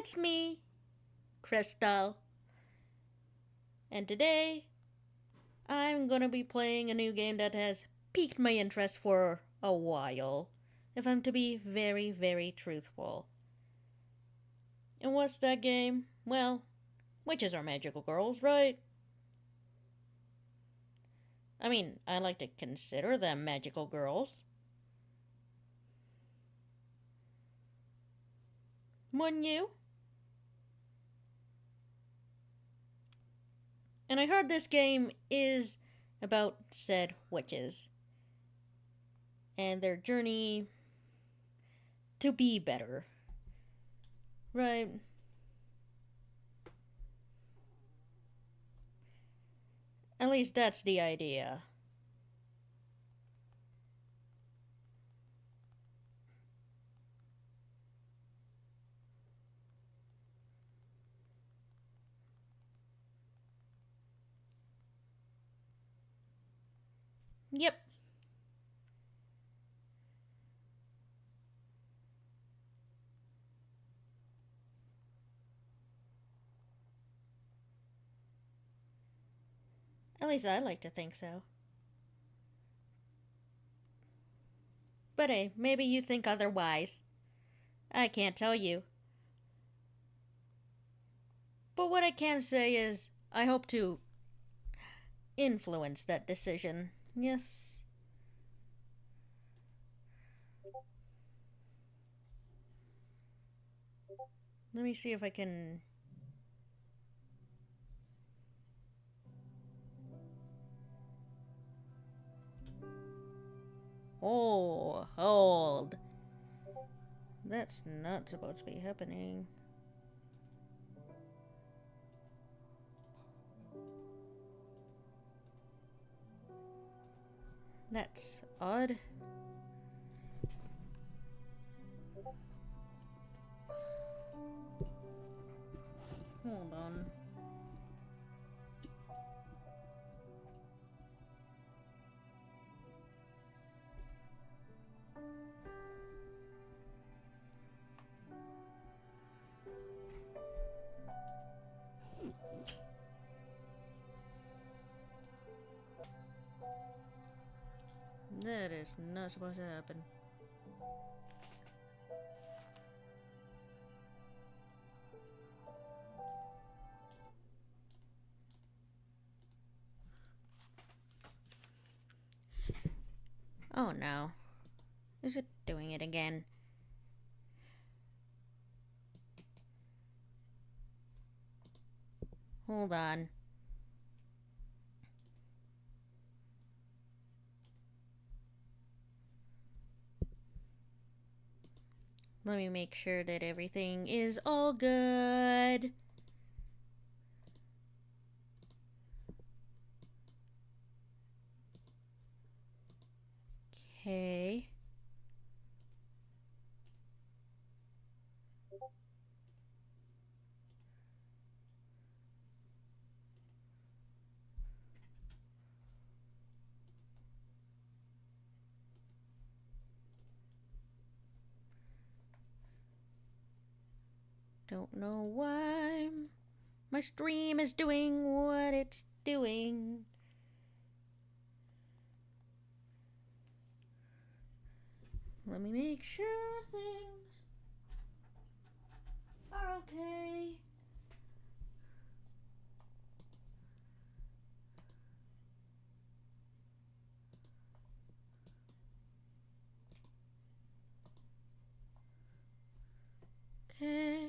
It's me, Crystal. And today, I'm gonna be playing a new game that has piqued my interest for a while, if I'm to be very, very truthful. And what's that game? Well, witches are magical girls, right? I mean, I like to consider them magical girls. Wouldn't you? And I heard this game is about said witches and their journey to be better. Right? At least that's the idea. Yep. At least I like to think so. But hey, maybe you think otherwise. I can't tell you. But what I can say is, I hope to influence that decision. Yes. Let me see if I can. Oh, hold. That's not supposed to be happening. That's odd. Hold on. That is not supposed to happen. Oh no. Is it doing it again? Hold on. Let me make sure that everything is all good. Okay. Don't know why my stream is doing what it's doing. Let me make sure things are okay. Okay.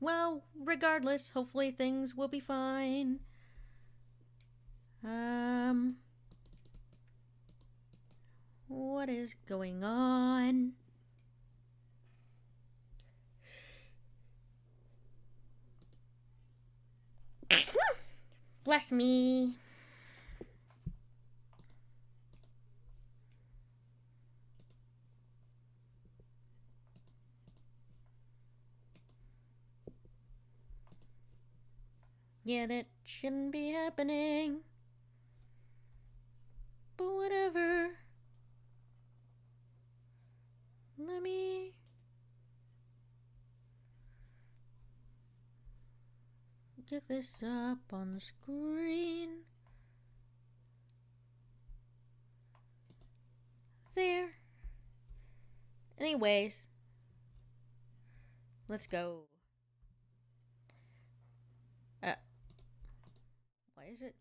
Well, regardless, hopefully things will be fine. What is going on? Bless me. Yeah, that shouldn't be happening. But whatever. Let me get this up on the screen. There. Anyways, let's go. Why is it?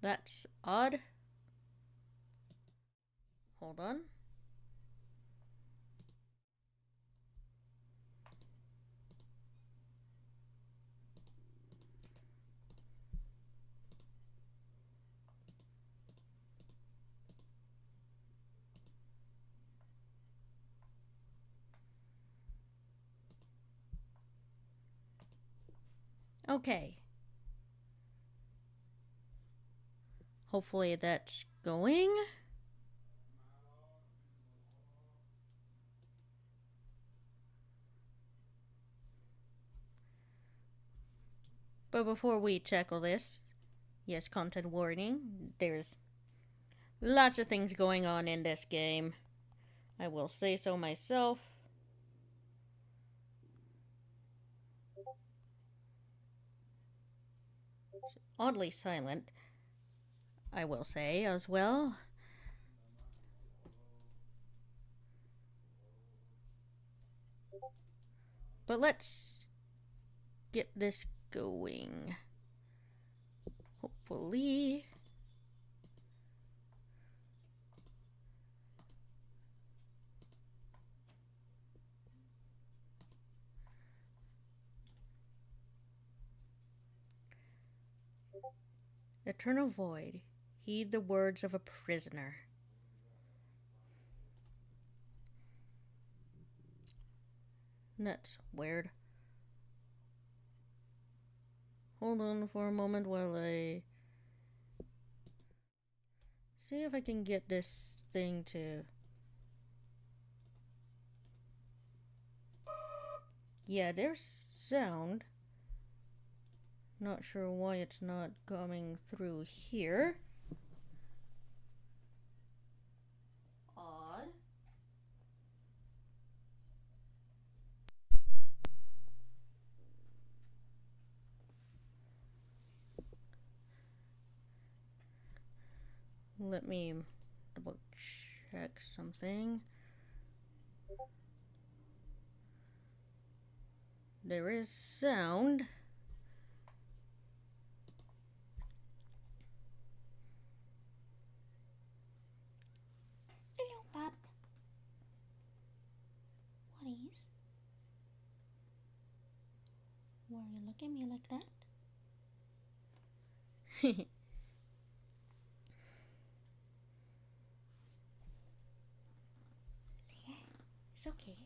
That's odd. Hold on. Okay. Hopefully that's going. But before we tackle this, yes, content warning, there's lots of things going on in this game. I will say so myself. It's oddly silent, I will say as well. But let's get this going. Hopefully. Eternal void. Heed the words of a prisoner. That's weird. Hold on for a moment while I see if I can get this thing to... Yeah, there's sound. Not sure why it's not coming through here. Odd. Let me double check something. There is sound. Hello, Pop. What is? Why are you looking at me like that? Yeah, it's okay.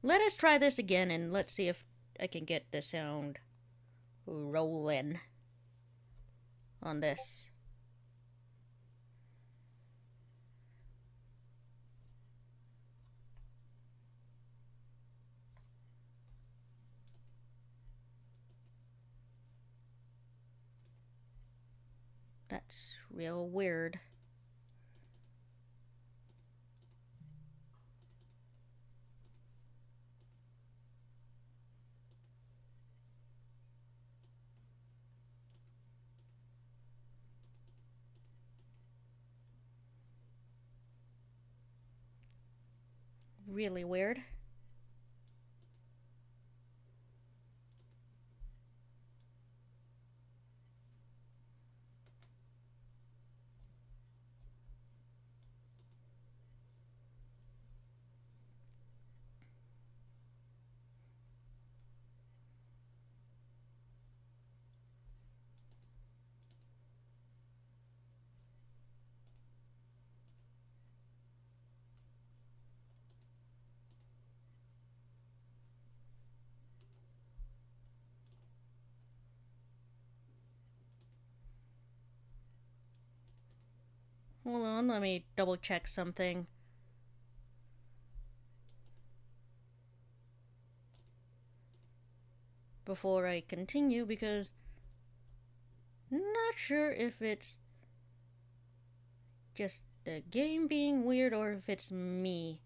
Let us try this again and let's see if I can get the sound rolling on this. That's real weird. Really weird. Hold on, let me double check something. Before I continue, because I'm not sure if it's just the game being weird or if it's me.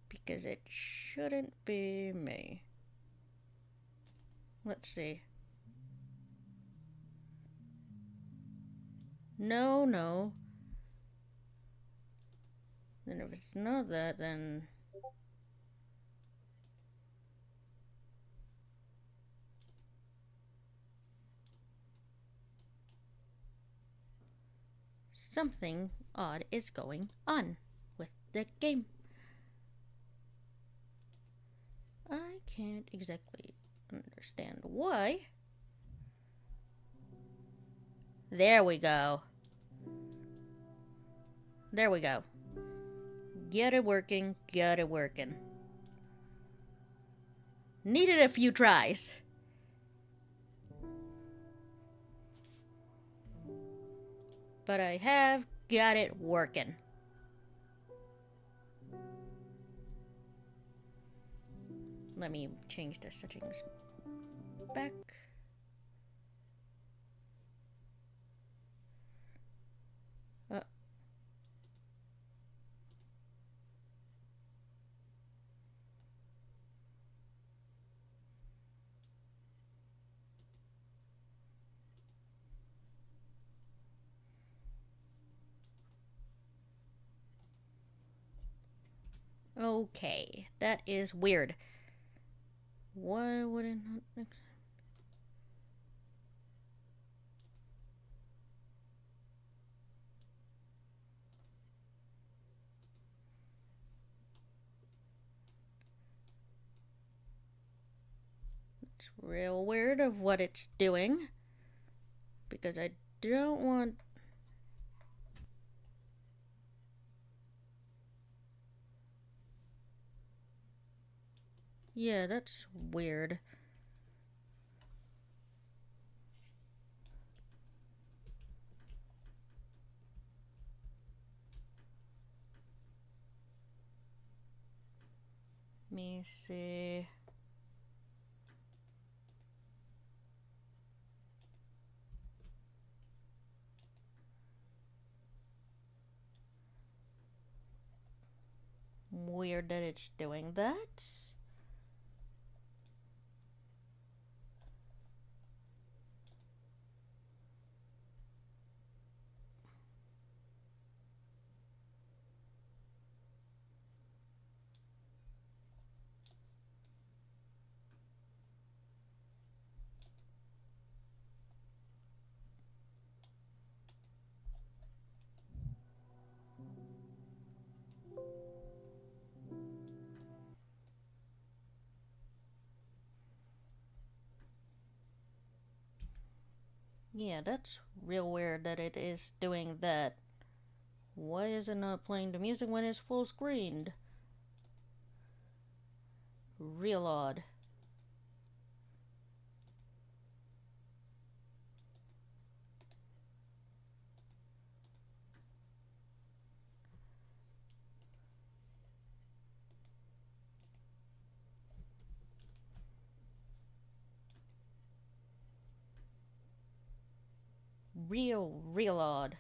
Because it shouldn't be me. Let's see. No. Then if it's not that, then... something odd is going on with the game. I can't exactly understand why. There we go. There we go. Get it working, got it working. Needed a few tries. But I have got it working. Let me change the settings back. Okay, that is weird. Why would it not... It's real weird of what it's doing. Because I don't want... Yeah, that's weird. Let me see... Weird that it's doing that. Yeah, that's real weird that it is doing that. Why is it not playing the music when it's full screened? Real odd. Real odd.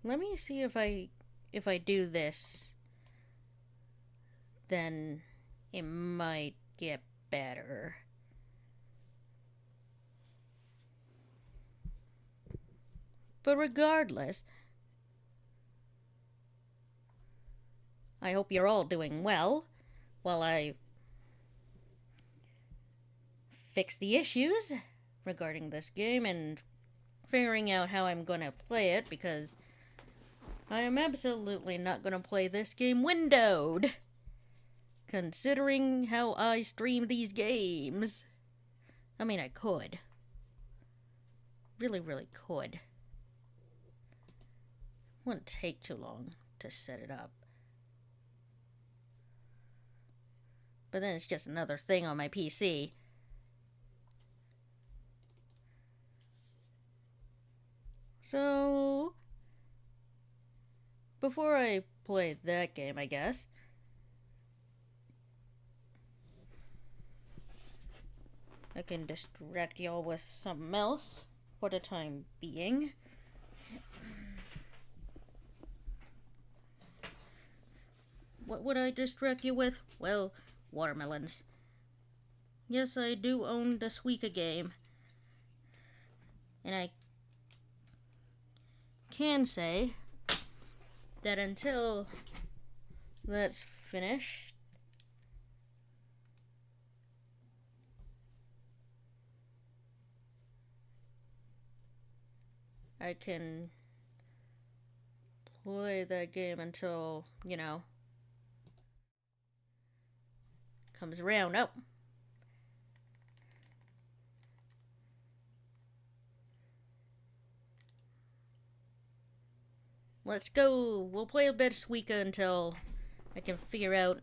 Let me see if I do this, then it might get better. But regardless, I hope you're all doing well while I fix the issues regarding this game and figuring out how I'm gonna play it, because I am absolutely not gonna play this game windowed, considering how I stream these games. I mean, I could. Really could. Wouldn't take too long to set it up. But then it's just another thing on my PC. So, before I play that game, I guess, I can distract y'all with something else for the time being. What would I distract you with? Well, watermelons. Yes, I do own the Suika game. And I can say that until that's finished, I can play that game until, comes around. Oh. Let's go. We'll play a bit of Suika until I can figure out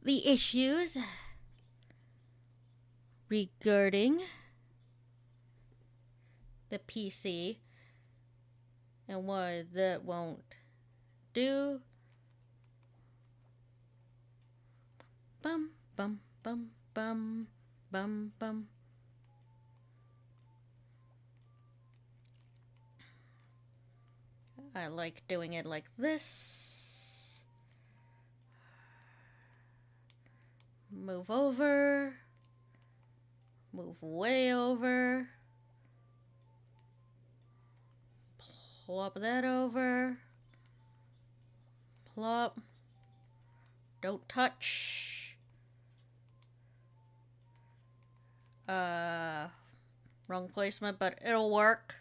the issues regarding the PC and why that won't do. Bum bum bum bum bum bum. I like doing it like this. Move over. Move way over. Plop that over. Plop. Don't touch. Wrong placement, but it'll work.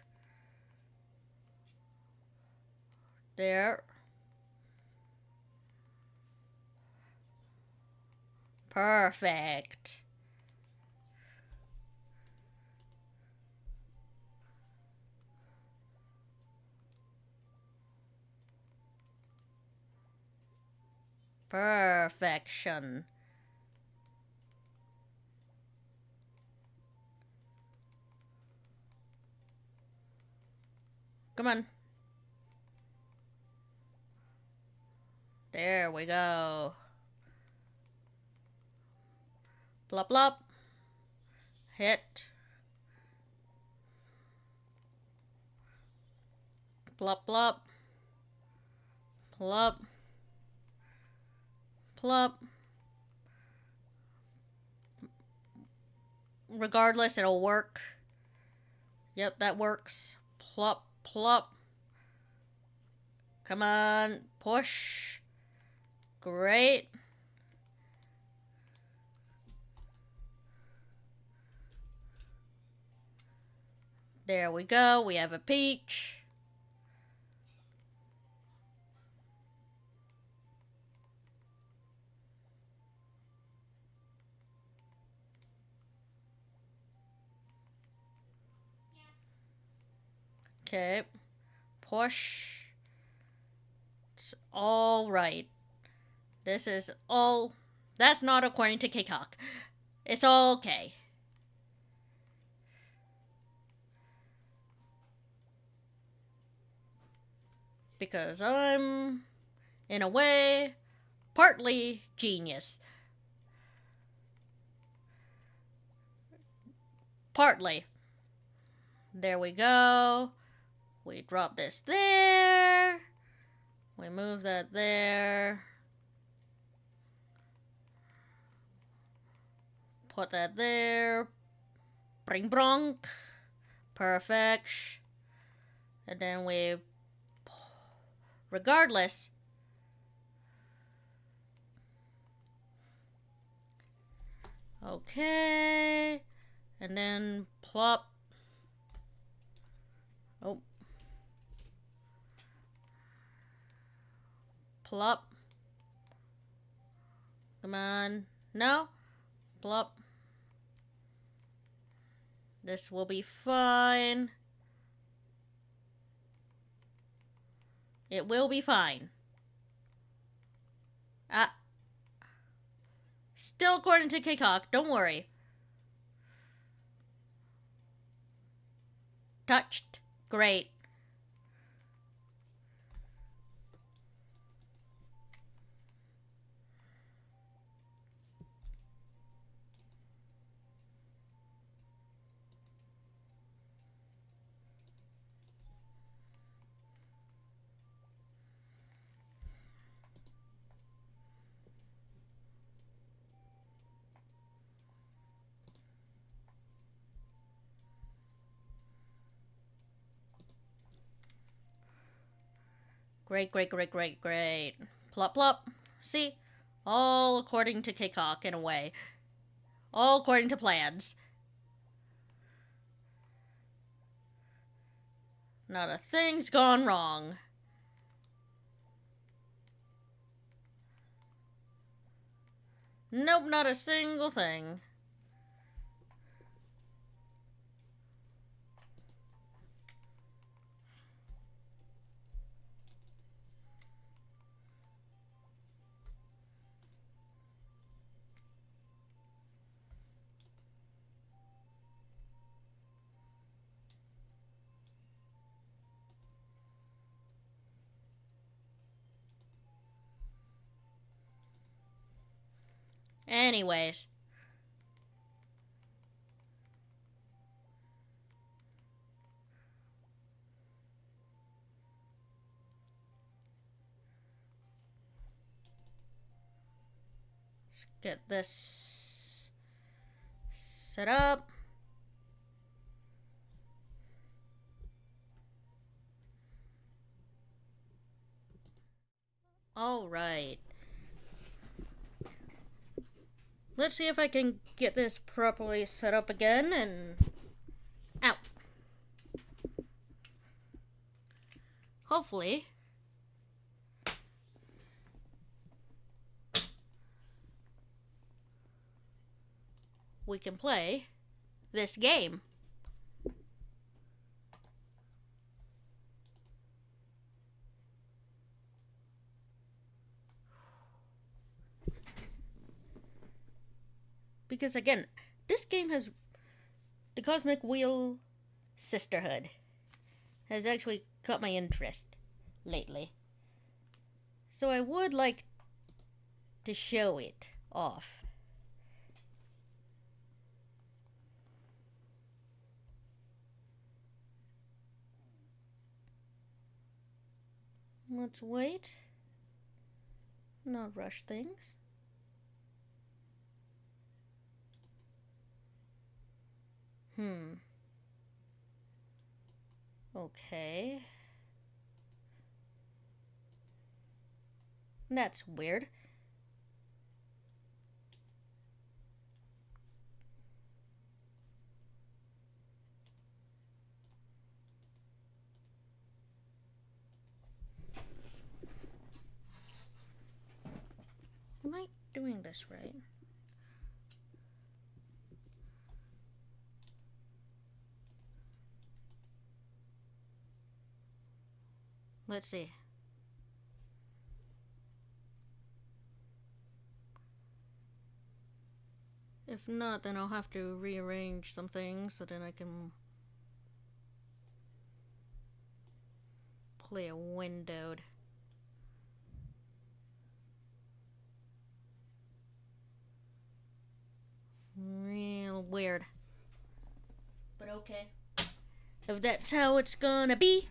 There. Perfect. Perfection. Come on. There we go. Plop plop. Hit. Plop plop. Plop. Plop. regardless, it'll work. Yep, that works. Plop, plop. Come on, push. Great. There we go. We have a peach. Okay. Push. It's all right. This is all... That's not according to Kikok. It's all okay. Because I'm, in a way, partly genius. Partly. There we go. We drop this there. We move that there. Put that there. Bring bronk. Perfect. And then we... Regardless. Okay. And then plop. Oh. Plop. Come on. No. Plop. This will be fine. It will be fine. Still according to Kikok, don't worry. Touched. Great. Great, great, great, great, great. Plop, plop. See? All according to Kikok, in a way. All according to plans. Not a thing's gone wrong. Nope, not a single thing. Anyways. Let's get this set up. All right. Let's see if I can get this properly set up again and... Ow. Hopefully. We can play this game. Because again, this game has... The Cosmic Wheel Sisterhood has actually caught my interest lately. So I would like to show it off. Let's wait. Not rush things. Okay. That's weird. Am I doing this right? Let's see. If not, then I'll have to rearrange some things so then I can play a windowed. Real weird. But okay. If that's how it's gonna be.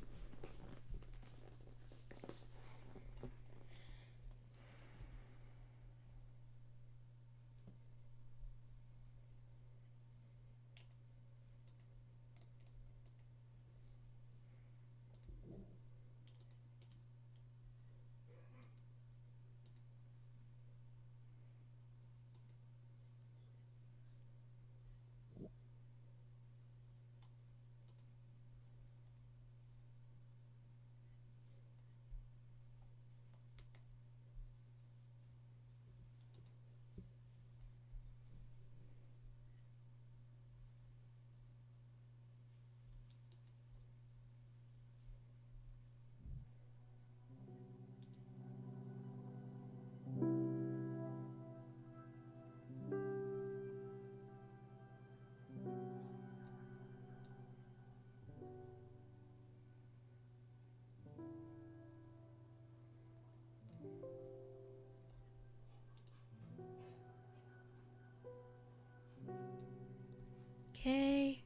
Okay.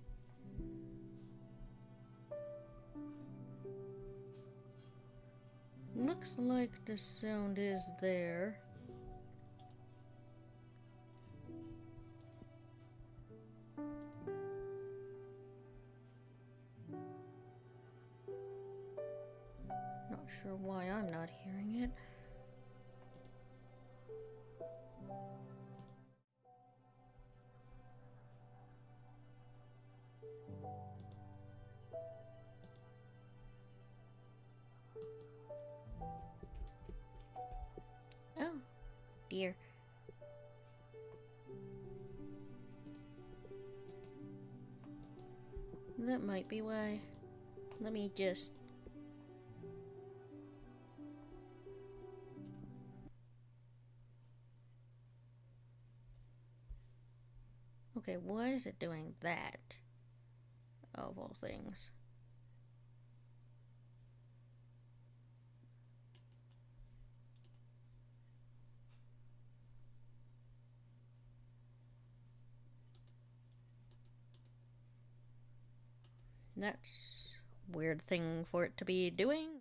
Looks like the sound is there. Not sure why I'm not hearing it. Oh, dear. That might be why. Let me just... Okay, why is it doing that? Of all things. That's a weird thing for it to be doing.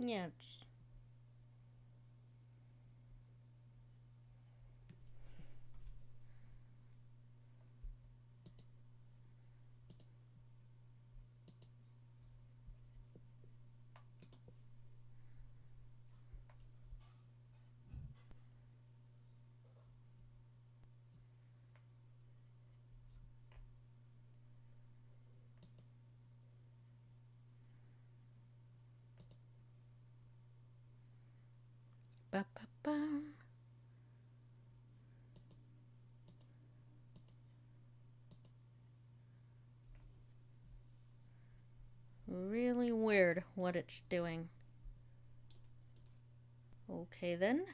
Yeah, it's... Ba-ba-bum. what it's doing. Okay then.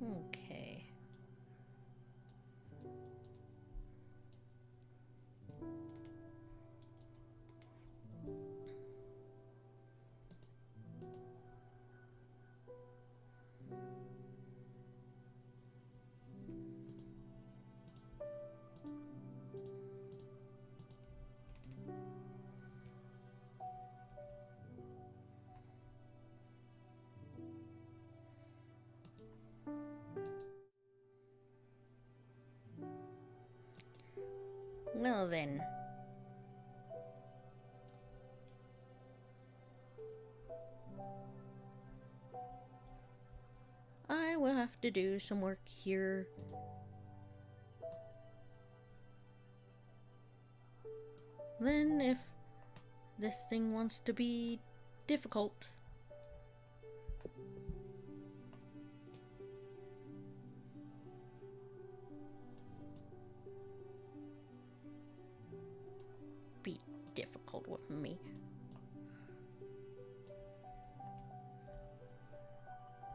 Okay. Well then. I will have to do some work here. Then if this thing wants to be difficult, be difficult with me.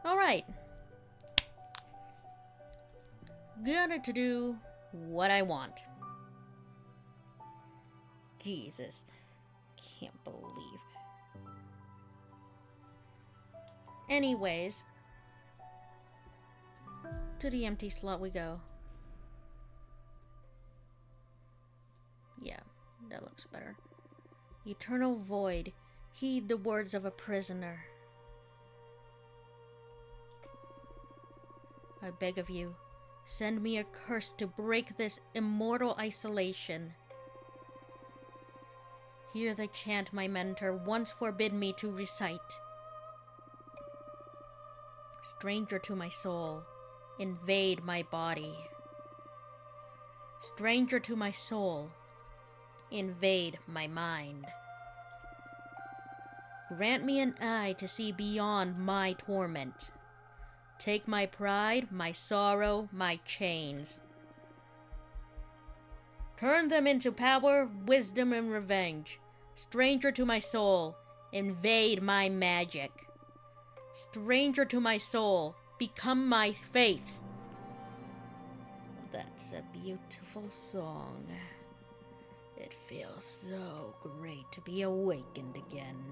Alright. Got to do what I want. Jesus. Can't believe. Anyways. To the empty slot we go. Yeah, that looks better. Eternal void. Heed the words of a prisoner. I beg of you, send me a curse to break this immortal isolation. Hear the chant my mentor once forbid me to recite. Stranger to my soul, invade my body. Stranger to my soul, invade my mind. Grant me an eye to see beyond my torment. Take my pride, my sorrow, my chains. Turn them into power, wisdom, and revenge. Stranger to my soul, invade my magic. Stranger to my soul, become my faith. That's a beautiful song. It feels so great to be awakened again.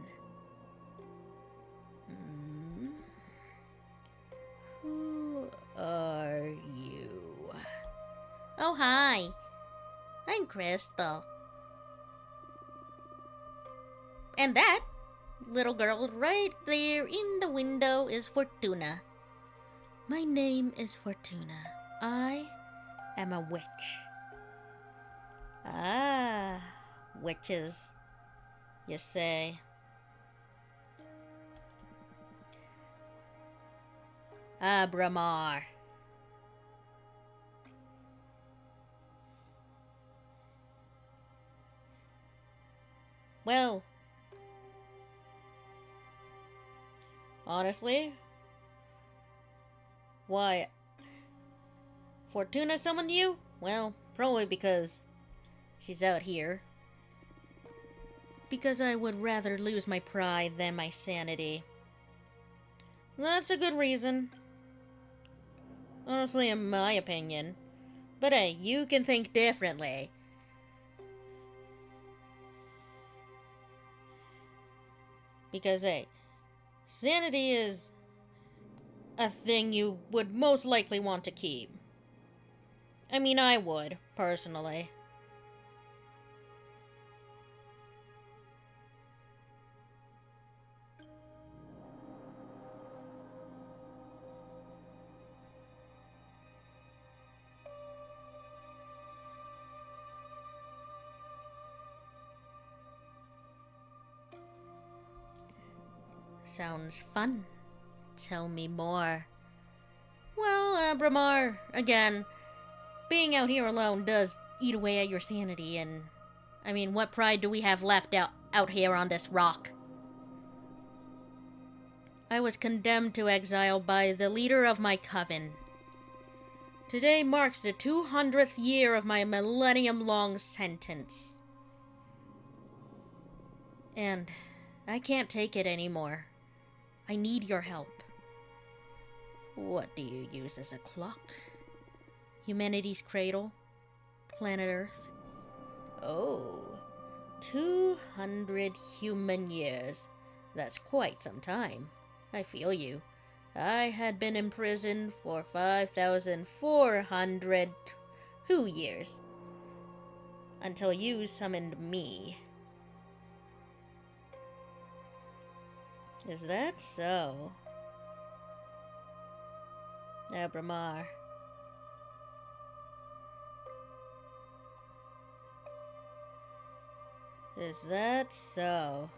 Who are you? Oh, hi. I'm Crystal. And that little girl right there in the window is Fortuna. My name is Fortuna. I am a witch. Ah, witches, you say. Abramar. Well, honestly, why Fortuna summoned you? Well, probably because she's out here. Because I would rather lose my pride than my sanity. That's a good reason. Honestly, in my opinion. But hey, you can think differently. Because hey, sanity is a thing you would most likely want to keep. I mean, I would, personally. Sounds fun. Tell me more. Well, Bramar, again, being out here alone does eat away at your sanity, and I mean, what pride do we have left out here on this rock? I was condemned to exile by the leader of my coven. Today marks the 200th year of my millennium-long sentence. And I can't take it anymore. I need your help. What do you use as a clock? Humanity's cradle? Planet Earth? Oh, 200 human years. That's quite some time. I feel you. I had been imprisoned for 5,402 years. Until you summoned me. Is that so? Abramar. Is that so?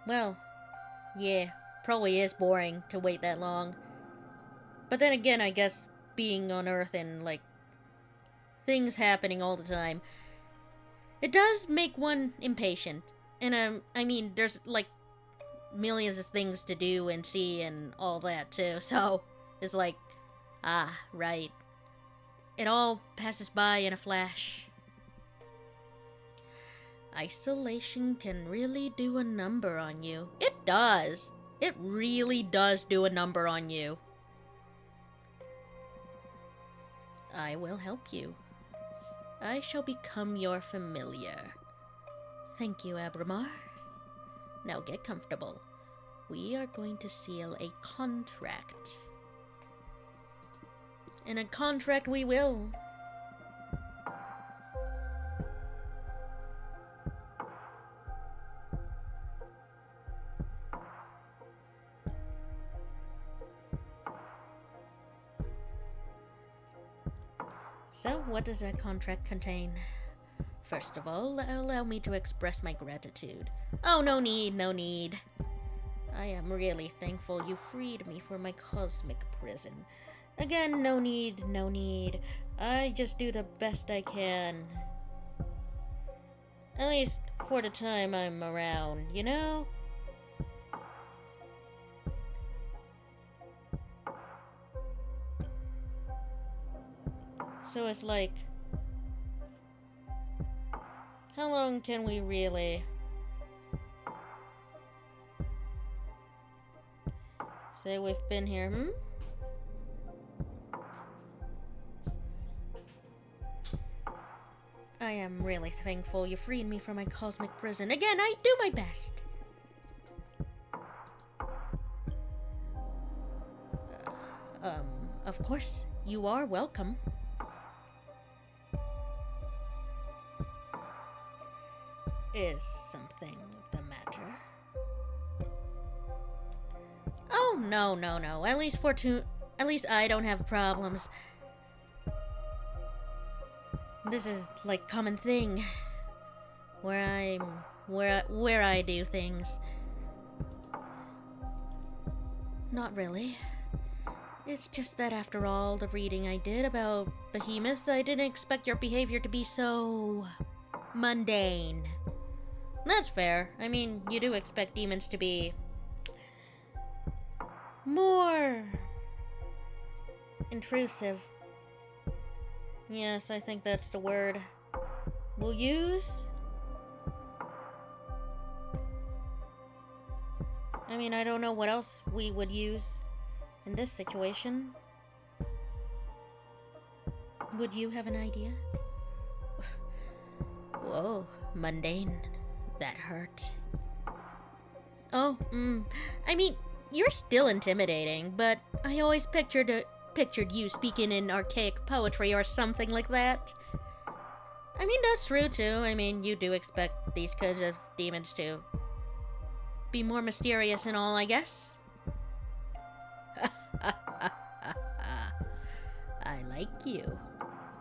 Well, yeah, probably is boring to wait that long. But then again, I guess being on Earth and, like, things happening all the time, it does make one impatient. And, I mean, there's, like, millions of things to do and see and all that, too. So, it's like, right. It all passes by in a flash. Isolation can really do a number on you. It does. It really does do a number on you. I will help you. I shall become your familiar. Thank you, Abramar. Now get comfortable. We are going to seal a contract. And a contract we will. So, what does that contract contain? First of all, allow me to express my gratitude. Oh, no need, no need. I am really thankful you freed me from my cosmic prison. Again, no need, no need. I just do the best I can. At least for the time I'm around, you know? So it's like, how long can we really say we've been here, I am really thankful you freed me from my cosmic prison. Again, I do my best. Of course, you are welcome. Is something the matter? Oh, no. At least I don't have problems. This is like common thing where I do things. Not really. It's just that after all the reading I did about behemoths, I didn't expect your behavior to be so mundane. That's fair. I mean, you do expect demons to be more intrusive. Yes, I think that's the word we'll use. I mean, I don't know what else we would use in this situation. Would you have an idea? Whoa, mundane. That hurt. Oh, I mean, you're still intimidating, but I always pictured you speaking in archaic poetry or something like that. I mean, that's true too. I mean, you do expect these kinds of demons to be more mysterious and all, I guess. I like you.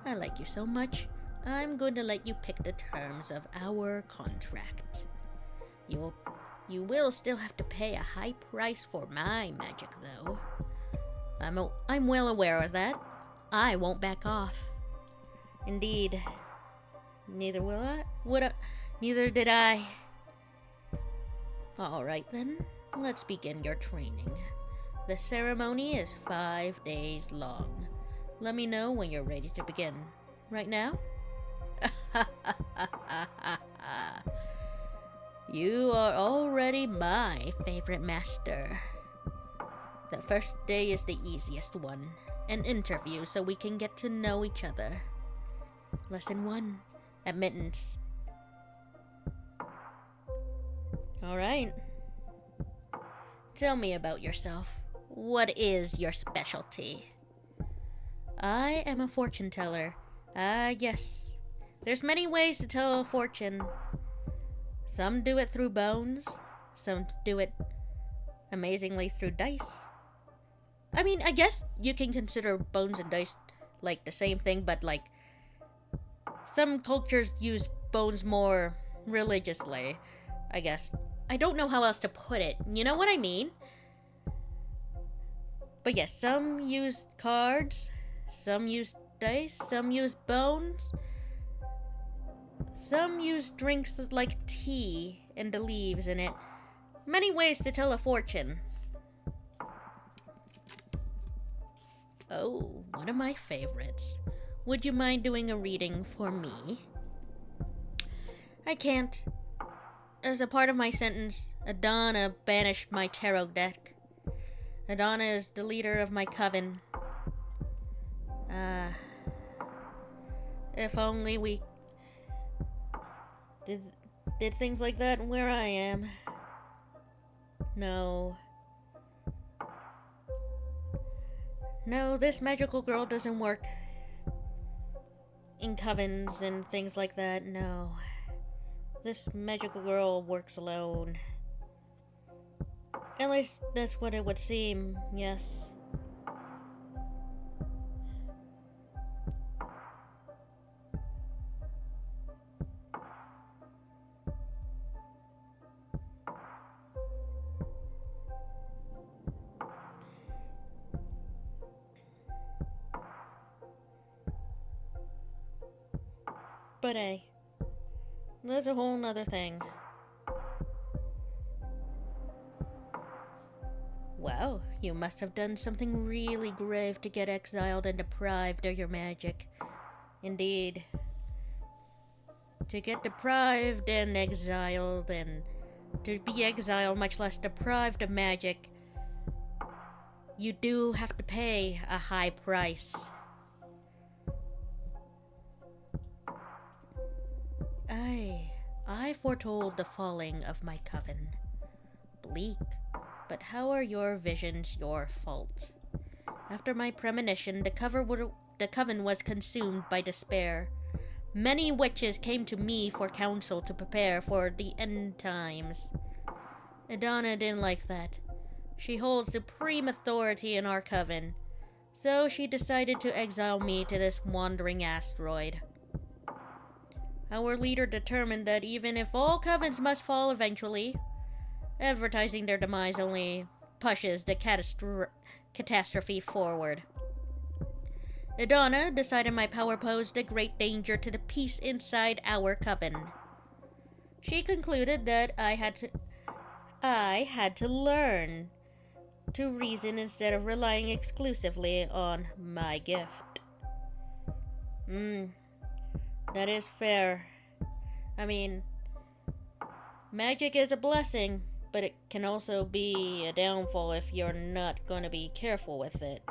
I like you so much. I'm going to let you pick the terms of our contract. You'll You will still have to pay a high price for my magic, though. I'm well aware of that. I won't back off. Indeed. Neither will I. Neither did I. Alright then, let's begin your training. The ceremony is 5 days long. Let me know when you're ready to begin. Right now? You are already my favorite master. The first day is the easiest one. An interview so we can get to know each other. Lesson 1. Admittance. Alright. Tell me about yourself. What is your specialty? I am a fortune teller. Yes. There's many ways to tell a fortune. Some do it through bones. Some do it amazingly through dice. I mean, I guess you can consider bones and dice like the same thing, but like some cultures use bones more religiously, I guess. I don't know how else to put it. You know what I mean? But yes, some use cards, some use dice, some use bones. Some use drinks like tea and the leaves in it. Many ways to tell a fortune. Oh, one of my favorites. Would you mind doing a reading for me? I can't. As a part of my sentence, Adana banished my tarot deck. Adana is the leader of my coven. If only we did things like that where I am. No. No, this magical girl doesn't work in covens and things like that, no. This magical girl works alone. At least that's what it would seem, yes. But hey, that's a whole nother thing. Wow, you must have done something really grave to get exiled and deprived of your magic. Indeed. To get deprived and exiled, and to be exiled, much less deprived of magic, you do have to pay a high price. I foretold the falling of my coven. Bleak, but how are your visions your fault? After my premonition, the coven was consumed by despair. Many witches came to me for counsel to prepare for the end times. Adana didn't like that. She holds supreme authority in our coven, so she decided to exile me to this wandering asteroid. Our leader determined that even if all covens must fall eventually, advertising their demise only pushes the catastrophe forward. Adana decided my power posed a great danger to the peace inside our coven. She concluded that I had to learn to reason instead of relying exclusively on my gift. That is fair. I mean, magic is a blessing, but it can also be a downfall if you're not going to be careful with it.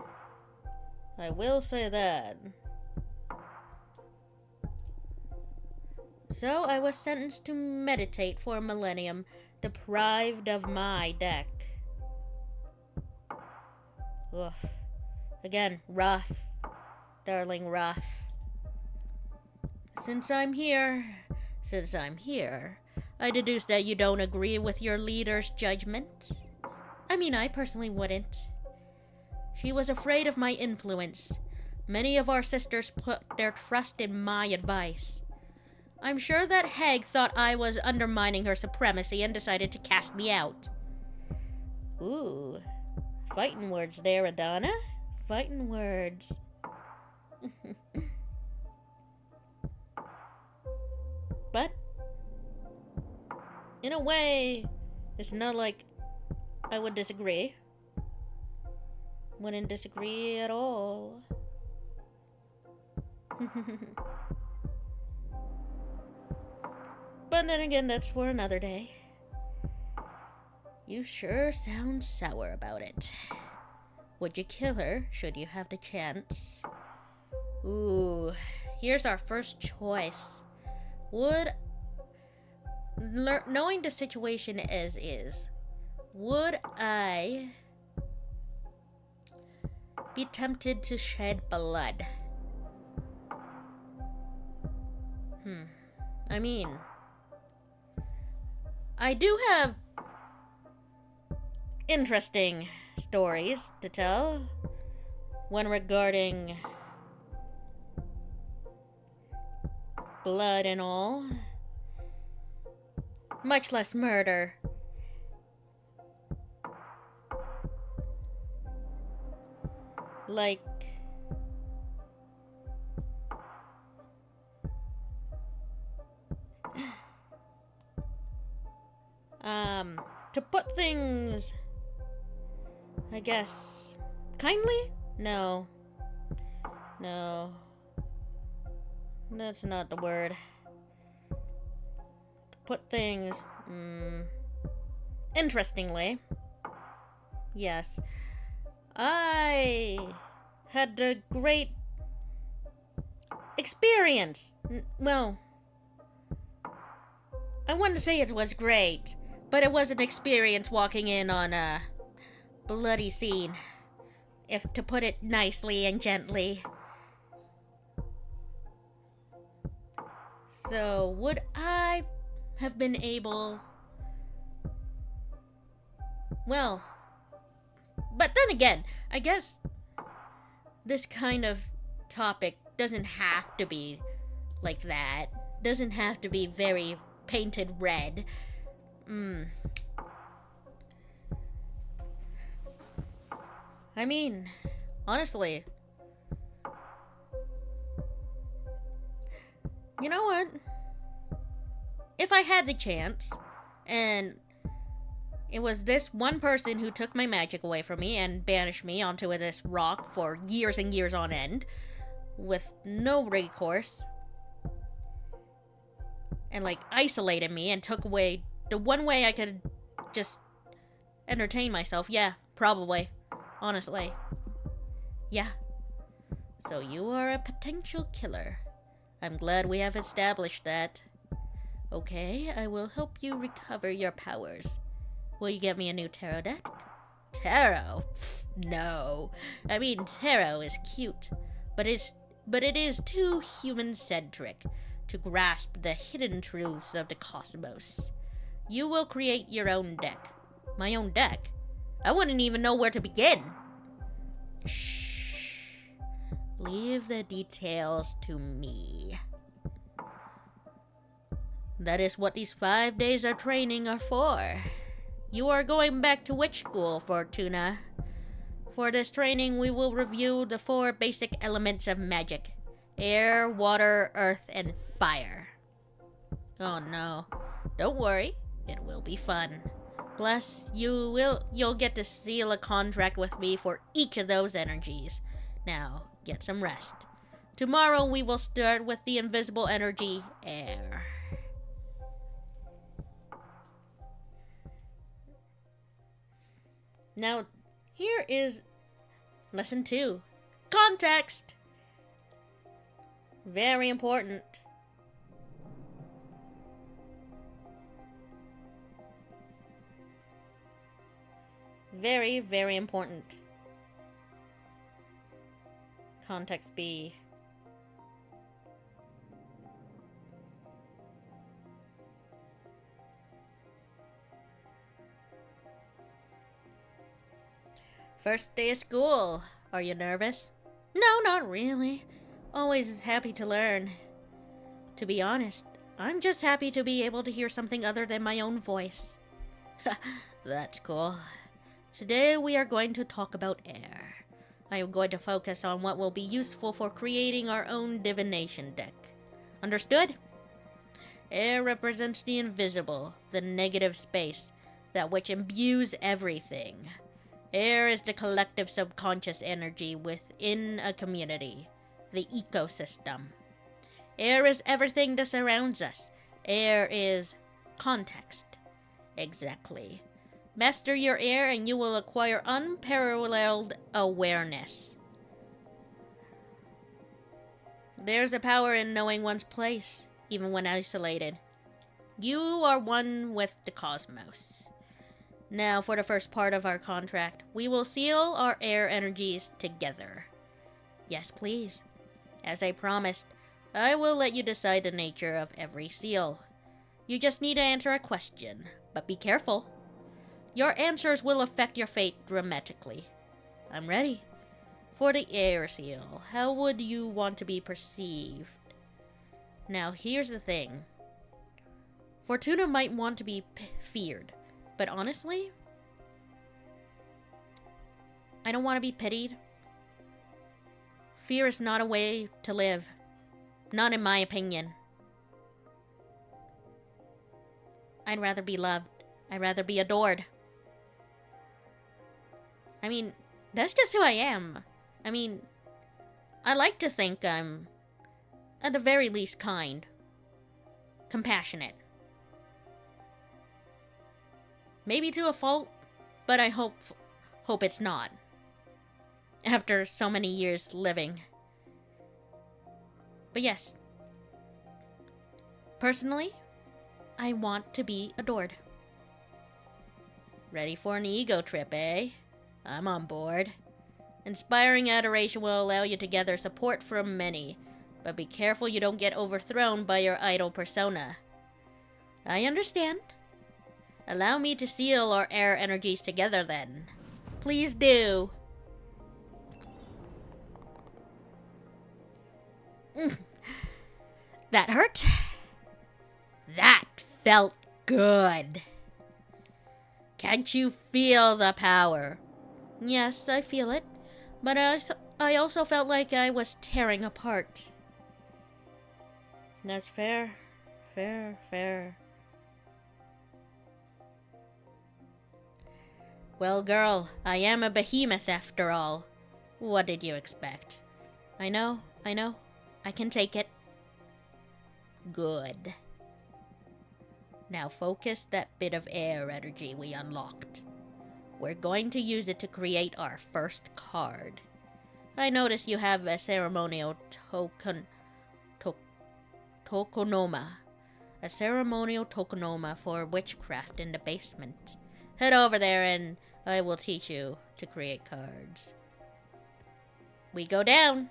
I will say that. So I was sentenced to meditate for a millennium, deprived of my deck. Oof. Again, rough. Darling, rough. Since I'm here, I deduce that you don't agree with your leader's judgment. I mean, I personally wouldn't. She was afraid of my influence. Many of our sisters put their trust in my advice. I'm sure that hag thought I was undermining her supremacy and decided to cast me out. Ooh, fighting words there, Adana. Fighting words. But, in a way, it's not like I would disagree. Wouldn't disagree at all. But then again, that's for another day. You sure sound sour about it. Would you kill her, should you have the chance? Ooh, here's our first choice. Knowing the situation as is, would I be tempted to shed blood? I mean, I do have interesting stories to tell when regarding blood and all, much less murder. Like, to put things, I guess, kindly? No. No. That's not the word. To put things, interestingly. Yes. I had a great experience. Well, I wouldn't say it was great, but it was an experience walking in on a bloody scene, if to put it nicely and gently. So, would I have been able... Well, but then again, I guess this kind of topic doesn't have to be like that. Doesn't have to be very painted red. I mean, honestly, you know what? If I had the chance, and it was this one person who took my magic away from me and banished me onto this rock for years and years on end, with no recourse, and like isolated me and took away the one way I could just entertain myself, yeah, probably. Honestly. Yeah. So you are a potential killer. I'm glad we have established that. Okay, I will help you recover your powers. Will you get me a new tarot deck? Tarot? Pfft, no. I mean, tarot is cute, but it is too human-centric to grasp the hidden truths of the cosmos. You will create your own deck. My own deck? I wouldn't even know where to begin. Shh. Leave the details to me. That is what these 5 days of training are for. You are going back to witch school, Fortuna. For this training, we will review the 4 basic elements of magic. Air, water, earth, and fire. Oh no. Don't worry. It will be fun. Plus, you'll get to seal a contract with me for each of those energies. Now, get some rest. Tomorrow we will start with the invisible energy, air. Now, here is lesson 2. Context! Very important. Very, very important. Context B. First day of school. Are you nervous? No, not really. Always happy to learn. To be honest, I'm just happy to be able to hear something other than my own voice. That's cool. Today we are going to talk about air. I am going to focus on what will be useful for creating our own divination deck. Understood? Air represents the invisible, the negative space, that which imbues everything. Air is the collective subconscious energy within a community, the ecosystem. Air is everything that surrounds us. Air is context. Exactly. Master your air and you will acquire unparalleled awareness. There's a power in knowing one's place, even when isolated. You are one with the cosmos. Now, for the first part of our contract, we will seal our air energies together. Yes, please. As I promised, I will let you decide the nature of every seal. You just need to answer a question, but be careful. Your answers will affect your fate dramatically. I'm ready. For the air seal, how would you want to be perceived? Now, here's the thing. Fortuna might want to be feared, but honestly, I don't want to be pitied. Fear is not a way to live. Not in my opinion. I'd rather be loved. I'd rather be adored. I mean, that's just who I am. I mean, I like to think I'm, at the very least, kind. Compassionate. Maybe to a fault, but I hope it's not. After so many years living. But yes. Personally, I want to be adored. Ready for an ego trip, eh? I'm on board. Inspiring adoration will allow you to gather support from many, but be careful you don't get overthrown by your idol persona. I understand. Allow me to seal our air energies together then. Please do. That hurt? That felt good. Can't you feel the power? Yes, I feel it. But I also felt like I was tearing apart. That's fair. Fair. Well, girl, I am a behemoth after all. What did you expect? I know. I can take it. Good. Now focus that bit of air energy we unlocked. We're going to use it to create our first card. I notice you have a ceremonial tokonoma. A ceremonial tokonoma for witchcraft in the basement. Head over there and I will teach you to create cards. We go down.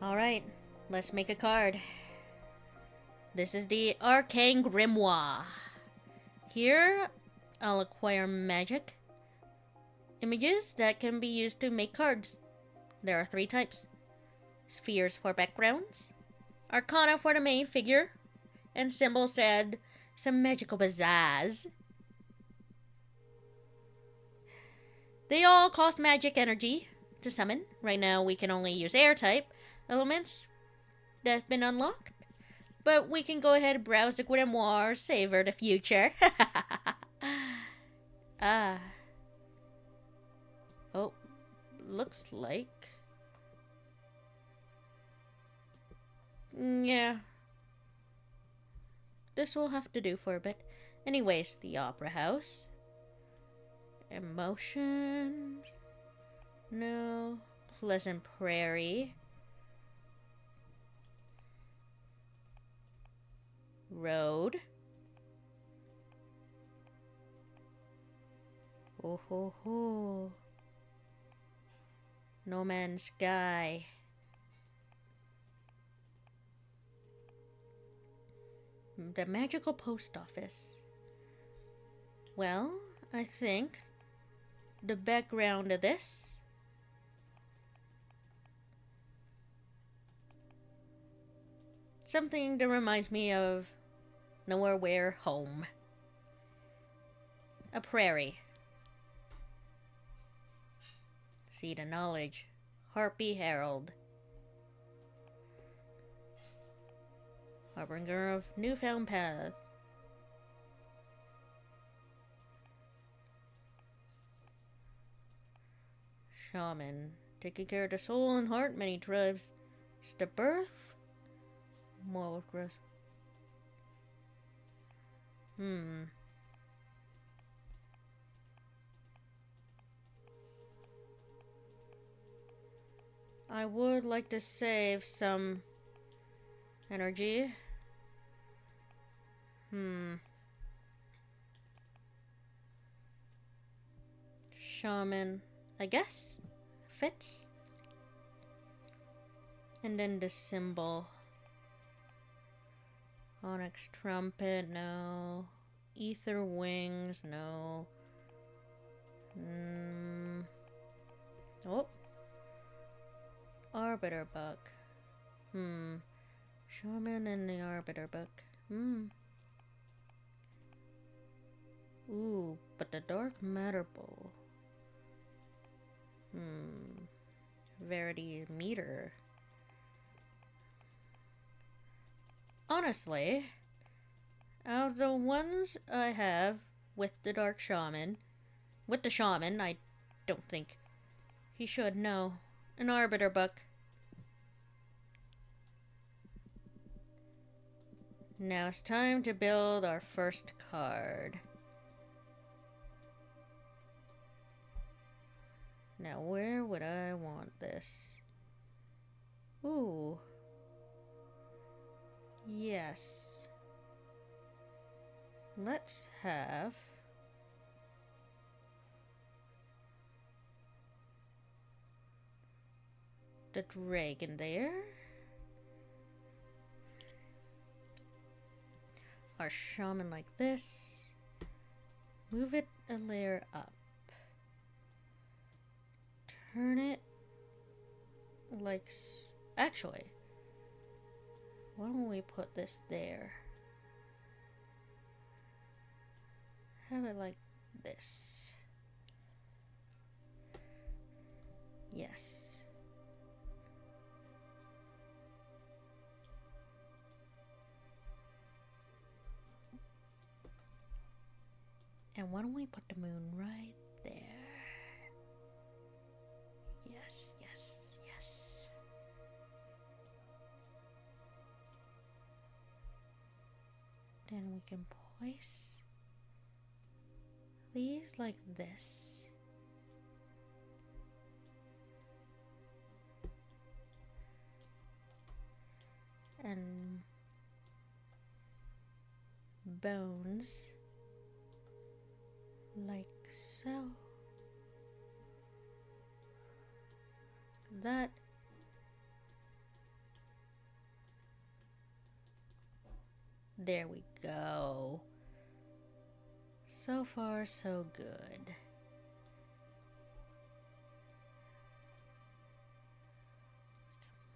Alright, let's make a card. This is the Arcane Grimoire. Here, I'll acquire magic images that can be used to make cards. There are 3 types. Spheres for backgrounds, Arcana for the main figure, and symbols to add some magical pizzazz. They all cost magic energy to summon. Right now we can only use air type elements that have been unlocked. But we can go ahead and browse the grimoire, savor the future. Oh, looks like... yeah. This will have to do for a bit. Anyways, the Opera House. Emotions. No. Pleasant Prairie. Road. Oh ho ho. No Man's Sky. The magical post office. Well, I think the background of this something that reminds me of nowhere where home. A prairie. Seed of knowledge. Harpy Herald. Harbinger of newfound paths. Shaman. Taking care of the soul and heart, many tribes. It's the birth. Moral growth. I would like to save some energy. Shaman, I guess, fits. And then the symbol. Onyx trumpet, no. Ether wings, no. Oh. Arbiter book. Shaman and the Arbiter book. Ooh, but the dark matter bowl. Verity meter. Honestly, out of the ones I have with the Dark Shaman, I don't think he should know. An Arbiter book. Now it's time to build our first card. Now where would I want this? Ooh. Yes. Let's have the dragon there. Our shaman like this. Move it a layer up. Turn it like actually, why don't we put this there? Have it like this. Yes. And why don't we put the moon right there? Yes, yes, yes. Then we can place these like this. And bones like so. That. There we go. So far, so good.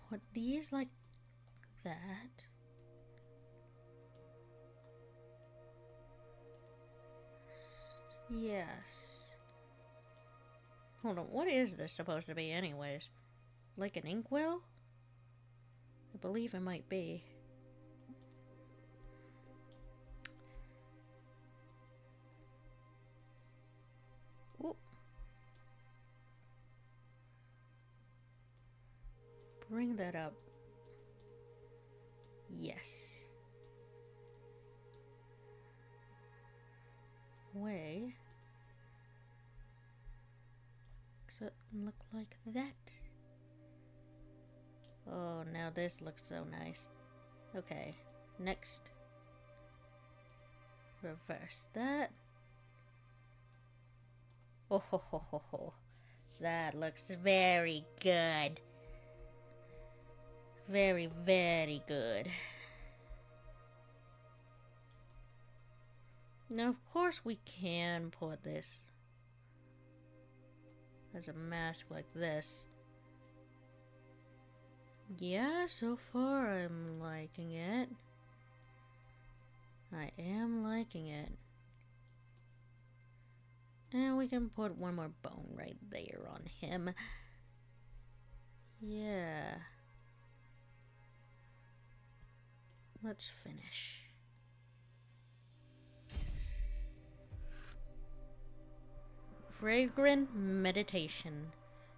Put these like that. Yes. Hold on, what is this supposed to be anyways? Like an inkwell? I believe it might be. Ooh. Bring that up. Yes. Way. Does it look like that? Oh, now this looks so nice. Okay, next. Reverse that. Oh ho ho ho ho. That looks very good. Very, very good. Now, of course, we can put this as a mask like this. Yeah, so far I'm liking it. I am liking it. And we can put one more bone right there on him. Yeah. Let's finish. Fragrant meditation.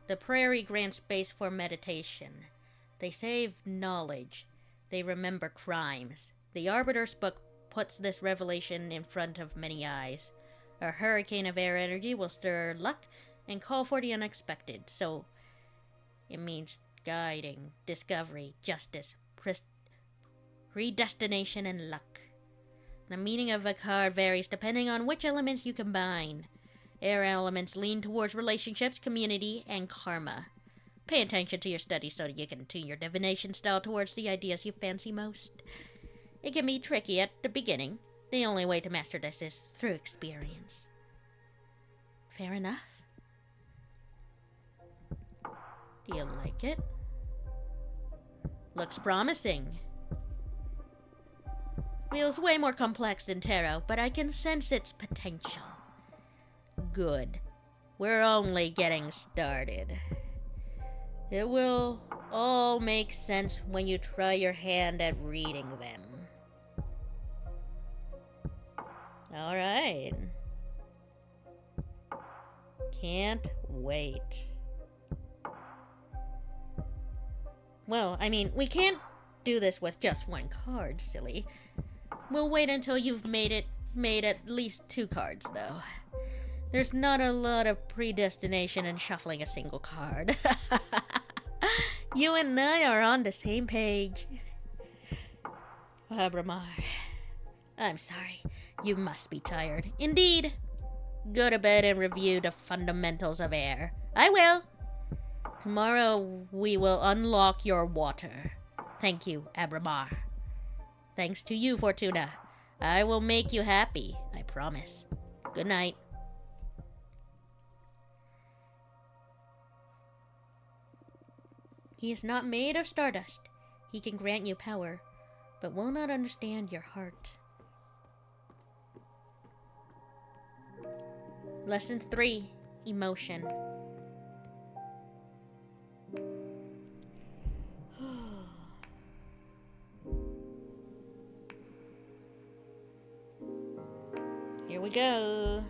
The prairie grants space for meditation. They save knowledge. They remember crimes. The Arbiter's book puts this revelation in front of many eyes. A hurricane of air energy will stir luck and call for the unexpected. So, it means guiding, discovery, justice, predestination, and luck. The meaning of a card varies depending on which elements you combine. Air elements lean towards relationships, community, and karma. Pay attention to your studies so that you can tune your divination style towards the ideas you fancy most. It can be tricky at the beginning. The only way to master this is through experience. Fair enough? Do you like it? Looks promising. Feels way more complex than tarot, but I can sense its potential. Good. We're only getting started. It will all make sense when you try your hand at reading them. Alright. Can't wait. Well, I mean, we can't do this with just one card, silly. We'll wait until you've made at least 2 cards, though. There's not a lot of predestination in shuffling a single card. You and I are on the same page. Abramar, I'm sorry. You must be tired. Indeed. Go to bed and review the fundamentals of air. I will. Tomorrow we will unlock your water. Thank you, Abramar. Thanks to you, Fortuna. I will make you happy, I promise. Good night. He is not made of stardust. He can grant you power, but will not understand your heart. Lesson 3. Emotion. Here we go.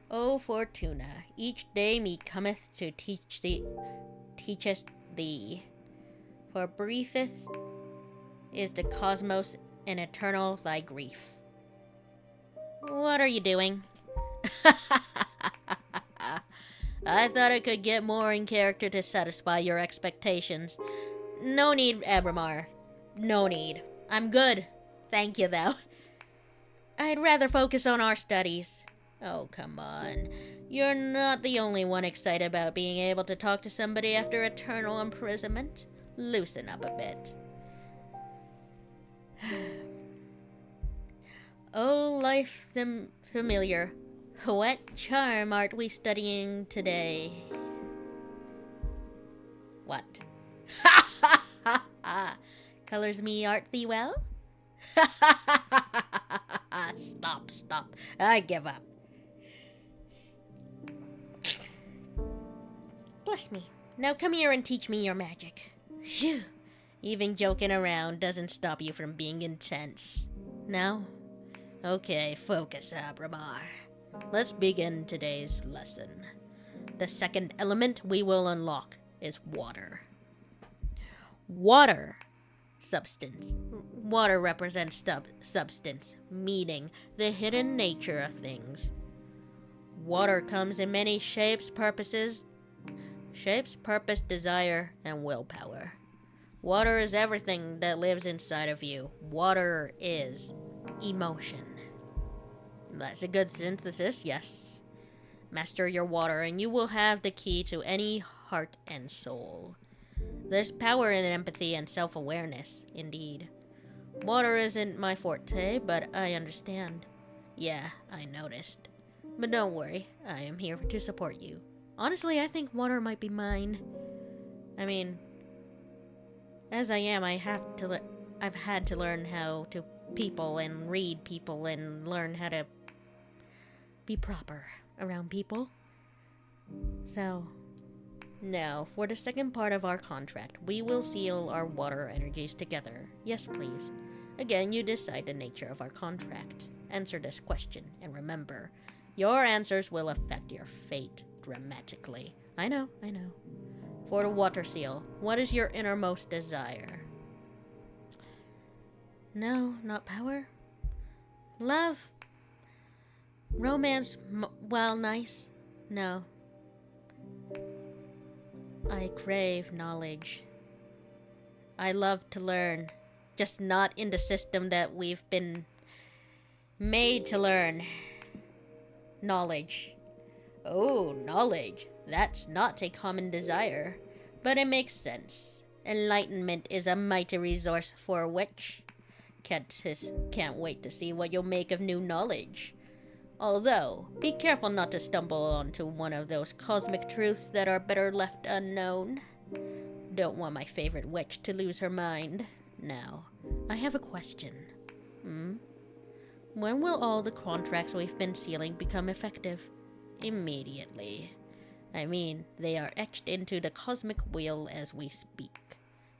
O Fortuna, each day me cometh to teachest thee. For breatheth is the cosmos and eternal thy grief. What are you doing? I thought I could get more in character to satisfy your expectations. No need, Abramar. No need. I'm good. Thank you, though. I'd rather focus on our studies. Oh, come on. You're not the only one excited about being able to talk to somebody after eternal imprisonment. Loosen up a bit. Oh, life familiar. What charm art we studying today? What? Colors me art thee well? Stop. I give up. Bless me. Now come here and teach me your magic. Phew. Even joking around doesn't stop you from being intense. No? Okay, focus, Abramar. Let's begin today's lesson. The second element we will unlock is water. Water. Substance. Water represents substance, meaning the hidden nature of things. Water comes in many shapes, purpose, desire, and willpower. Water is everything that lives inside of you. Water is emotion. That's a good synthesis, yes. Master your water and you will have the key to any heart and soul. There's power in empathy and self-awareness, indeed. Water isn't my forte, but I understand. Yeah, I noticed. But don't worry, I am here to support you. Honestly, I think water might be mine. I mean, as I am, I've had to learn how to people and read people and learn how to be proper around people. So, now, for the second part of our contract, we will seal our water energies together. Yes, please. Again, you decide the nature of our contract. Answer this question, and remember, your answers will affect your fate dramatically. I know. For the water seal, what is your innermost desire? No, not power. Love. Romance, while nice. No. I crave knowledge. I love to learn, just not in the system that we've been made to learn. Knowledge. Oh, knowledge. That's not a common desire, but it makes sense. Enlightenment is a mighty resource for a witch. Can't wait to see what you'll make of new knowledge. Although, be careful not to stumble onto one of those cosmic truths that are better left unknown. Don't want my favorite witch to lose her mind. Now, I have a question. When will all the contracts we've been sealing become effective? Immediately. I mean, they are etched into the cosmic wheel as we speak.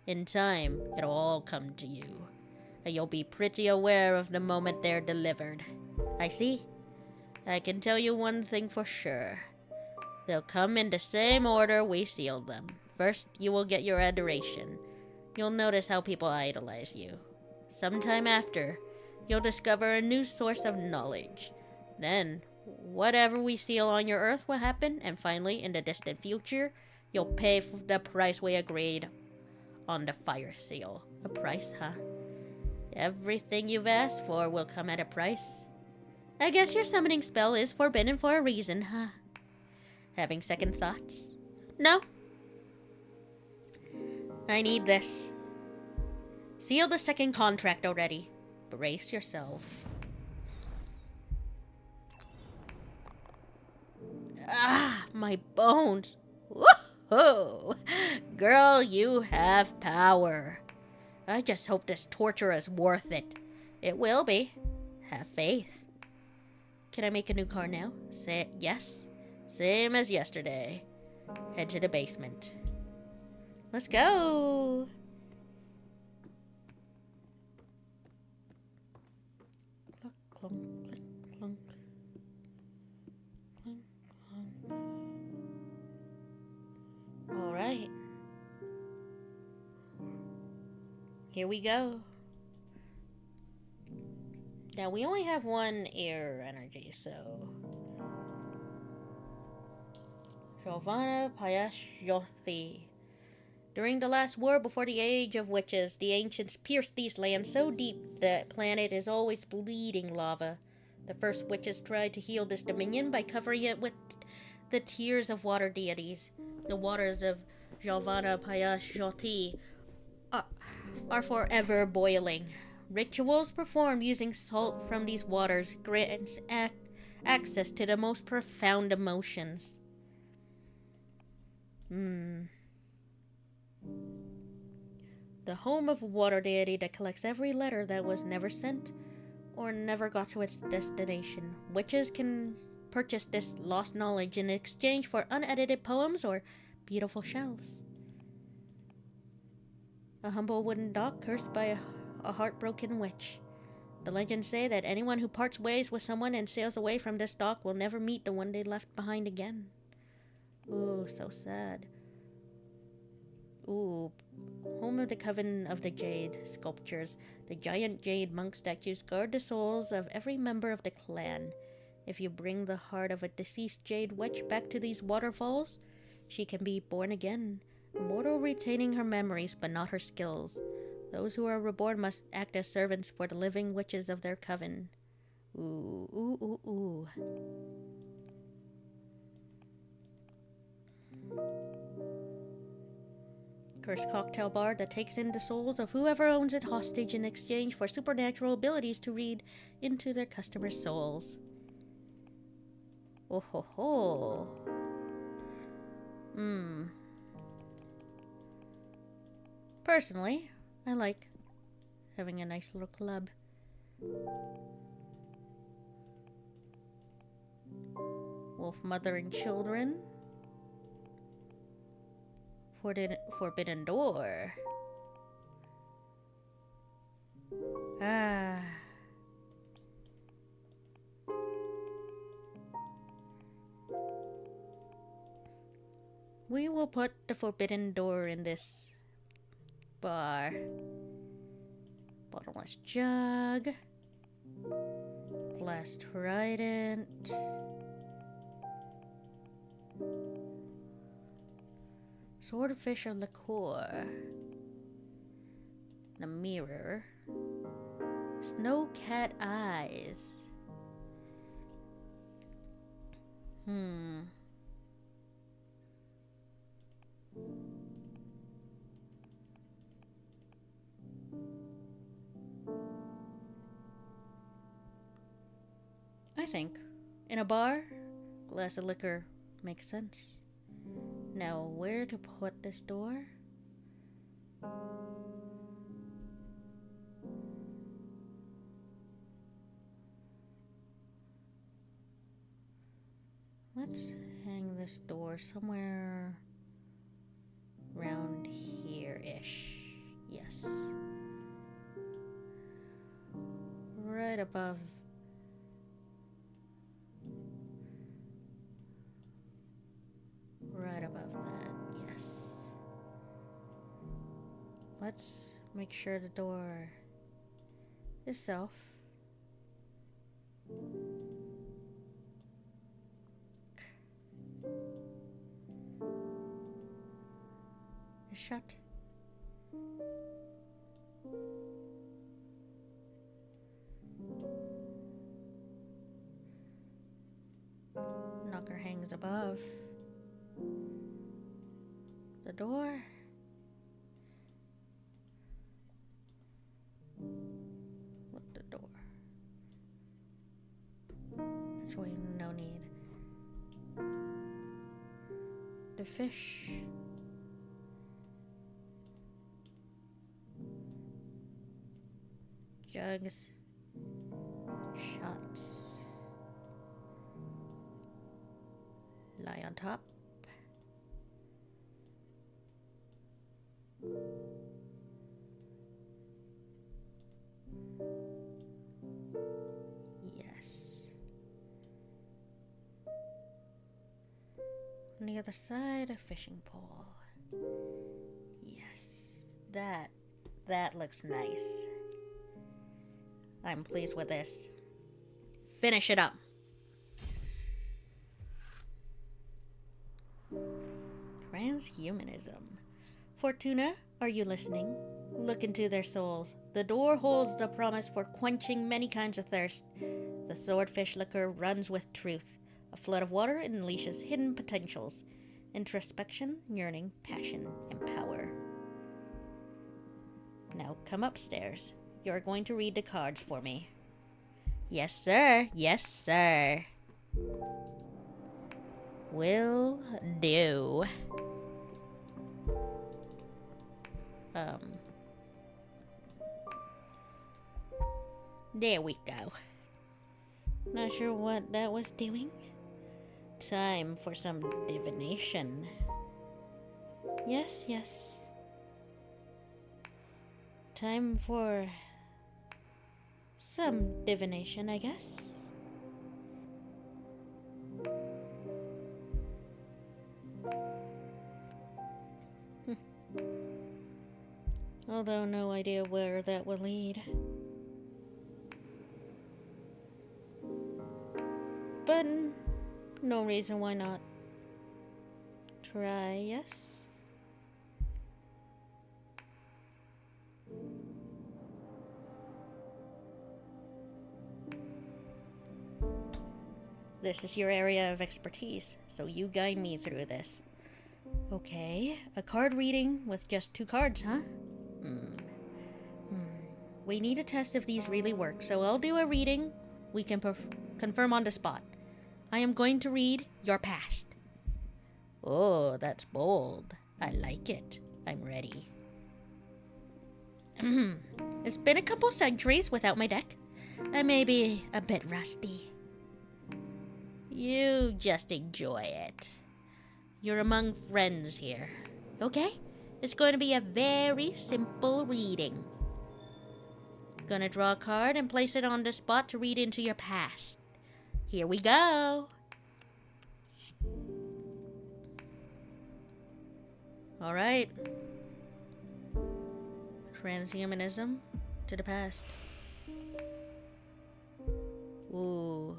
In time, it'll all come to you. And you'll be pretty aware of the moment they're delivered. I see. I can tell you one thing for sure. They'll come in the same order we sealed them. First, you will get your adoration. You'll notice how people idolize you. Sometime after, you'll discover a new source of knowledge. Then, whatever we seal on your earth will happen, and finally, in the distant future, you'll pay the price we agreed on the fire seal. A price, huh? Everything you've asked for will come at a price. I guess your summoning spell is forbidden for a reason, huh? Having second thoughts? No. I need this. Seal the second contract already. Brace yourself. Ah, my bones. Woohoo! Girl, you have power. I just hope this torture is worth it. It will be. Have faith. Can I make a new car now? Say yes. Same as yesterday. Head to the basement. Let's go. Clunk, clunk, clunk, clunk. Clunk, clunk. All right. Here we go. Now, we only have one air energy, so... Giovanna Payashyothi. During the last war before the Age of Witches, the ancients pierced these lands so deep that the planet is always bleeding lava. The first witches tried to heal this dominion by covering it with the tears of water deities. The waters of Giovanna Payashyothi are forever boiling. Rituals performed using salt from these waters grants access to the most profound emotions. The home of a water deity that collects every letter that was never sent or never got to its destination. Witches can purchase this lost knowledge in exchange for unedited poems or beautiful shells. A humble wooden dock cursed by a heartbroken witch. The legends say that anyone who parts ways with someone and sails away from this dock will never meet the one they left behind again. Ooh, so sad. Ooh, home of the Coven of the Jade sculptures. The giant jade monk statues guard the souls of every member of the clan. If you bring the heart of a deceased jade witch back to these waterfalls, she can be born again, immortal, retaining her memories but not her skills. Those who are reborn must act as servants for the living witches of their coven. Ooh, ooh, ooh, ooh. Cursed cocktail bar that takes in the souls of whoever owns it hostage in exchange for supernatural abilities to read into their customers' souls. Oh ho ho. Personally, I like having a nice little club. Wolf mothering children. Forbidden door. Ah. We will put the forbidden door in this bar. Bottomless jug. Glass trident. Swordfish of liqueur. The mirror. Snow cat eyes. I think in a bar, glass of liquor makes sense. Now, where to put this door? Let's hang this door somewhere around here-ish. Yes. Right above. Right above that, yes. Let's make sure the door itself is shut. Knocker hangs above the door. Look the door. Actually, no need. The fish. Jugs. Shots. Lie on top. Yes. On the other side, a fishing pole. Yes. That looks nice. I'm pleased with this. Finish it up. Transhumanism. Fortuna, are you listening? Look into their souls. The door holds the promise for quenching many kinds of thirst. The swordfish liquor runs with truth. A flood of water unleashes hidden potentials. Introspection, yearning, passion, and power. Now come upstairs. You're going to read the cards for me. Yes, sir. Yes, sir. Will do. There we go. Not sure what that was doing. Time for some divination. Yes, yes. Time for some divination, I guess. Although no idea where that will lead. But no reason why not try, yes? This is your area of expertise, so you guide me through this. Okay, a card reading with just 2 cards, huh? We need to test if these really work, so I'll do a reading. We can confirm on the spot. I am going to read your past. Oh, that's bold. I like it. I'm ready. It's been a couple centuries without my deck. I may be a bit rusty. You just enjoy it. You're among friends here. Okay? It's going to be a very simple reading. Gonna draw a card and place it on the spot to read into your past. Here we go. Alright. Transhumanism to the past. Ooh.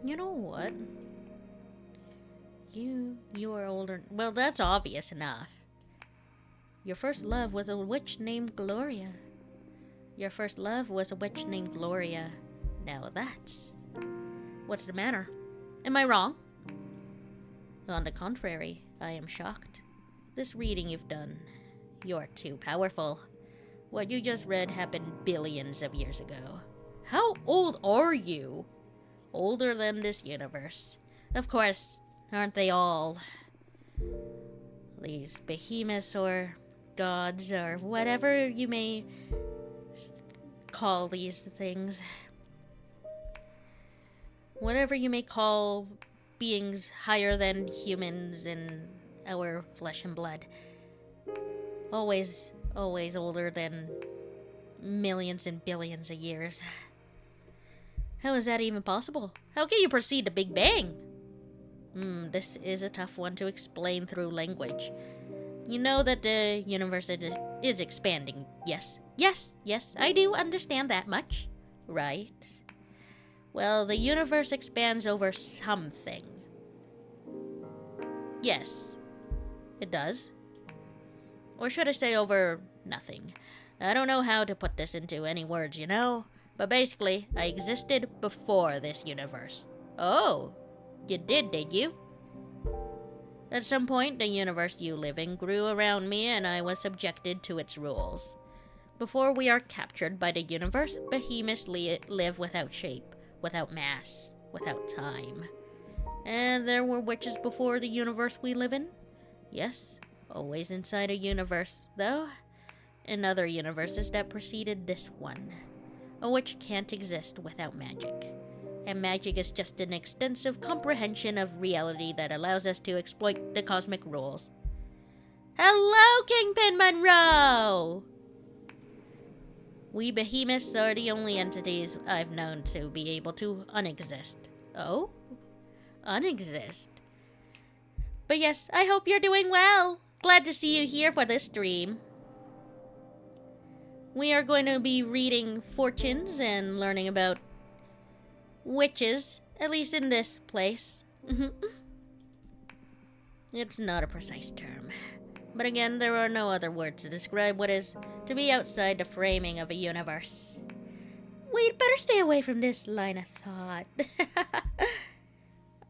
You know what? You are older. Well, that's obvious enough. Your first love was a witch named Gloria. Your first love was a witch named Gloria. Now that's... What's the matter? Am I wrong? On the contrary, I am shocked. This reading you've done, you're too powerful. What you just read happened billions of years ago. How old are you? Older than this universe. Of course, aren't they all? These behemoths or gods or whatever you may call these things. Whatever you may call beings higher than humans in our flesh and blood. Always older than millions and billions of years. How is that even possible? How can you proceed to Big Bang? This is a tough one to explain through language. You know that the universe is expanding. Yes, I do understand that much. Right? Well, the universe expands over something. Yes, it does. Or should I say over nothing? I don't know how to put this into any words, you know? But basically, I existed before this universe. Oh, you did you? At some point, the universe you live in grew around me and I was subjected to its rules. Before we are captured by the universe, behemoths live without shape, without mass, without time. And there were witches before the universe we live in? Yes, always inside a universe, though. In other universes that preceded this one. A witch can't exist without magic. And magic is just an extensive comprehension of reality that allows us to exploit the cosmic rules. Hello, Kingpin Monroe! We behemoths are the only entities I've known to be able to unexist. Oh? Unexist? But yes, I hope you're doing well. Glad to see you here for this stream. We are going to be reading fortunes and learning about witches, at least in this place. It's not a precise term. But again, there are no other words to describe what is to be outside the framing of a universe. We'd better stay away from this line of thought.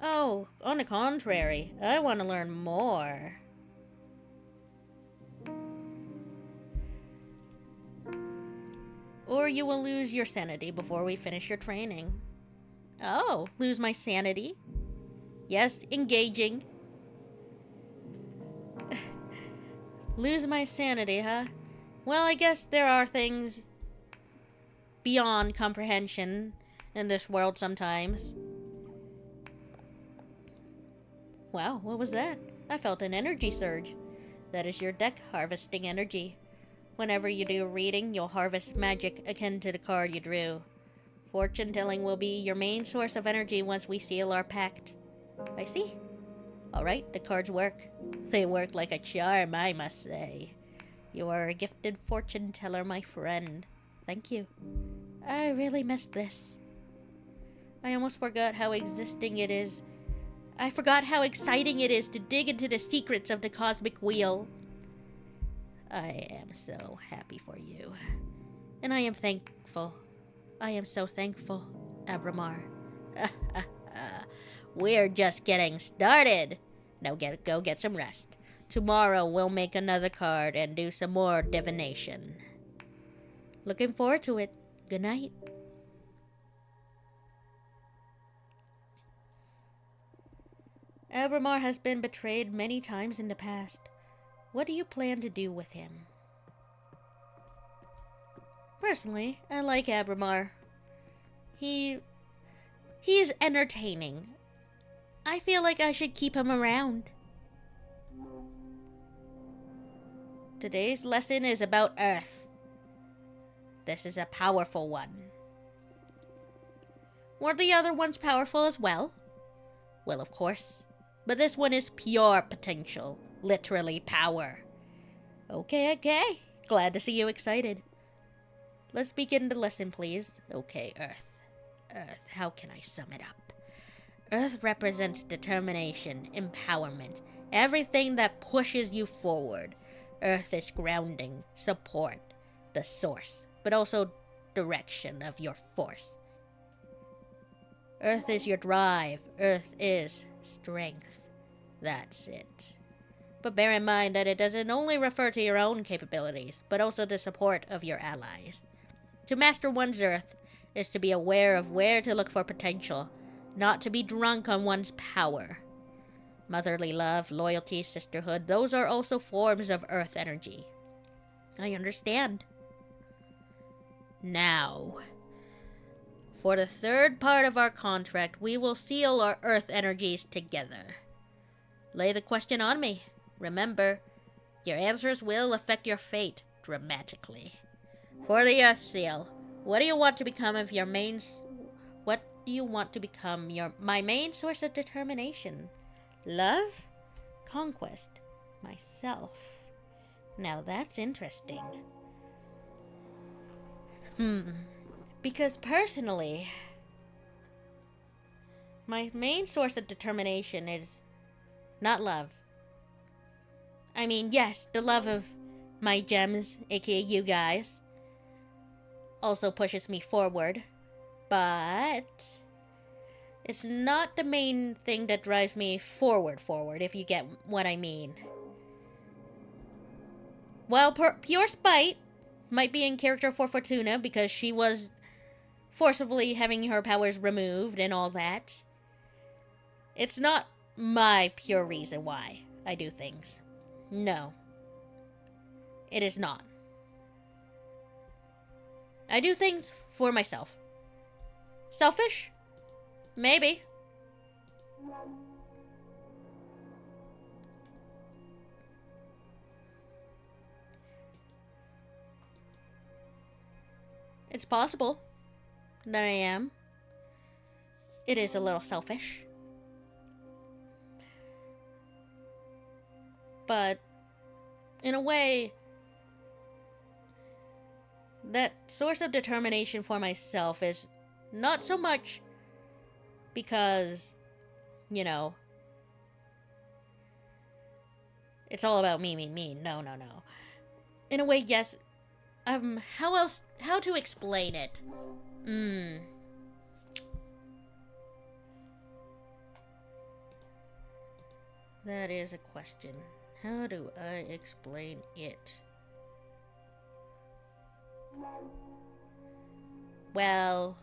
Oh, on the contrary, I want to learn more. Or you will lose your sanity before we finish your training. Oh, lose my sanity? Yes, engaging. Lose my sanity, huh? Well, I guess there are things beyond comprehension in this world sometimes. Wow, what was that? I felt an energy surge. That is your deck harvesting energy. Whenever you do a reading, you'll harvest magic akin to the card you drew. Fortune telling will be your main source of energy once we seal our pact. I see. Alright, the cards work. They work like a charm, I must say. You are a gifted fortune teller, my friend. Thank you. I really missed this. I almost forgot how exciting it is to dig into the secrets of the cosmic wheel. I am so happy for you. And I am thankful. I am so thankful. Abramar. We're just getting started. Now go get some rest. Tomorrow we'll make another card and do some more divination. Looking forward to it. Good night. Abramar has been betrayed many times in the past. What do you plan to do with him? Personally, I like Abramar. He's entertaining. I feel like I should keep him around. Today's lesson is about Earth. This is a powerful one. Were the other ones powerful as well? Well, of course. But this one is pure potential. Literally power. Okay. Glad to see you excited. Let's begin the lesson, please. Okay, Earth. Earth, how can I sum it up? Earth represents determination, empowerment, everything that pushes you forward. Earth is grounding, support, the source, but also direction of your force. Earth is your drive. Earth is strength. That's it. But bear in mind that it doesn't only refer to your own capabilities, but also the support of your allies. To master one's Earth is to be aware of where to look for potential, not to be drunk on one's power. Motherly love, loyalty, sisterhood, those are also forms of Earth energy. I understand. Now, for the third part of our contract, we will seal our Earth energies together. Lay the question on me. Remember, your answers will affect your fate dramatically. For the Earth Seal, what do you want to become of your main... What do you want to become my main source of determination? Love? Conquest? Myself? Now that's interesting. Because personally, my main source of determination is not love. I mean, yes, the love of my gems, aka you guys, also pushes me forward, but it's not the main thing that drives me forward, if you get what I mean. While pure spite might be in character for Fortuna because she was forcibly having her powers removed and all that, it's not my pure reason why I do things. No. It is not. I do things for myself. Selfish? Maybe. It's possible that I am. It is a little selfish. But in a way, that source of determination for myself is not so much because, you know, it's all about me. No. In a way, yes. How to explain it? That is a question. How do I explain it? Well,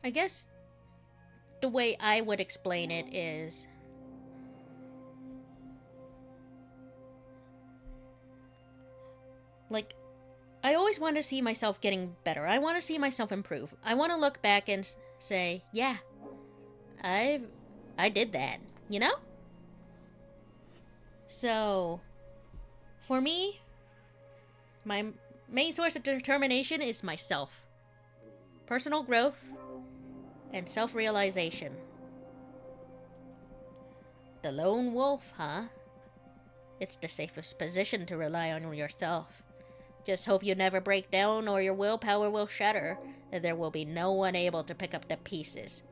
I guess the way I would explain it is, like, I always want to see myself getting better. I want to see myself improve. I want to look back and say, yeah, I did that, you know? So, for me, my main source of determination is myself. Personal growth and self-realization. The lone wolf, huh? It's the safest position to rely on yourself. Just hope you never break down or your willpower will shatter, and there will be no one able to pick up the pieces.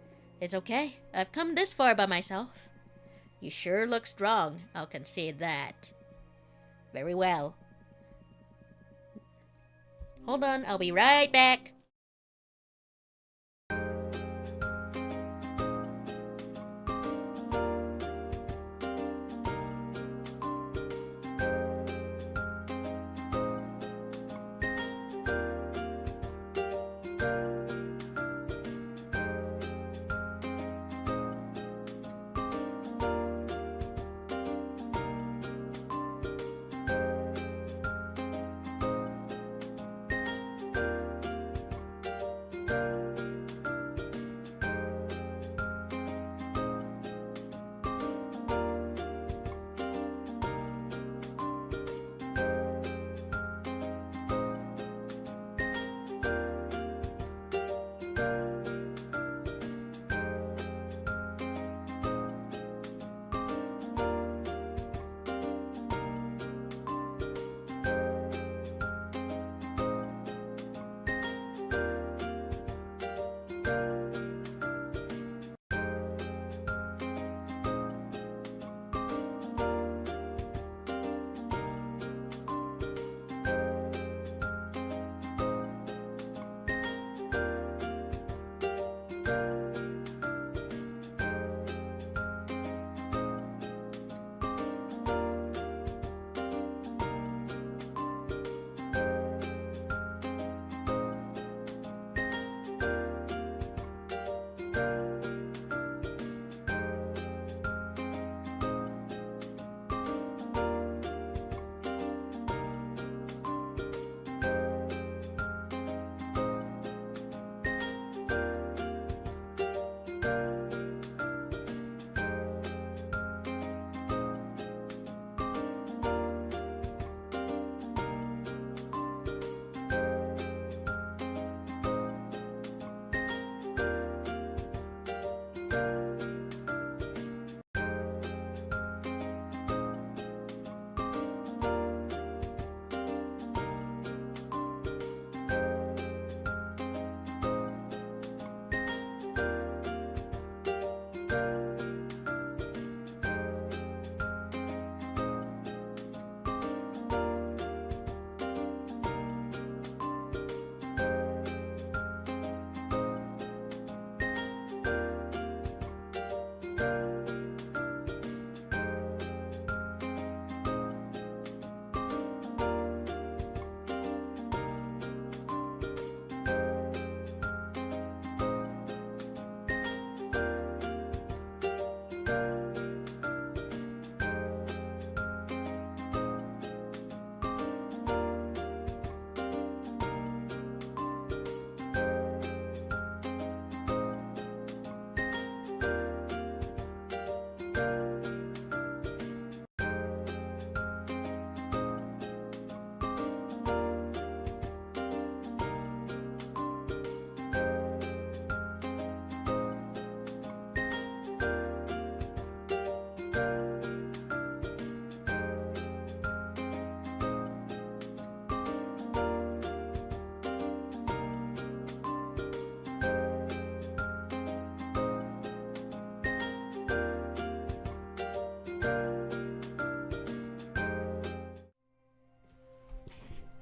It's okay. I've come this far by myself. You sure look strong, I'll concede that. Very well. Hold on, I'll be right back.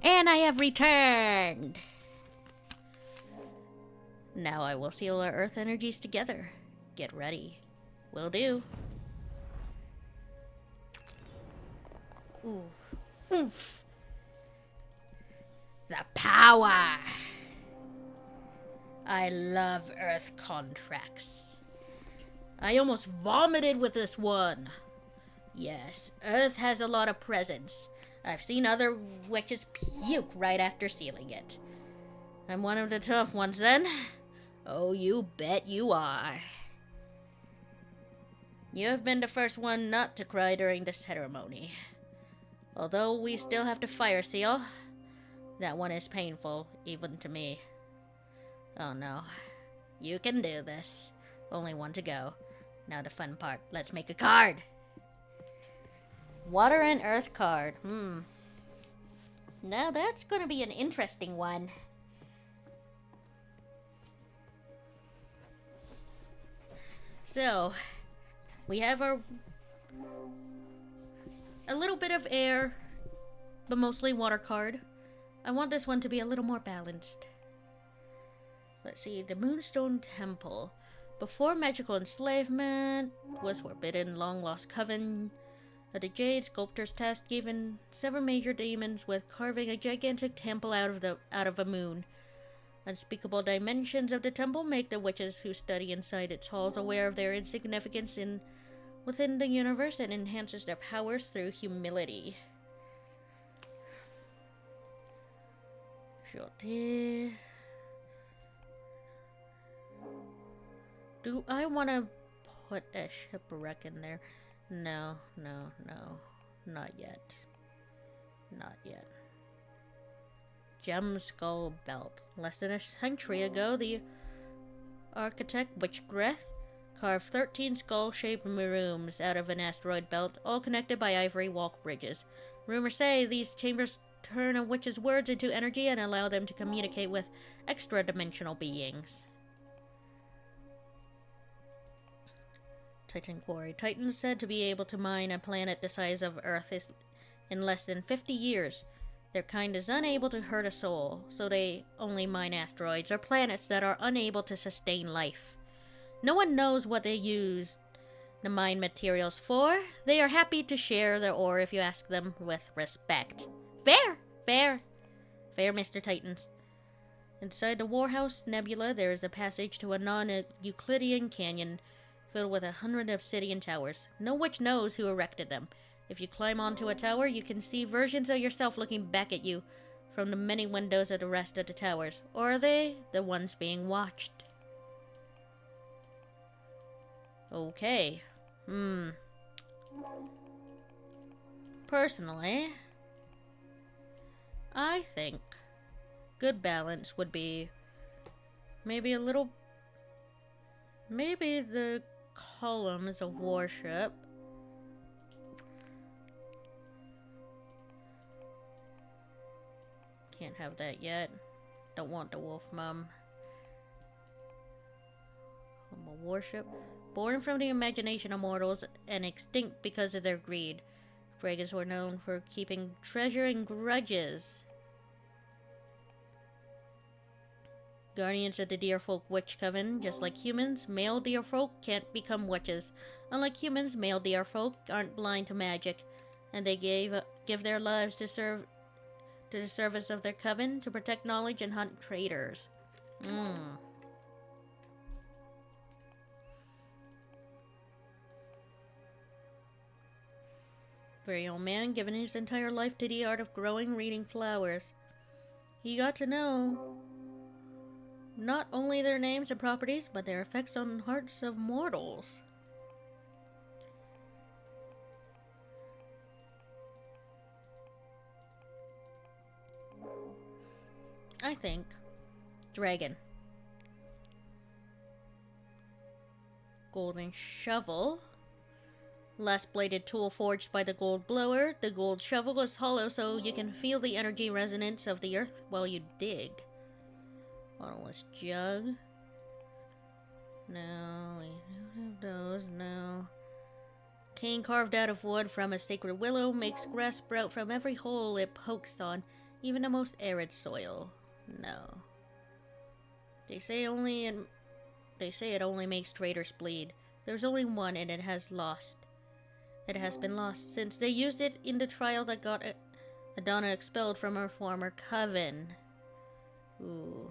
And I have returned! Now I will seal our earth energies together. Get ready. Will do. Ooh. Oomph! The power! I love earth contracts. I almost vomited with this one. Yes, earth has a lot of presence. I've seen other witches puke right after sealing it. I'm one of the tough ones then. Oh, you bet you are. You have been the first one not to cry during the ceremony. Although we still have to fire seal, that one is painful, even to me. Oh no. You can do this. Only one to go. Now the fun part. Let's make a card! Water and earth card. Now that's gonna be an interesting one. So, we have a little bit of air but mostly watercard. I want this one to be a little more balanced. Let's see, the Moonstone Temple. Before magical enslavement was forbidden, long lost coven of the Jade sculptor's task given 7 major demons with carving a gigantic temple out of a moon. Unspeakable dimensions of the temple make the witches who study inside its halls aware of their insignificance within the universe and enhances their powers through humility. Do I want to put a shipwreck in there? No. Not yet. Not yet. Gem Skull Belt. Less than a century ago, the architect Witchgreth carved 13 skull-shaped rooms out of an asteroid belt, all connected by ivory walk bridges. Rumors say these chambers turn a witch's words into energy and allow them to communicate with extra-dimensional beings. Titan Quarry. Titans said to be able to mine a planet the size of Earth in less than 50 years. Their kind is unable to hurt a soul, so they only mine asteroids or planets that are unable to sustain life. No one knows what they use the mine materials for. They are happy to share their ore if you ask them with respect. Fair, Mr. Titans. Inside the Warhouse Nebula, there is a passage to a non-Euclidean canyon filled with 100 obsidian towers. No witch knows who erected them. If you climb onto a tower, you can see versions of yourself looking back at you from the many windows of the rest of the towers. Or are they the ones being watched? Okay. Personally, I think good balance would be maybe the columns of worship. Can't have that yet. Don't want the wolf mum. Worship. Born from the imagination of mortals and extinct because of their greed. Dragons were known for keeping treasure and grudges. Guardians of the Deerfolk Witch Coven. Just like humans, male Deerfolk can't become witches. Unlike humans, male Deerfolk aren't blind to magic, and they give their lives to the service of their coven to protect knowledge and hunt traitors. Very old man given his entire life to the art of growing, reading flowers. He got to know not only their names and properties, but their effects on hearts of mortals. I think dragon. Golden shovel. Last bladed tool forged by the gold blower. The gold shovel is hollow so you can feel the energy resonance of the earth while you dig. Bottomless jug. No, we don't have those, no. Cane carved out of wood from a sacred willow makes grass sprout from every hole it pokes on, even the most arid soil. No. They say it only makes traitors bleed. There's only one and it has been lost since they used it in the trial that got Adana expelled from her former coven. Ooh.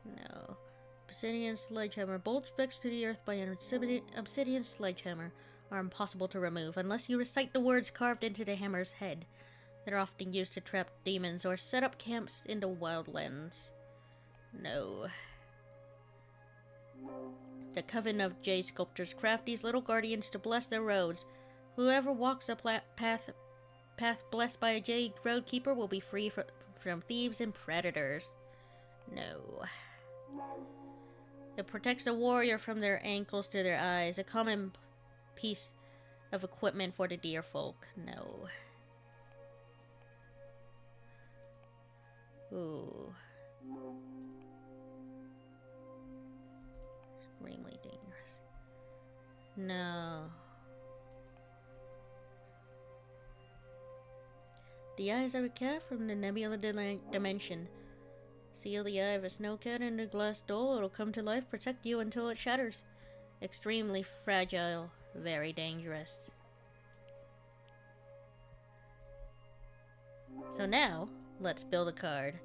No. Obsidian sledgehammer. Bolts fixed to the earth by an obsidian sledgehammer are impossible to remove unless you recite the words carved into the hammer's head. They're often used to trap demons or set up camps in the wildlands. No. The coven of jade sculptors craft these little guardians to bless their roads. Whoever walks a path blessed by a jade roadkeeper will be free from thieves and predators. No. It protects the warrior from their ankles to their eyes, a common piece of equipment for the deer folk. No. Ooh. Extremely dangerous. No. The eyes of a cat from the nebula dimension. Seal the eye of a snowcat in a glass doll. It'll come to life, protect you until it shatters. Extremely fragile, very dangerous. So now, let's build a card.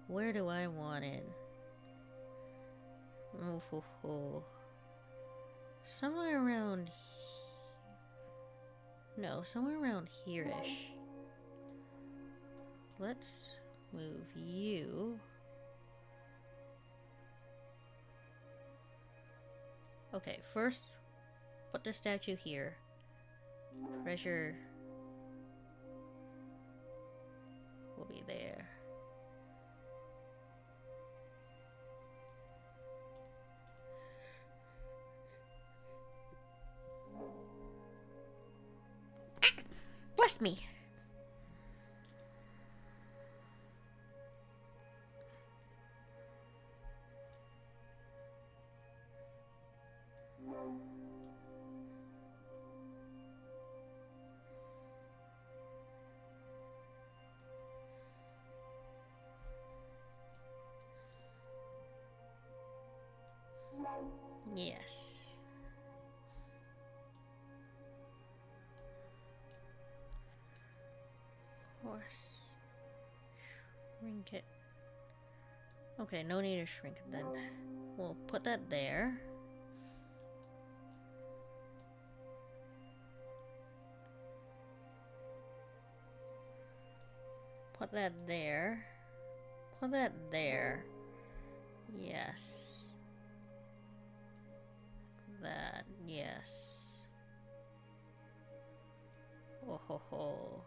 Where do I want it? Oh, ho, ho. Somewhere around... No, somewhere around here-ish. Let's move you. Okay, first, put the statue here. Treasure will be there. Bless me! Yes. Of course. Shrink it. Okay, no need to shrink it then. We'll put that there. Put that there. Put that there. Yes. That, yes. Oh ho ho.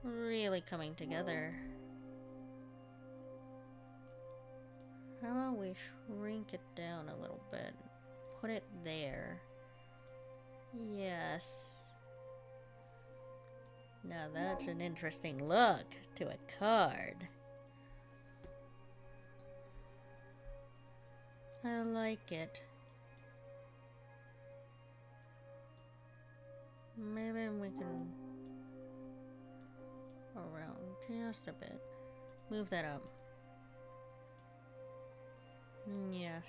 Really coming together. How about we shrink it down a little bit? Put it there. Yes. Now that's an interesting look to a card. I like it. Maybe we can around just a bit. Move that up. Yes.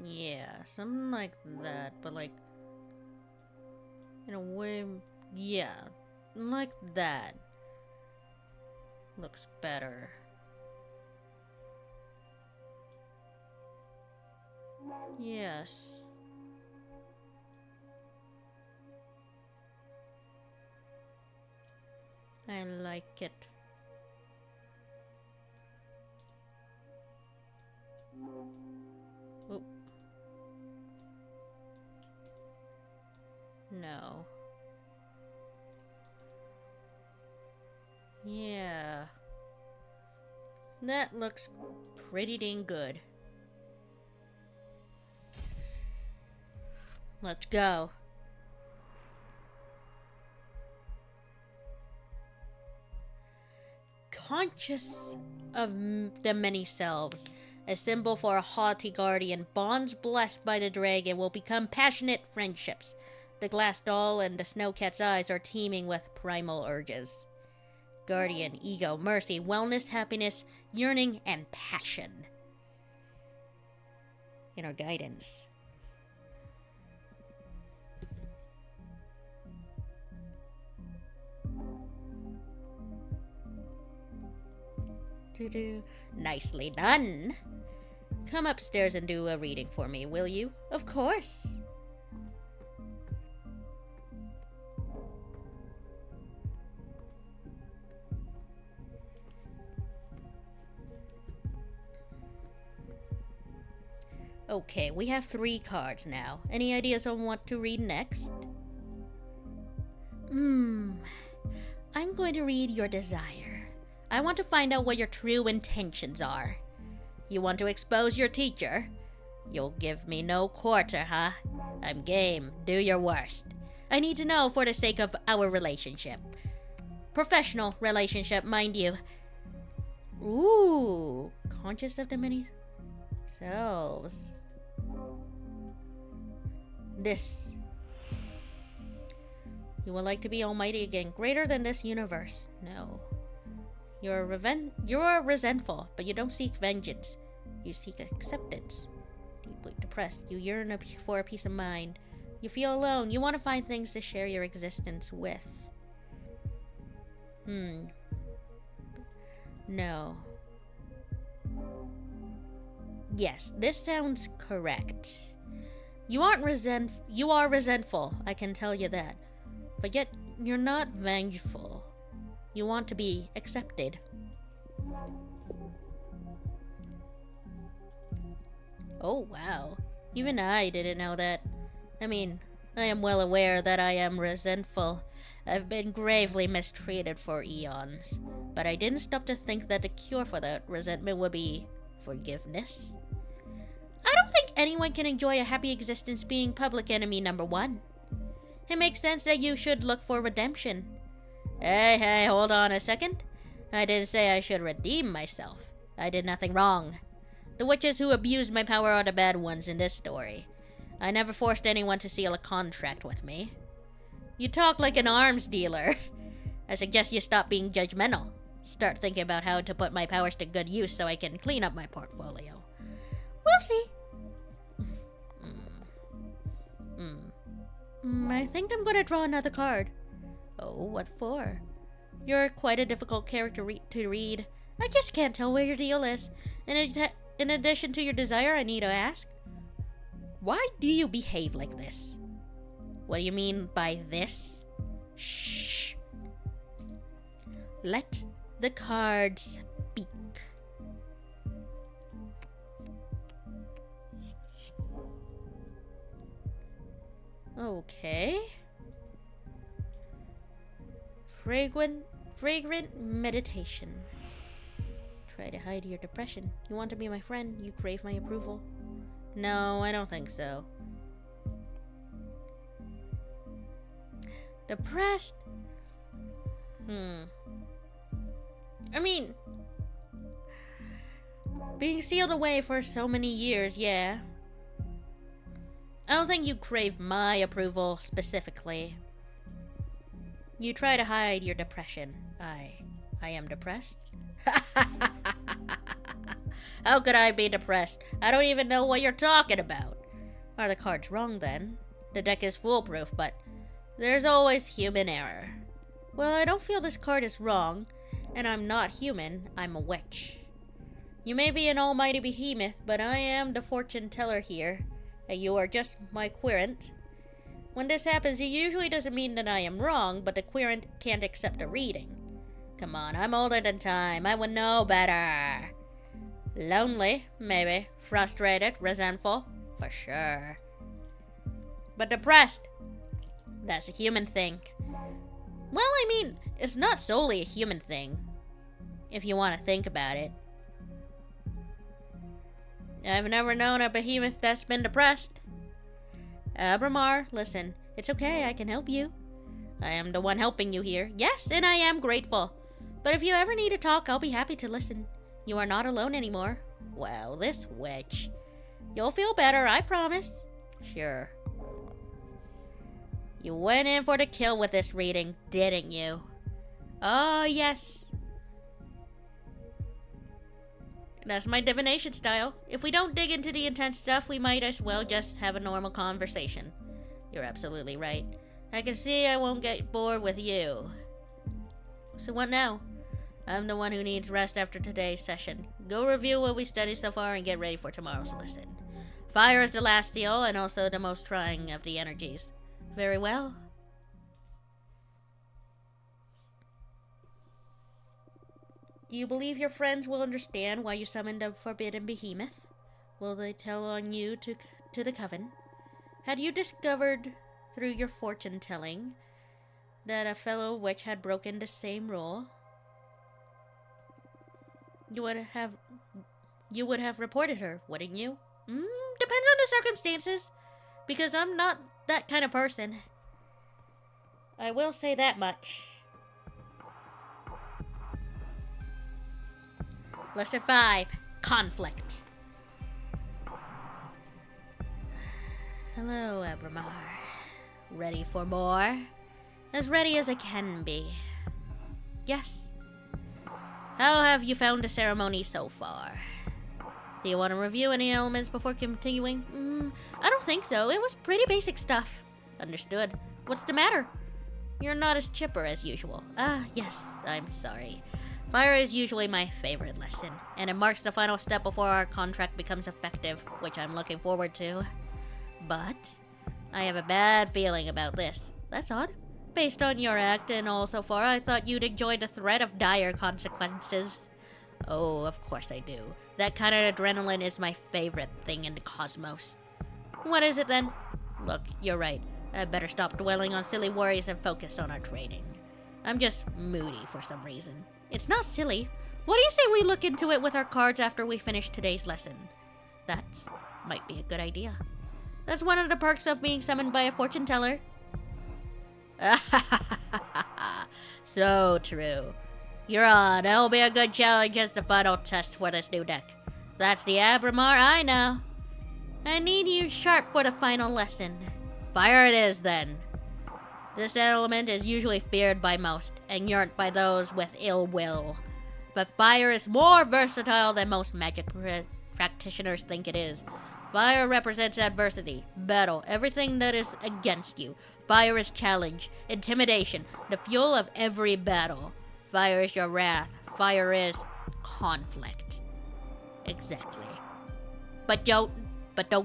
Yeah, something like that, but like in a way, yeah, like that looks better. Yes. I like it. Oh. No. Yeah. That looks pretty dang good. Let's go. Conscious of the many selves, a symbol for a haughty guardian, bonds blessed by the dragon will become passionate friendships. The glass doll and the snowcat's eyes are teeming with primal urges. Guardian, ego, mercy, wellness, happiness, yearning, and passion. Inner guidance. Nicely done. Come upstairs and do a reading for me, will you? Of course. Okay, we have 3 cards now. Any ideas on what to read next? I'm going to read your desire. I want to find out what your true intentions are. You want to expose your teacher? You'll give me no quarter, huh? I'm game. Do your worst. I need to know for the sake of our relationship. Professional relationship, mind you. Ooh, conscious of the many selves. This. You would like to be almighty again, greater than this universe. No. You're resentful, but you don't seek vengeance. You seek acceptance. Deeply depressed, you yearn for a peace of mind. You feel alone. You want to find things to share your existence with. No. Yes, this sounds correct. You are resentful, I can tell you that. But yet, you're not vengeful. You want to be accepted. Oh, wow. Even I didn't know that. I mean, I am well aware that I am resentful. I've been gravely mistreated for eons. But I didn't stop to think that the cure for that resentment would be forgiveness. I don't think anyone can enjoy a happy existence being public enemy number one. It makes sense that you should look for redemption. Hey, hold on a second. I didn't say I should redeem myself. I did nothing wrong. The witches who abused my power are the bad ones in this story. I never forced anyone to seal a contract with me. You talk like an arms dealer. I suggest you stop being judgmental. Start thinking about how to put my powers to good use so I can clean up my portfolio. We'll see. I think I'm gonna draw another card. Oh, what for? You're quite a difficult character to read. I just can't tell where your deal is. In addition to your desire, I need to ask, why do you behave like this? What do you mean by this? Shh. Let the cards speak. Okay. Fragrant meditation. Try to hide your depression. You want to be my friend. You crave my approval. No, I don't think so. Depressed? I mean, being sealed away for so many years, yeah. I don't think you crave my approval specifically. You try to hide your depression. I am depressed? How could I be depressed? I don't even know what you're talking about. Are the cards wrong then? The deck is foolproof, but there's always human error. Well, I don't feel this card is wrong, and I'm not human, I'm a witch. You may be an almighty behemoth, but I am the fortune teller here, and you are just my querent. When this happens, it usually doesn't mean that I am wrong, but the querent can't accept a reading. Come on, I'm older than time, I would know better. Lonely, maybe. Frustrated, resentful, for sure. But depressed, that's a human thing. Well, I mean, it's not solely a human thing, if you want to think about it. I've never known a behemoth that's been depressed. Abramar, listen, it's okay, I can help you. I am the one helping you here. Yes, and I am grateful. But if you ever need to talk, I'll be happy to listen. You are not alone anymore. Well, this witch. You'll feel better, I promise. Sure. You went in for the kill with this reading, didn't you? Oh, yes. That's my divination style. If we don't dig into the intense stuff, we might as well just have a normal conversation. You're absolutely right. I can see I won't get bored with you. So what now? I'm the one who needs rest after today's session. Go review what we studied so far and get ready for tomorrow's lesson. Fire is the last seal and also the most trying of the energies. Very well. Do you believe your friends will understand why you summoned a forbidden behemoth? Will they tell on you to the coven? Had you discovered through your fortune telling that a fellow witch had broken the same rule, you would have reported her, wouldn't you? Depends on the circumstances, because I'm not that kind of person. I will say that much. Lesson 5. Conflict. Hello, Abramar. Ready for more? As ready as I can be. Yes. How have you found the ceremony so far? Do you want to review any elements before continuing? I don't think so. It was pretty basic stuff. Understood. What's the matter? You're not as chipper as usual. Yes, I'm sorry. Fire is usually my favorite lesson, and it marks the final step before our contract becomes effective, which I'm looking forward to. But I have a bad feeling about this. That's odd. Based on your act and all so far, I thought you'd enjoy the threat of dire consequences. Oh, of course I do. That kind of adrenaline is my favorite thing in the cosmos. What is it then? Look, you're right. I better stop dwelling on silly worries and focus on our training. I'm just moody for some reason. It's not silly. What do you say we look into it with our cards after we finish today's lesson? That might be a good idea. That's one of the perks of being summoned by a fortune teller. So true. You're on. That'll be a good challenge as the final test for this new deck. That's the Abramar I know. I need you sharp for the final lesson. Fire it is, then. This element is usually feared by most, and yearned by those with ill will. But fire is more versatile than most magic practitioners think it is. Fire represents adversity, battle, everything that is against you. Fire is challenge, intimidation, the fuel of every battle. Fire is your wrath. Fire is conflict. Exactly. But don't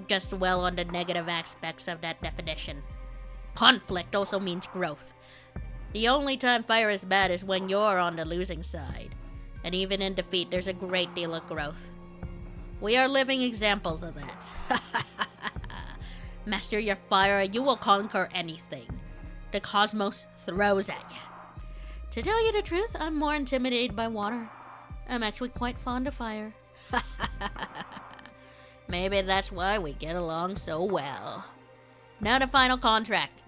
just dwell on the negative aspects of that definition. Conflict also means growth. The only time fire is bad is when you're on the losing side. And even in defeat, there's a great deal of growth. We are living examples of that. Master your fire and you will conquer anything the cosmos throws at you. To tell you the truth, I'm more intimidated by water. I'm actually quite fond of fire. Maybe that's why we get along so well. Now the final contract.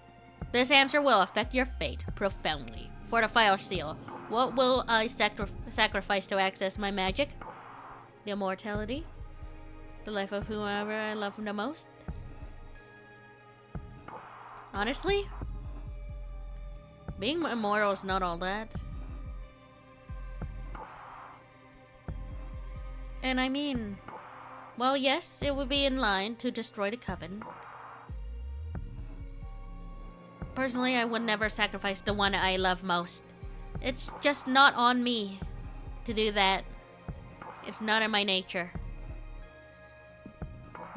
This answer will affect your fate profoundly. For the final seal, what will I sacrifice to access my magic? The immortality? The life of whoever I love the most? Honestly, being immortal is not all that. And I mean, well, yes, it would be in line to destroy the coven. Personally, I would never sacrifice the one I love most. It's just not on me to do that. It's not in my nature.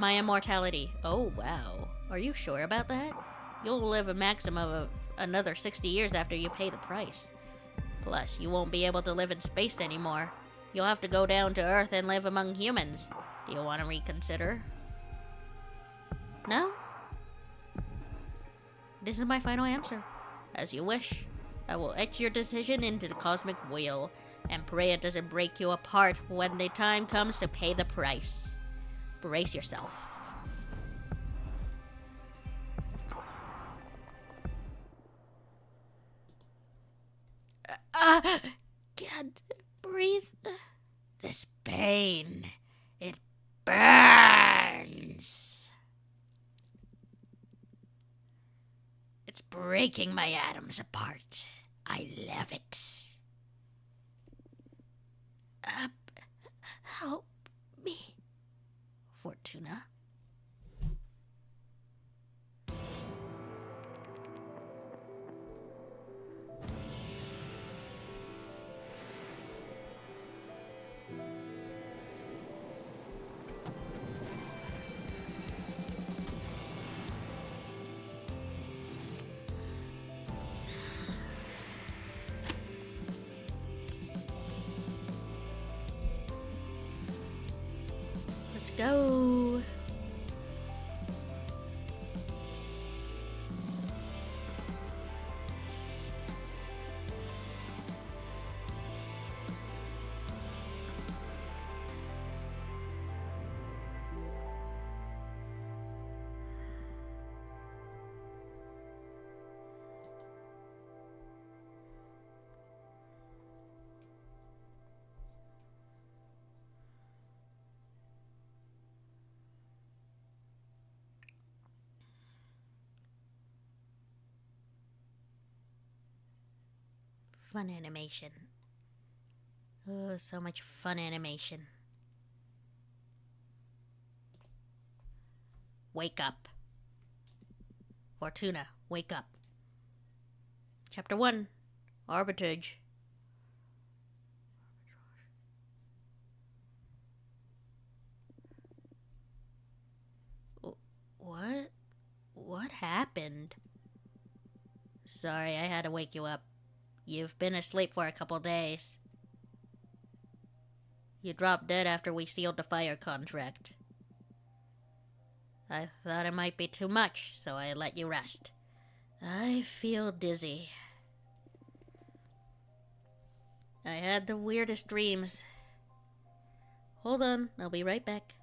My immortality. Oh, wow. Are you sure about that? You'll live a maximum of another 60 years after you pay the price. Plus, you won't be able to live in space anymore. You'll have to go down to Earth and live among humans. Do you want to reconsider? No? This is my final answer. As you wish. I will etch your decision into the cosmic wheel, and pray it doesn't break you apart when the time comes to pay the price. Brace yourself. Can't breathe. This pain, it burns. It's breaking my atoms apart. I love it. Help me, Fortuna. Let's go. Fun animation. Oh, so much fun animation. Wake up. Fortuna, wake up. Chapter 1. Arbitrage. What? What happened? Sorry, I had to wake you up. You've been asleep for a couple days. You dropped dead after we sealed the fire contract. I thought it might be too much, so I let you rest. I feel dizzy. I had the weirdest dreams. Hold on, I'll be right back.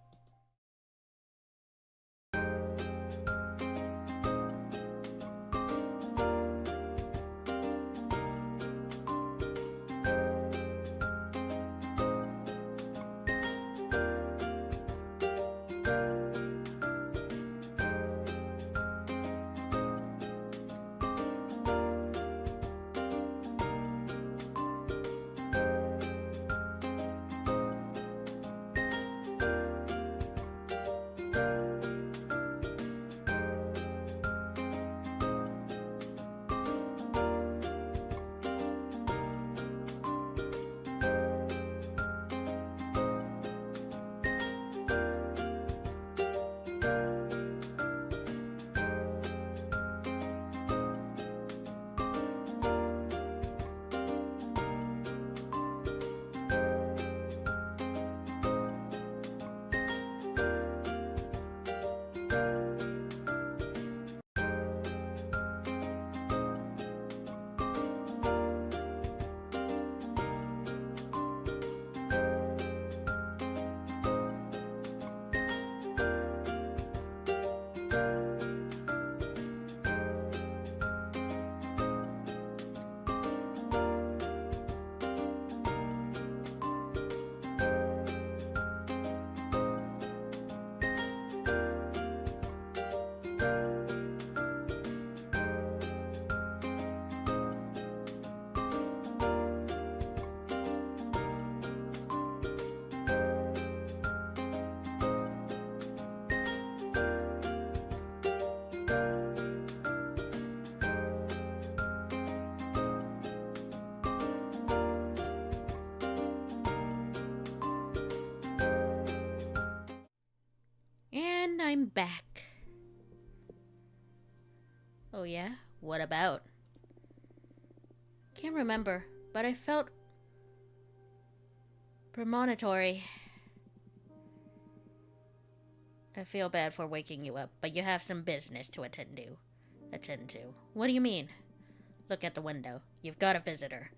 And I'm back. Oh yeah? What about? Can't remember, but I felt premonitory. I feel bad for waking you up, but you have some business to attend to. What do you mean? Look at the window. You've got a visitor.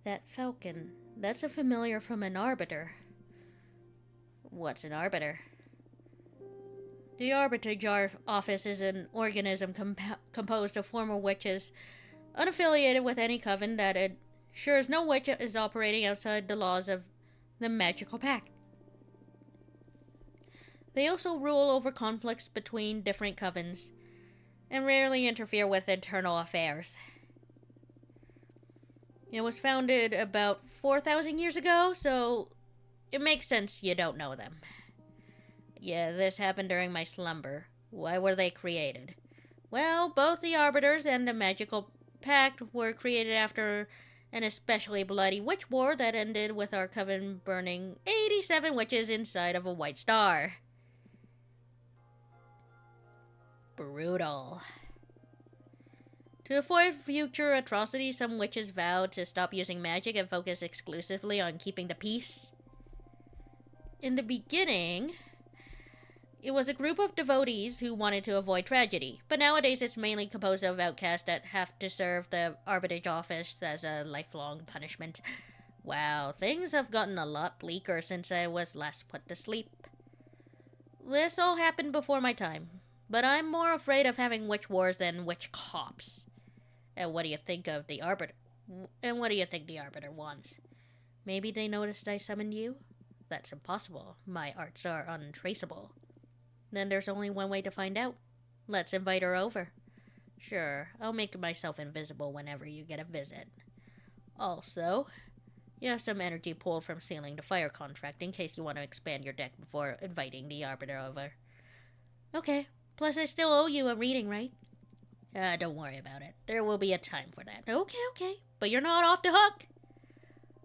That falcon, that's a familiar from an arbiter. What's an arbiter? The arbitrage office is an organism composed of former witches, unaffiliated with any coven that ensures no witch is operating outside the laws of the magical pact. They also rule over conflicts between different covens, and rarely interfere with internal affairs. It was founded about 4,000 years ago, so it makes sense you don't know them. Yeah, this happened during my slumber. Why were they created? Well, both the Arbiters and the Magical Pact were created after an especially bloody witch war that ended with our coven burning 87 witches inside of a white star. Brutal. To avoid future atrocities, some witches vowed to stop using magic and focus exclusively on keeping the peace. In the beginning, it was a group of devotees who wanted to avoid tragedy, but nowadays it's mainly composed of outcasts that have to serve the arbitrage office as a lifelong punishment. Wow, things have gotten a lot bleaker since I was last put to sleep. This all happened before my time, but I'm more afraid of having witch wars than witch cops. And what do you think of the arbiter? And what do you think the arbiter wants? Maybe they noticed I summoned you? That's impossible. My arts are untraceable. Then there's only one way to find out. Let's invite her over. Sure, I'll make myself invisible whenever you get a visit. Also, you have some energy pulled from sealing the fire contract in case you want to expand your deck before inviting the Arbiter over. Okay, plus I still owe you a reading, right? Don't worry about it. There will be a time for that. Okay. But you're not off the hook.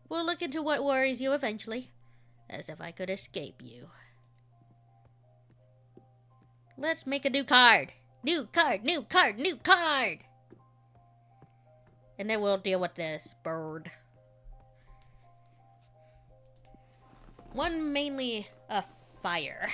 We'll look into what worries you eventually. As if I could escape you. Let's make a new card. New card. And then we'll deal with this bird. One mainly a fire.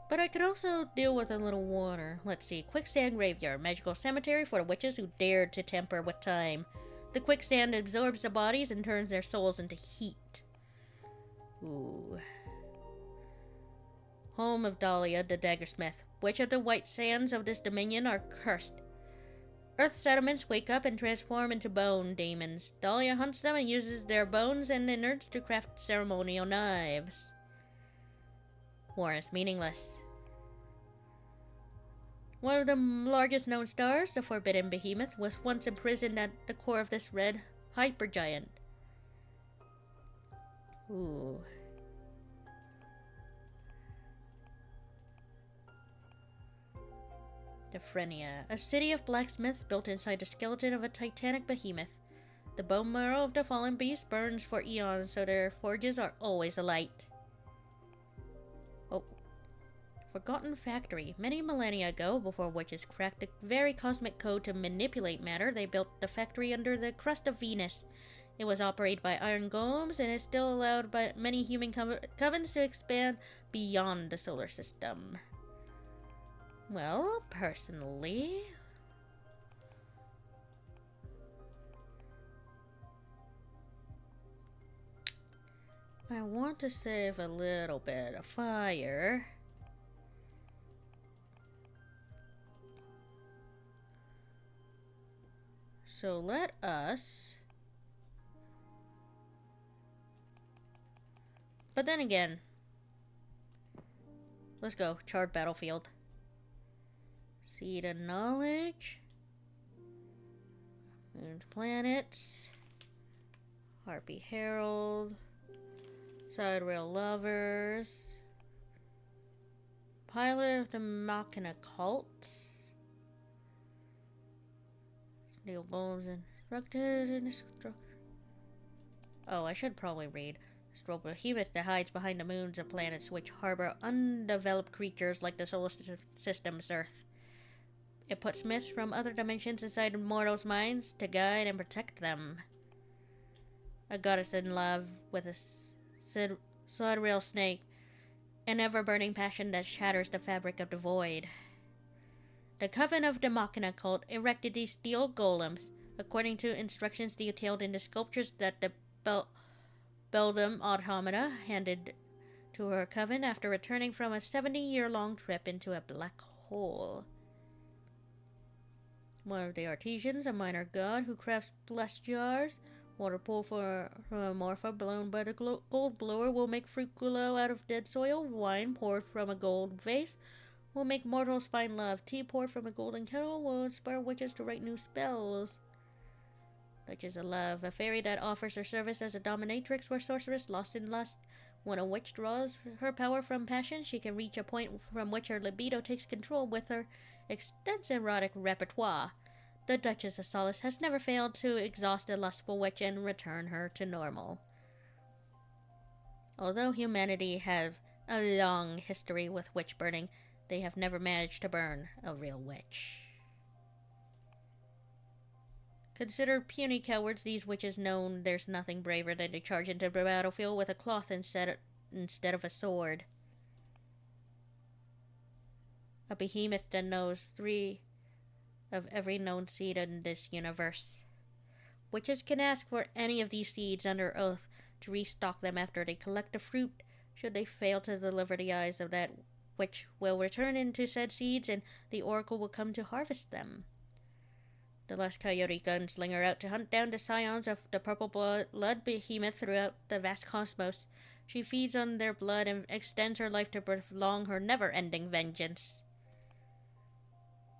But I could also deal with a little water. Let's see. Quicksand Graveyard. Magical cemetery for the witches who dared to tamper with time. The quicksand absorbs the bodies and turns their souls into heat. Ooh. Home of Dahlia, the Daggersmith. Which of the white sands of this dominion are cursed? Earth settlements wake up and transform into bone demons. Dahlia hunts them and uses their bones and innards to craft ceremonial knives. War is meaningless. One of the largest known stars, the Forbidden Behemoth, was once imprisoned at the core of this red hypergiant. Ooh. Defrenia, a city of blacksmiths built inside the skeleton of a titanic behemoth. The bone marrow of the fallen beast burns for eons, so their forges are always alight. Oh. Forgotten Factory. Many millennia ago, before witches cracked the very cosmic code to manipulate matter, they built the factory under the crust of Venus. It was operated by iron golems and is still allowed by many human covens to expand beyond the solar system. Well, personally, I want to save a little bit of fire. So let us... But then again, let's go. Charred battlefield. Seed of knowledge. Moon planets. Harpy Herald. Side rail lovers. Pilot of the Machina cult. Steel bones instructed in structure. Oh, I should probably read. Astral behemoth that hides behind the moons of planets which harbor undeveloped creatures like the solar system's Earth. It puts myths from other dimensions inside mortals' minds to guide and protect them. A goddess in love with a sidereal snake, an ever-burning passion that shatters the fabric of the void. The Coven of the Machina cult erected these steel golems, according to instructions detailed in the sculptures that the Beldam automata handed to her coven after returning from a 70-year-long trip into a black hole. One of the artisans, a minor god who crafts blessed jars. Water pool from a morpha blown by the gold blower will make fruit glow out of dead soil. Wine poured from a gold vase will make mortals find love. Tea poured from a golden kettle will inspire witches to write new spells. Duchess of Love, a fairy that offers her service as a dominatrix or sorceress lost in lust. When a witch draws her power from passion, she can reach a point from which her libido takes control with her extensive erotic repertoire. The Duchess of Solace has never failed to exhaust a lustful witch and return her to normal. Although humanity has a long history with witch burning, they have never managed to burn a real witch. Considered puny cowards, these witches know there's nothing braver than to charge into the battlefield with a cloth instead of a sword. A behemoth that knows 3 of every known seed in this universe. Witches can ask for any of these seeds under oath to restock them after they collect the fruit. Should they fail to deliver, the eyes of that witch will return into said seeds and the oracle will come to harvest them. The last coyote gunslinger out to hunt down the scions of the purple blood behemoth throughout the vast cosmos. She feeds on their blood and extends her life to prolong her never-ending vengeance.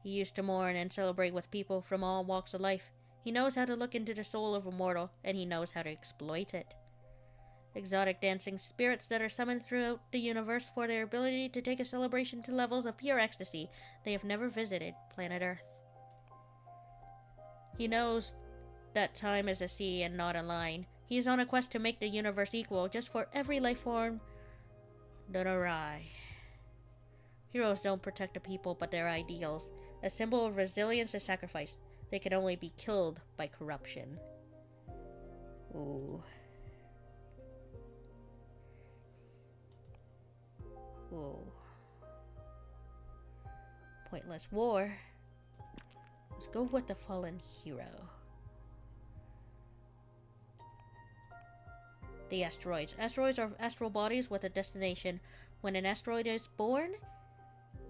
He used to mourn and celebrate with people from all walks of life. He knows how to look into the soul of a mortal, and he knows how to exploit it. Exotic dancing spirits that are summoned throughout the universe for their ability to take a celebration to levels of pure ecstasy they have never visited planet Earth. He knows that time is a sea and not a line. He is on a quest to make the universe equal just for every life form done awry. Heroes don't protect the people but their ideals. A symbol of resilience is sacrifice. They can only be killed by corruption. Ooh. Whoa. Pointless war. Let's go with the fallen hero. The asteroids. Asteroids are astral bodies with a destination. When an asteroid is born,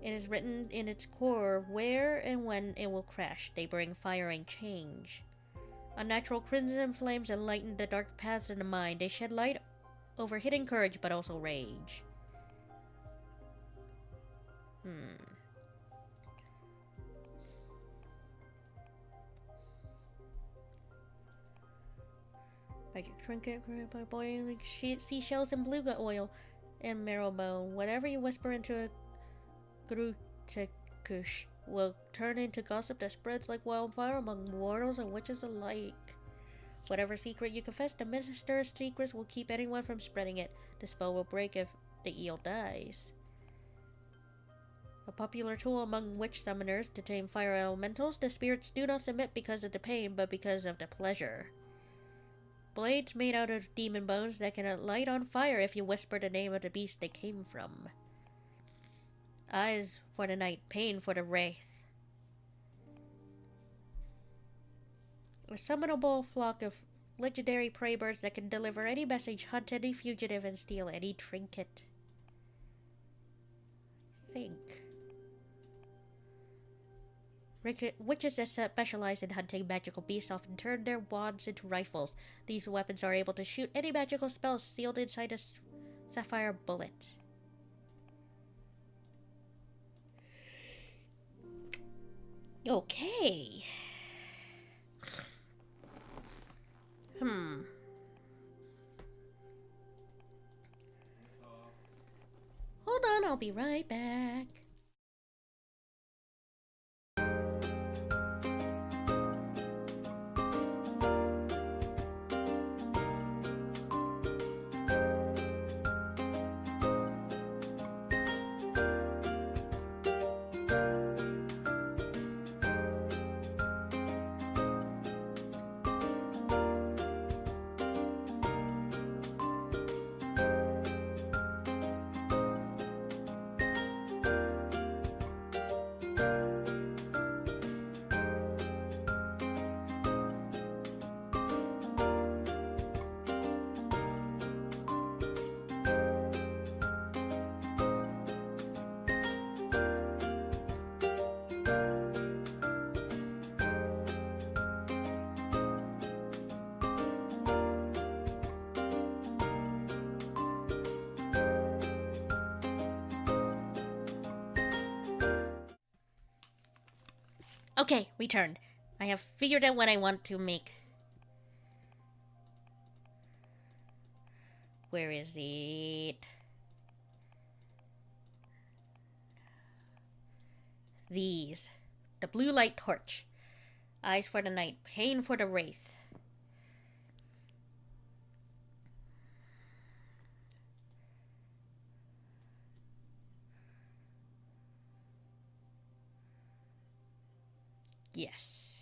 it is written in its core where and when it will crash. They bring fire and change. Unnatural crimson flames enlighten the dark paths in the mind. They shed light over hidden courage but also rage. Magic trinket created by boiling seashells and beluga oil and marrowbone. Whatever you whisper into a grutekush will turn into gossip that spreads like wildfire among mortals and witches alike. Whatever secret you confess, the minister's secrets will keep anyone from spreading it. The spell will break if the eel dies. A popular tool among witch summoners to tame fire elementals, the spirits do not submit because of the pain, but because of the pleasure. Blades made out of demon bones that can light on fire if you whisper the name of the beast they came from. Eyes for the night, pain for the wraith. A summonable flock of legendary prey birds that can deliver any message, hunt any fugitive, and steal any trinket. Think. Witches that specialize in hunting magical beasts often turn their wands into rifles. These weapons are able to shoot any magical spells sealed inside a sapphire bullet. Okay. Hold on, I'll be right back. Okay, returned. I have figured out what I want to make. Where is it? These. The blue light torch. Eyes for the night. Pain for the wraith. Yes.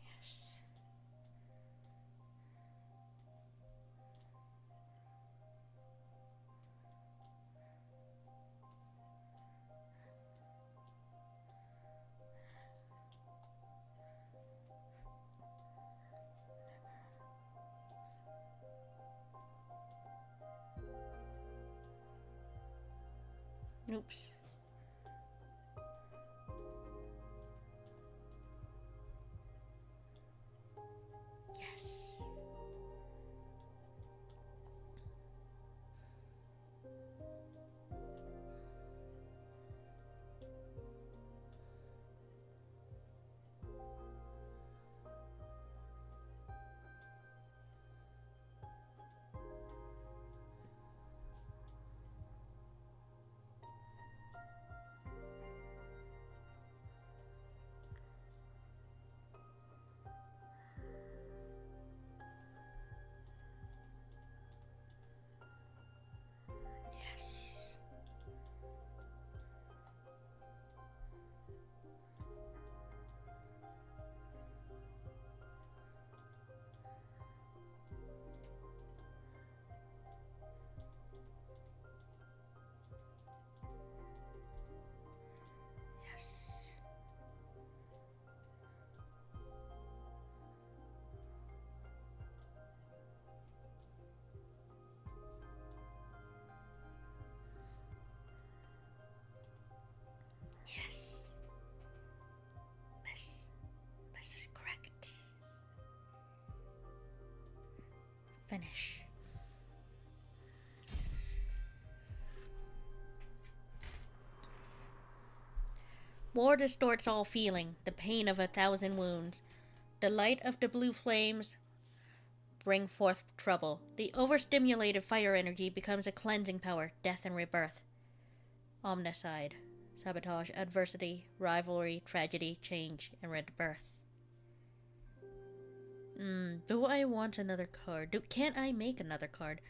Yes. Oops. Yes. War distorts all feeling, the pain of 1,000 wounds. The light of the blue flames bring forth trouble. The overstimulated fire energy becomes a cleansing power, death and rebirth. Omnicide, sabotage, adversity, rivalry, tragedy, change, and rebirth. Do I want another card? Can't I make another card?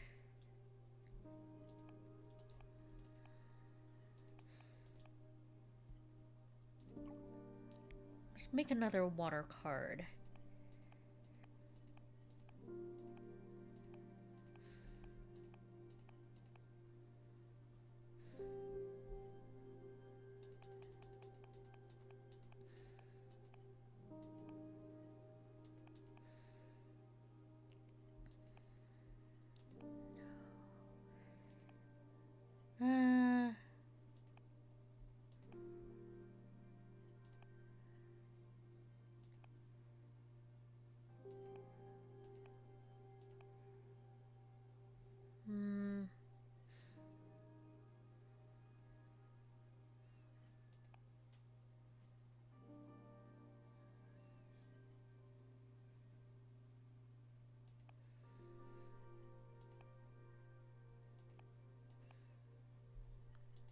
Let's make another water card.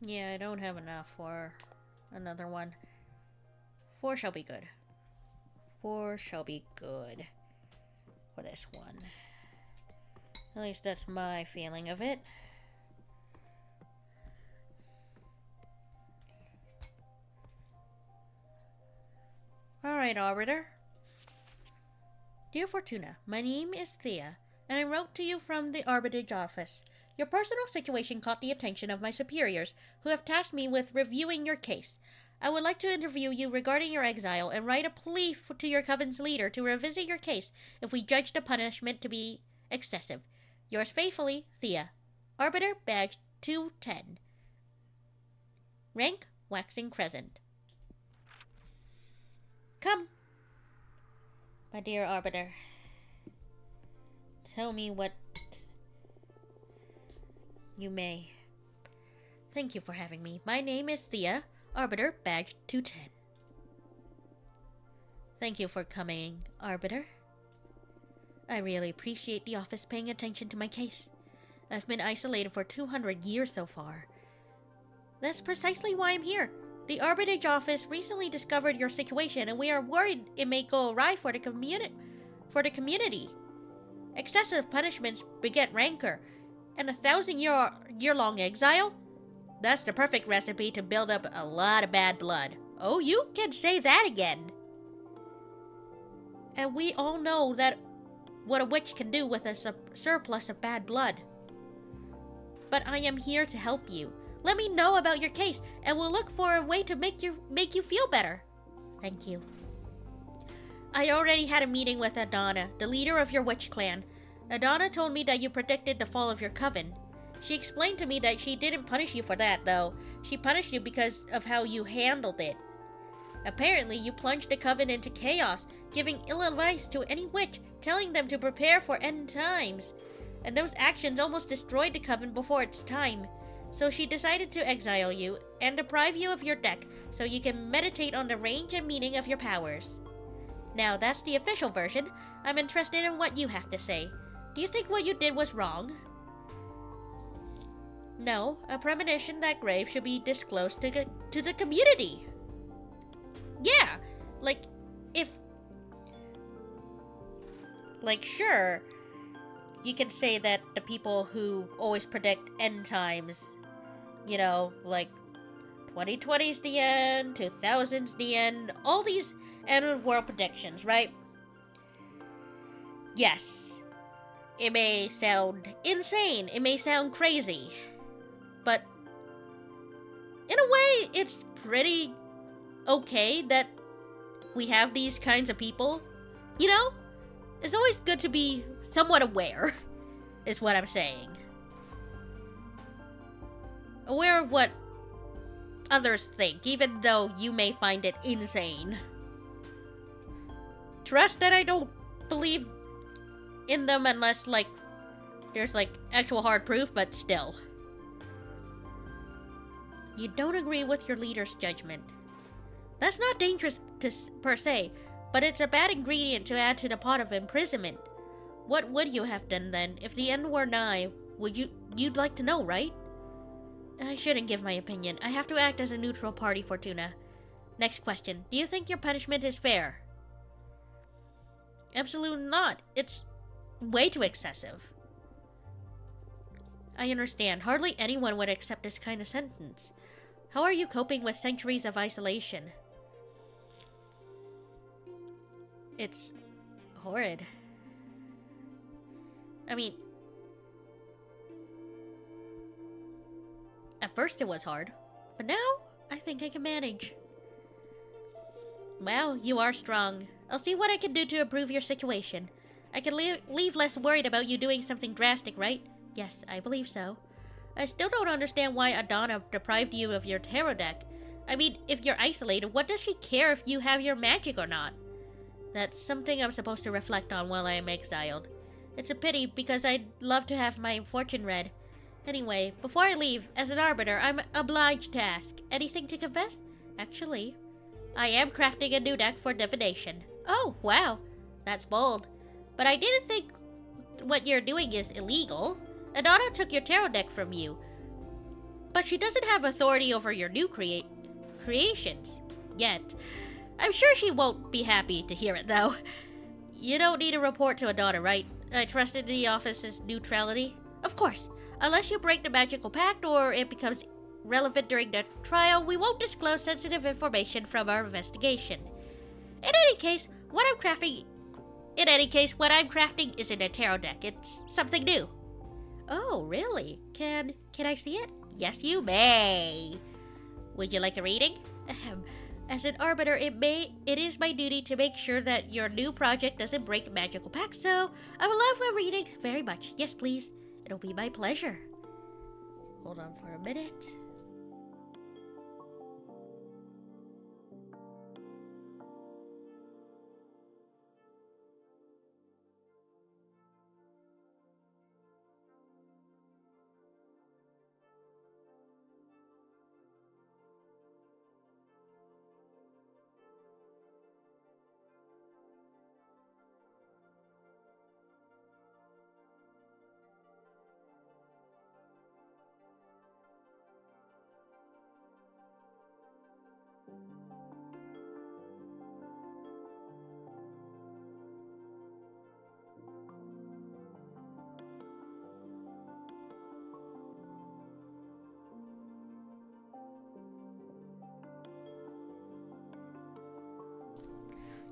Yeah, I don't have enough for another one. 4 shall be good. 4 shall be good for this one. At least that's my feeling of it. Alright, Arbiter. Dear Fortuna, my name is Thea, and I wrote to you from the Arbitrage office. Your personal situation caught the attention of my superiors, who have tasked me with reviewing your case. I would like to interview you regarding your exile and write a plea to your coven's leader to revisit your case if we judge the punishment to be excessive. Yours faithfully, Thea. Arbiter, badge 210. Rank, waxing crescent. Come, my dear Arbiter. Tell me what you may. Thank you for having me. My name is Thea, Arbiter, badge 210. Thank you for coming, Arbiter. I really appreciate the office paying attention to my case. I've been isolated for 200 years so far. That's precisely why I'm here. The Arbitrage office recently discovered your situation, and we are worried it may go awry for the community. Excessive punishments beget rancor, and 1,000-year-long exile? That's the perfect recipe to build up a lot of bad blood. Oh, you can say that again. And we all know that what a witch can do with a surplus of bad blood. But I am here to help you. Let me know about your case, and we'll look for a way to make you feel better. Thank you. I already had a meeting with Adana, the leader of your witch clan. Adana told me that you predicted the fall of your coven. She explained to me that she didn't punish you for that, though. She punished you because of how you handled it. Apparently, you plunged the coven into chaos, giving ill advice to any witch, telling them to prepare for end times. And those actions almost destroyed the coven before its time. So she decided to exile you and deprive you of your deck so you can meditate on the range and meaning of your powers. Now, that's the official version. I'm interested in what you have to say. Do you think what you did was wrong? No, a premonition that grave should be disclosed to the community. Yeah, sure, you can say that the people who always predict end times, 2020's the end, 2000's the end, all these end of world predictions, right? Yes, it may sound insane, it may sound crazy, but in a way, it's pretty okay that we have these kinds of people, It's always good to be somewhat aware, is what I'm saying. Aware of what others think, even though you may find it insane. Trust that I don't believe in them unless, there's, actual hard proof, but still. You don't agree with your leader's judgment. That's not dangerous per se, but it's a bad ingredient to add to the pot of imprisonment. What would you have done then if the end were nigh? You'd like to know, right? I shouldn't give my opinion. I have to act as a neutral party, Fortuna. Next question. Do you think your punishment is fair? Absolutely not. It's way too excessive. I understand. Hardly anyone would accept this kind of sentence. How are you coping with centuries of isolation? It's horrid. I mean, at first it was hard, but now I think I can manage. Wow, you are strong. I'll see what I can do to improve your situation. I can leave less worried about you doing something drastic, right? Yes, I believe so. I still don't understand why Adana deprived you of your tarot deck. I mean, if you're isolated, what does she care if you have your magic or not? That's something I'm supposed to reflect on while I am exiled. It's a pity, because I'd love to have my fortune read. Anyway, before I leave, as an arbiter, I'm obliged to ask. Anything to confess? Actually, I am crafting a new deck for divination. Oh, wow. That's bold. But I didn't think what you're doing is illegal. Adana took your tarot deck from you. But she doesn't have authority over your new creations. Yet. I'm sure she won't be happy to hear it, though. You don't need a report to Adana, right? I trusted the office's neutrality. Of course. Unless you break the magical pact or it becomes relevant during the trial, we won't disclose sensitive information from our investigation. In any case, what I'm crafting isn't a tarot deck. It's something new. Oh, really? Can I see it? Yes, you may. Would you like a reading? As an arbiter, it is my duty to make sure that your new project doesn't break magical pact, so I would love a reading very much. Yes, please. It'll be my pleasure. Hold on for a minute.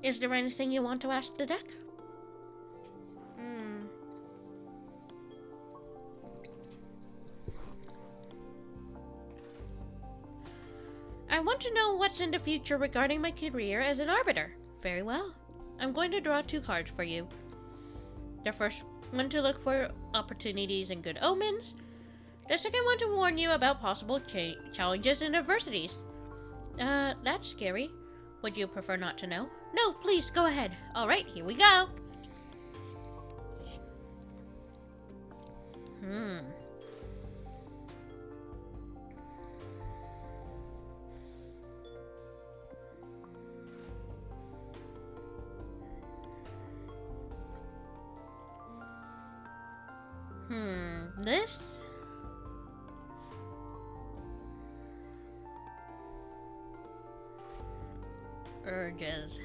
Is there anything you want to ask the deck? I want to know what's in the future regarding my career as an arbiter. Very well. I'm going to draw 2 cards for you. The first one to look for opportunities and good omens. The second one to warn you about possible challenges and adversities. That's scary. Would you prefer not to know? No, please, go ahead. Alright, here we go. This? Urges.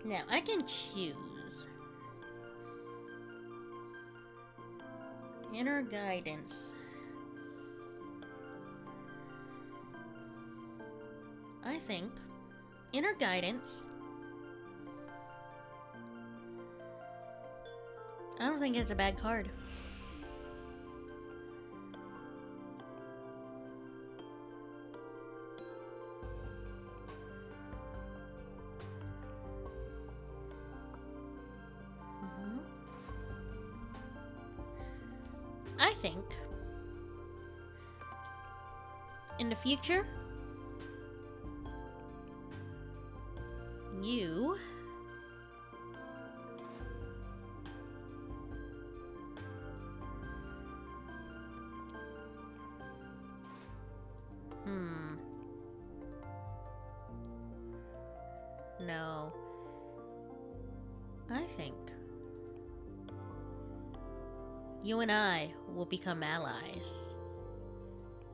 Now, I can choose. Inner guidance. I think inner guidance. I don't think it's a bad card. I think in the future, you No. I think you and I will become allies.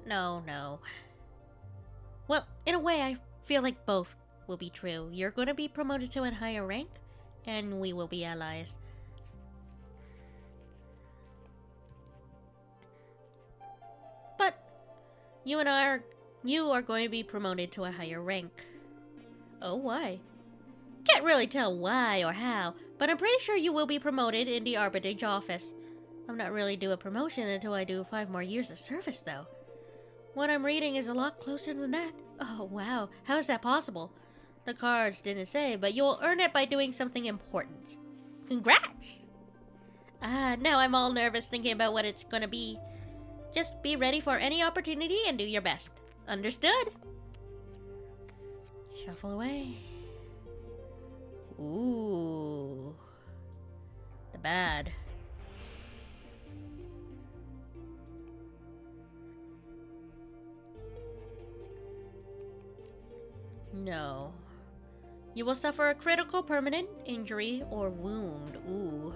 No, no. Well, in a way, I feel like both will be true. You're going to be promoted to a higher rank, and we will be allies. But you are going to be promoted to a higher rank. Oh, why? Can't really tell why or how, but I'm pretty sure you will be promoted in the arbitrage office. I'm not really due a promotion until I do 5 more years of service, though. What I'm reading is a lot closer than that. Oh, wow. How is that possible? The cards didn't say, but you'll earn it by doing something important. Congrats! Now I'm all nervous thinking about what it's gonna be. Just be ready for any opportunity and do your best. Understood? Shuffle away. Ooh. The bad. No. You will suffer a critical permanent injury or wound. Ooh.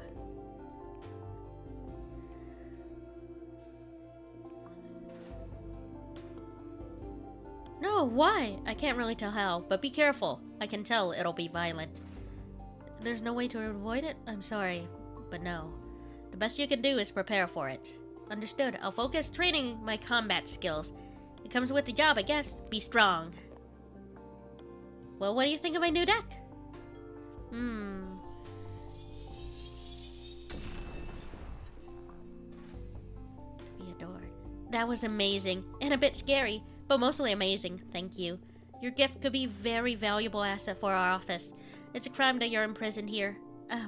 No, why? I can't really tell how, but be careful. I can tell it'll be violent. There's no way to avoid it? I'm sorry, but no. The best you can do is prepare for it. Understood. I'll focus training my combat skills. It comes with the job, I guess. Be strong. Well, what do you think of my new deck? To be adored. That was amazing, and a bit scary, but mostly amazing. Thank you. Your gift could be a very valuable asset for our office. It's a crime that you're imprisoned here.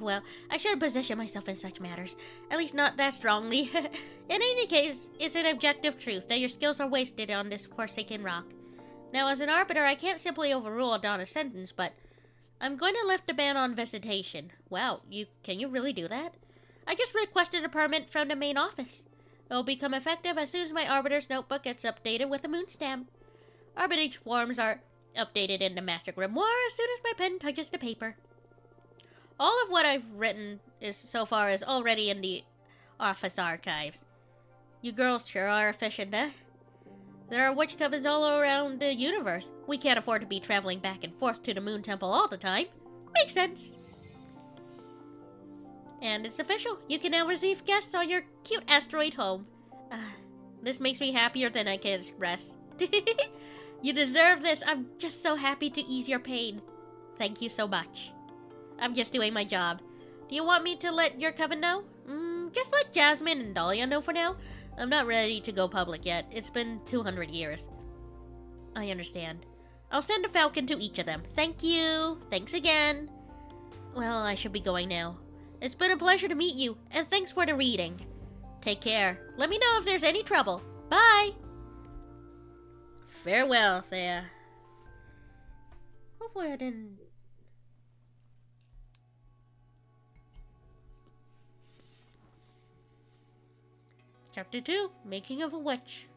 Well, I shouldn't position myself in such matters. At least not that strongly. In any case, it's an objective truth that your skills are wasted on this forsaken rock. Now, as an arbiter, I can't simply overrule Donna's sentence, but I'm going to lift the ban on visitation. Wow, can you really do that? I just requested a permit from the main office. It will become effective as soon as my arbiter's notebook gets updated with a moon stamp. Arbitrage forms are updated in the master grimoire as soon as my pen touches the paper. All of what I've written so far is already in the office archives. You girls sure are efficient, eh? There are witch covens all around the universe. We can't afford to be traveling back and forth to the Moon Temple all the time. Makes sense. And it's official. You can now receive guests on your cute asteroid home. This makes me happier than I can express. You deserve this. I'm just so happy to ease your pain. Thank you so much. I'm just doing my job. Do you want me to let your coven know? Just let Jasmine and Dahlia know for now. I'm not ready to go public yet. It's been 200 years. I understand. I'll send a falcon to each of them. Thank you. Thanks again. Well, I should be going now. It's been a pleasure to meet you, and thanks for the reading. Take care. Let me know if there's any trouble. Bye. Farewell, Thea. Hopefully I didn't... Chapter 2, Making of a Witch.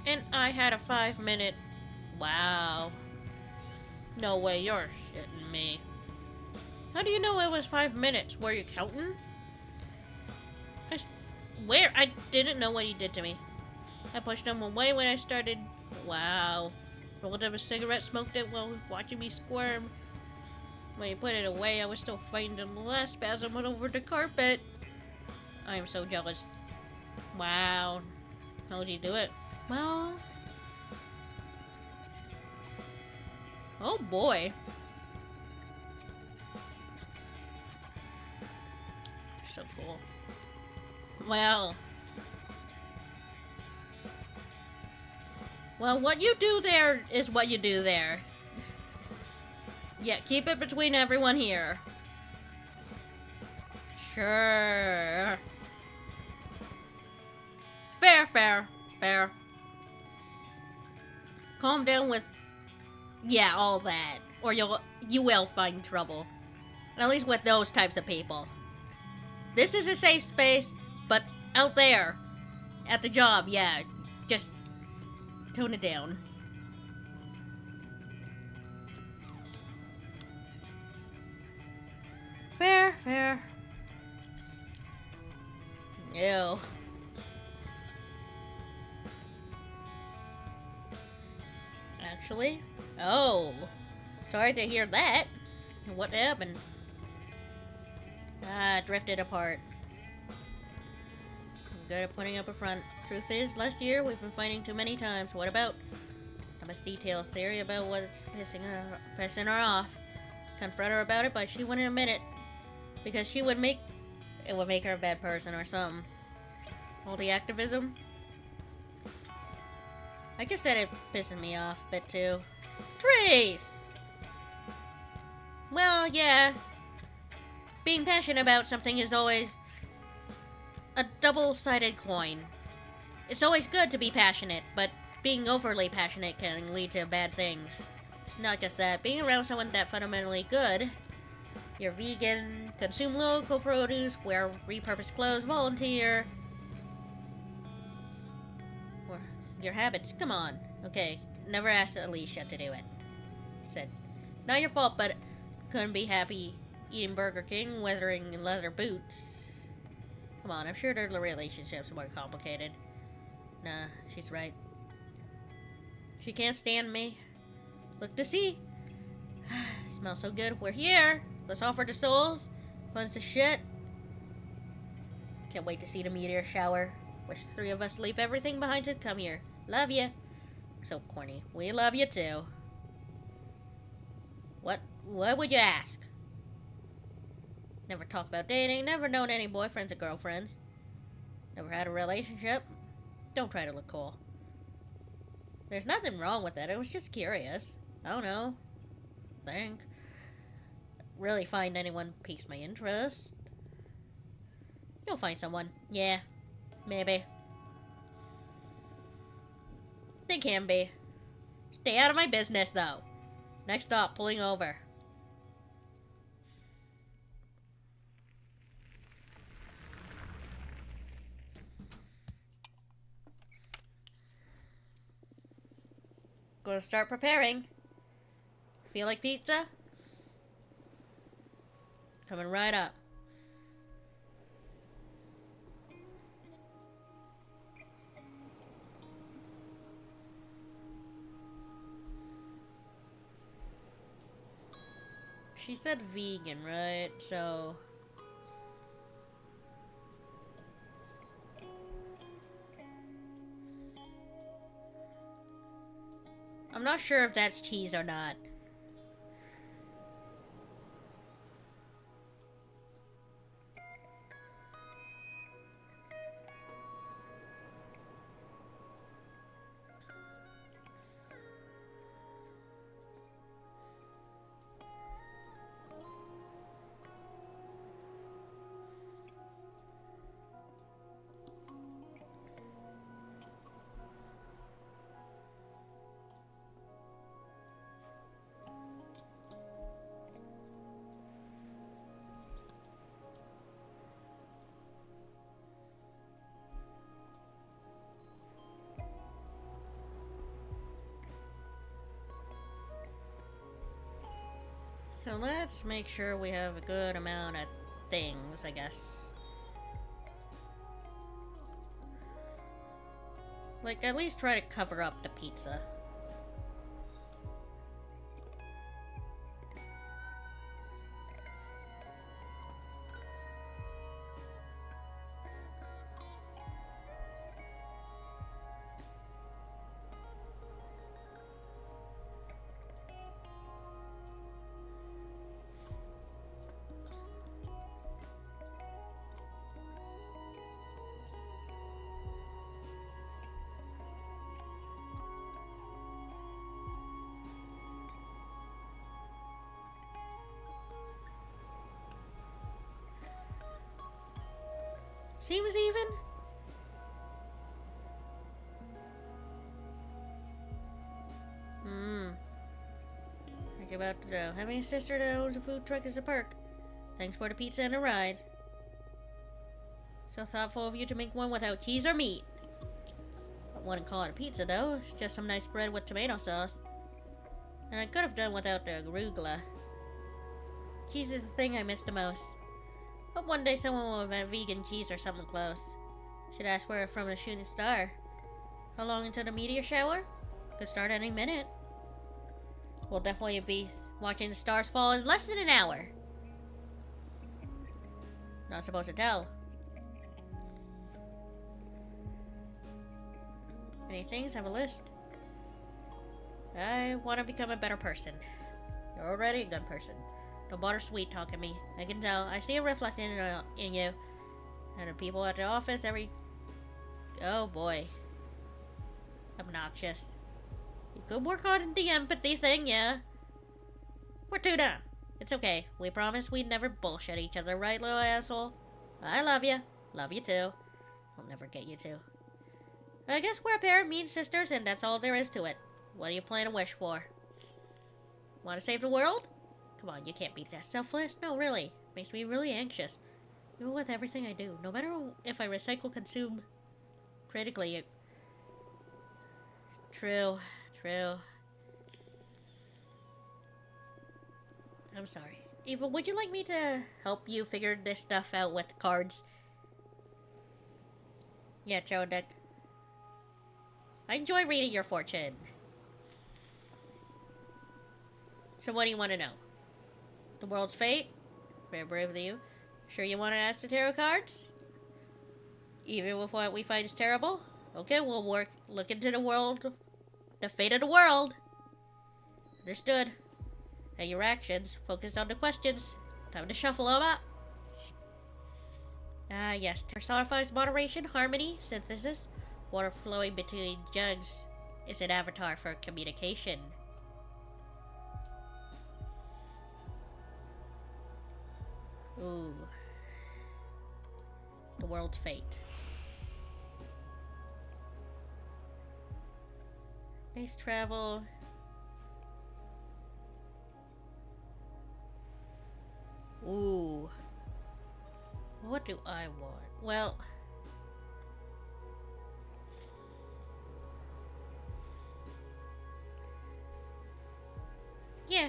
And I had a 5-minute... Wow. No way, you're shitting me. How do you know it was 5 minutes? Were you counting? Where? I didn't know what he did to me. I pushed him away when I started... Wow. Rolled up a cigarette, smoked it while watching me squirm. When he put it away, I was still fighting the last spasm went over the carpet. I am so jealous. Wow. How'd you do it? Well... Oh boy. So cool. Well, what you do there is what you do there. Yeah, keep it between everyone here. Sure. Fair. Calm down with, yeah, all that. Or you will find trouble. At least with those types of people. This is a safe space, but out there, at the job, yeah, just tone it down. Fair, fair. Ew. Actually? Oh. Sorry to hear that. What happened? Drifted apart. I'm good at putting up a front. Truth is, last year we've been fighting too many times. What about? Dumbest details theory about what's pissing her off. Confront her about it, but she wouldn't admit it. Because it would make her a bad person or something. All the activism. I guess that it pisses me off a bit too. Trace! Well, yeah. Being passionate about something is always a double-sided coin. It's always good to be passionate, but being overly passionate can lead to bad things. It's not just that. Being around someone that fundamentally good, you're vegan, consume local produce, wear repurposed clothes, volunteer, or your habits. Come on. Okay, never asked Alicia to do it. Said, not your fault, but couldn't be happy eating Burger King, weathering leather boots. Come on, I'm sure their relationship's more complicated. Nah, she's right. She can't stand me. Look to see. Smells so good. We're here. Let's offer the souls. Cleanse the shit. Can't wait to see the meteor shower. Wish the three of us leave everything behind to come here. Love ya. So corny. We love you too. What would you ask? Never talked about dating, never known any boyfriends or girlfriends. Never had a relationship. Don't try to look cool. There's nothing wrong with that, I was just curious. I don't know. Think. Really find anyone piques my interest. You'll find someone. Yeah. Maybe. They can be. Stay out of my business, though. Next stop, pulling over. Gonna start preparing. Feel like pizza? Coming right up. She said vegan, right? So... I'm not sure if that's cheese or not. So let's make sure we have a good amount of things, I guess. Like, at least try to cover up the pizza. Seems even. Think about having a sister that owns a food truck is a perk. Thanks for the pizza and a ride. So thoughtful of you to make one without cheese or meat. I wouldn't call it a pizza though, it's just some nice bread with tomato sauce. And I could have done without the arugula. Cheese is the thing I miss the most. Hope one day someone will invent vegan cheese or something close. Should ask where from the shooting star. How long until the meteor shower? Could start any minute. We'll definitely be watching the stars fall in less than an hour. Not supposed to tell. Many things, have a list. I want to become a better person. You're already a good person. Don't bother sweet talking me. I can tell. I see it reflected in you. And the people at the office Oh boy. Obnoxious. You could work on the empathy thing, yeah. We're two down. It's okay. We promised we'd never bullshit each other, right, little asshole? I love you. Love you too. I'll never get you too. I guess we're a pair of mean sisters, and that's all there is to it. What do you plan to wish for? Want to save the world? Come on, you can't be that selfless. No, really. Makes me really anxious. Even with everything I do. No matter if I recycle, consume critically. True. I'm sorry. Eva, would you like me to help you figure this stuff out with cards? Yeah, Chodek. I enjoy reading your fortune. So what do you want to know? The world's fate? Very brave of you. Sure you want to ask the tarot cards? Even with what we find is terrible? Okay, we'll look into the fate of the world. Understood. And your actions, focus on the questions. Time to shuffle them up. Ah, yes. Personifies moderation, harmony, synthesis. Water flowing between jugs is an avatar for communication. Ooh. The world's fate. Space travel. Ooh. What do I want? Well... yeah.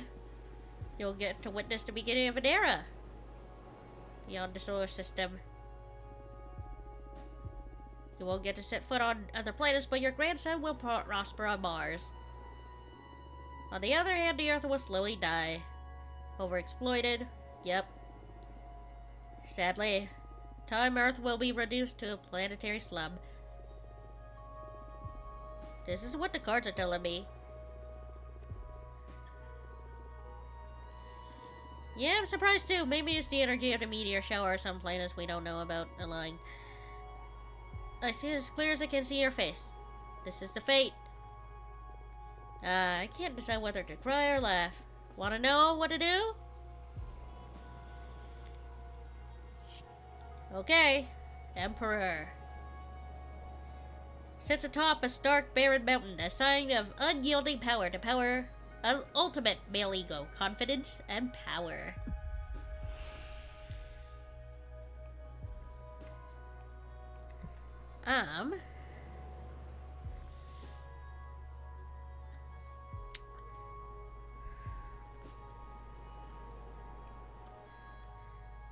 You'll get to witness the beginning of an era. Beyond the solar system. You won't get to set foot on other planets, but your grandson will prosper on Mars. On the other hand, the Earth will slowly die. Overexploited. Yep. Sadly, time Earth will be reduced to a planetary slum. This is what the cards are telling me. Yeah, I'm surprised too. Maybe it's the energy of the meteor shower or some planets we don't know about aligning. I see it as clear as I can see your face. This is the fate. I can't decide whether to cry or laugh. Want to know what to do? Okay. Emperor. Sits atop a stark, barren mountain, a sign of unyielding power to power, ultimate male ego, confidence, and power.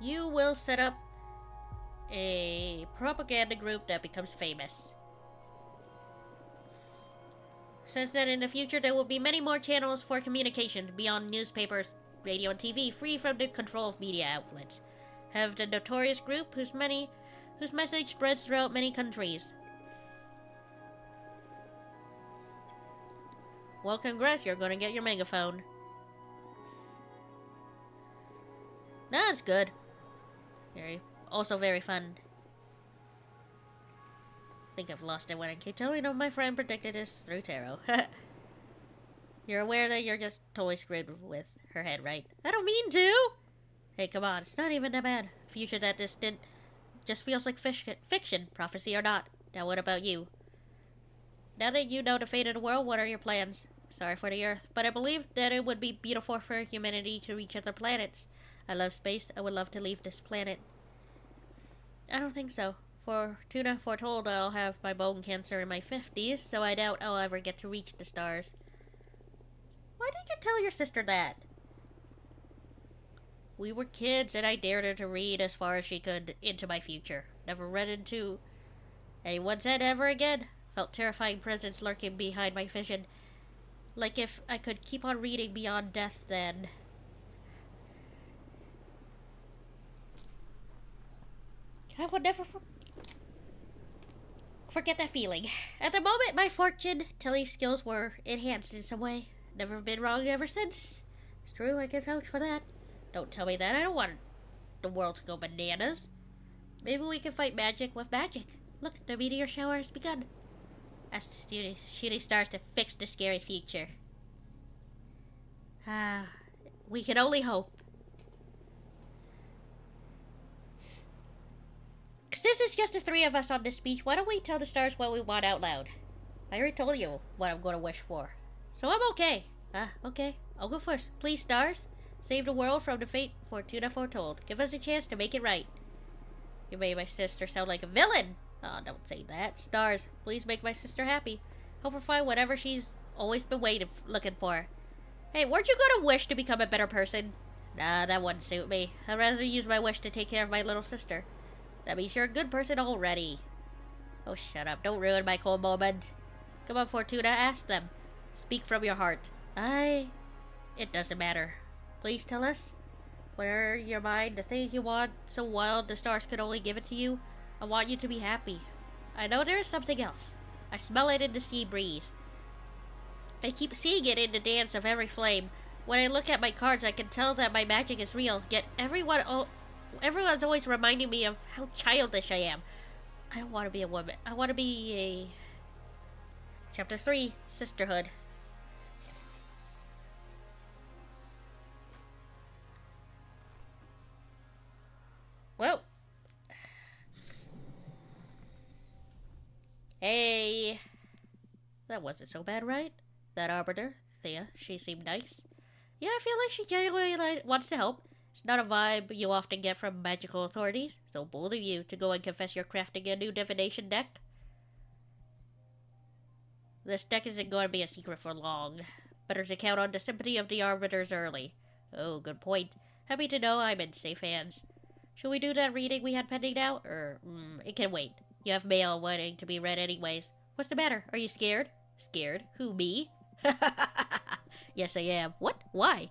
You will set up a propaganda group that becomes famous. Says that in the future there will be many more channels for communication beyond newspapers, radio, and TV, free from the control of media outlets. Have the notorious group whose message spreads throughout many countries. Well, congrats, you're gonna get your megaphone. That's good. Also very fun. I think I've lost it when I keep telling them my friend predicted this through tarot. You're aware that you're just totally screwed with her head, right? I don't mean to! Hey, come on, it's not even that bad. Future that distant just feels like fiction, prophecy or not. Now what about you? Now that you know the fate of the world, what are your plans? Sorry for the Earth, but I believe that it would be beautiful for humanity to reach other planets. I love space. I would love to leave this planet. I don't think so. For Tuna foretold I'll have my bone cancer in my 50s, so I doubt I'll ever get to reach the stars. Why did you tell your sister that? We were kids, and I dared her to read as far as she could into my future. Never read into anyone's head ever again. Felt terrifying presence lurking behind my vision. Like if I could keep on reading beyond death, then... I would never forget that feeling. At the moment, my fortune-telling skills were enhanced in some way. Never been wrong ever since. It's true, I can vouch for that. Don't tell me that. I don't want the world to go bananas. Maybe we can fight magic with magic. Look, the meteor shower has begun. Ask the shooting stars to fix the scary future. We can only hope. Since it's just the three of us on this beach, why don't we tell the stars what we want out loud? I already told you what I'm going to wish for. So I'm okay. Okay. I'll go first. Please, stars. Save the world from the fate Fortuna foretold. Give us a chance to make it right. You made my sister sound like a villain. Oh, don't say that. Stars, please make my sister happy. Help her find whatever she's always been looking for. Hey, weren't you going to wish to become a better person? Nah, that wouldn't suit me. I'd rather use my wish to take care of my little sister. That means you're a good person already. Oh, shut up. Don't ruin my cool moment. Come on, Fortuna, ask them. Speak from your heart. It doesn't matter. Please tell us. Where your mind, the things you want, so wild the stars could only give it to you. I want you to be happy. I know there is something else. I smell it in the sea breeze. I keep seeing it in the dance of every flame. When I look at my cards, I can tell that my magic is real, yet everyone's always reminding me of how childish I am. I don't want to be a woman. I want to be a... Chapter 3, Sisterhood. Well. Hey. That wasn't so bad, right? That arbiter, Thea, she seemed nice. Yeah, I feel like she genuinely wants to help. It's not a vibe you often get from magical authorities. So bold of you to go and confess you're crafting a new divination deck. This deck isn't going to be a secret for long. Better to count on the sympathy of the arbiters early. Oh, good point. Happy to know I'm in safe hands. Should we do that reading we had pending now? It can wait. You have mail waiting to be read anyways. What's the matter? Are you scared? Scared? Who, me? Yes, I am. What? Why?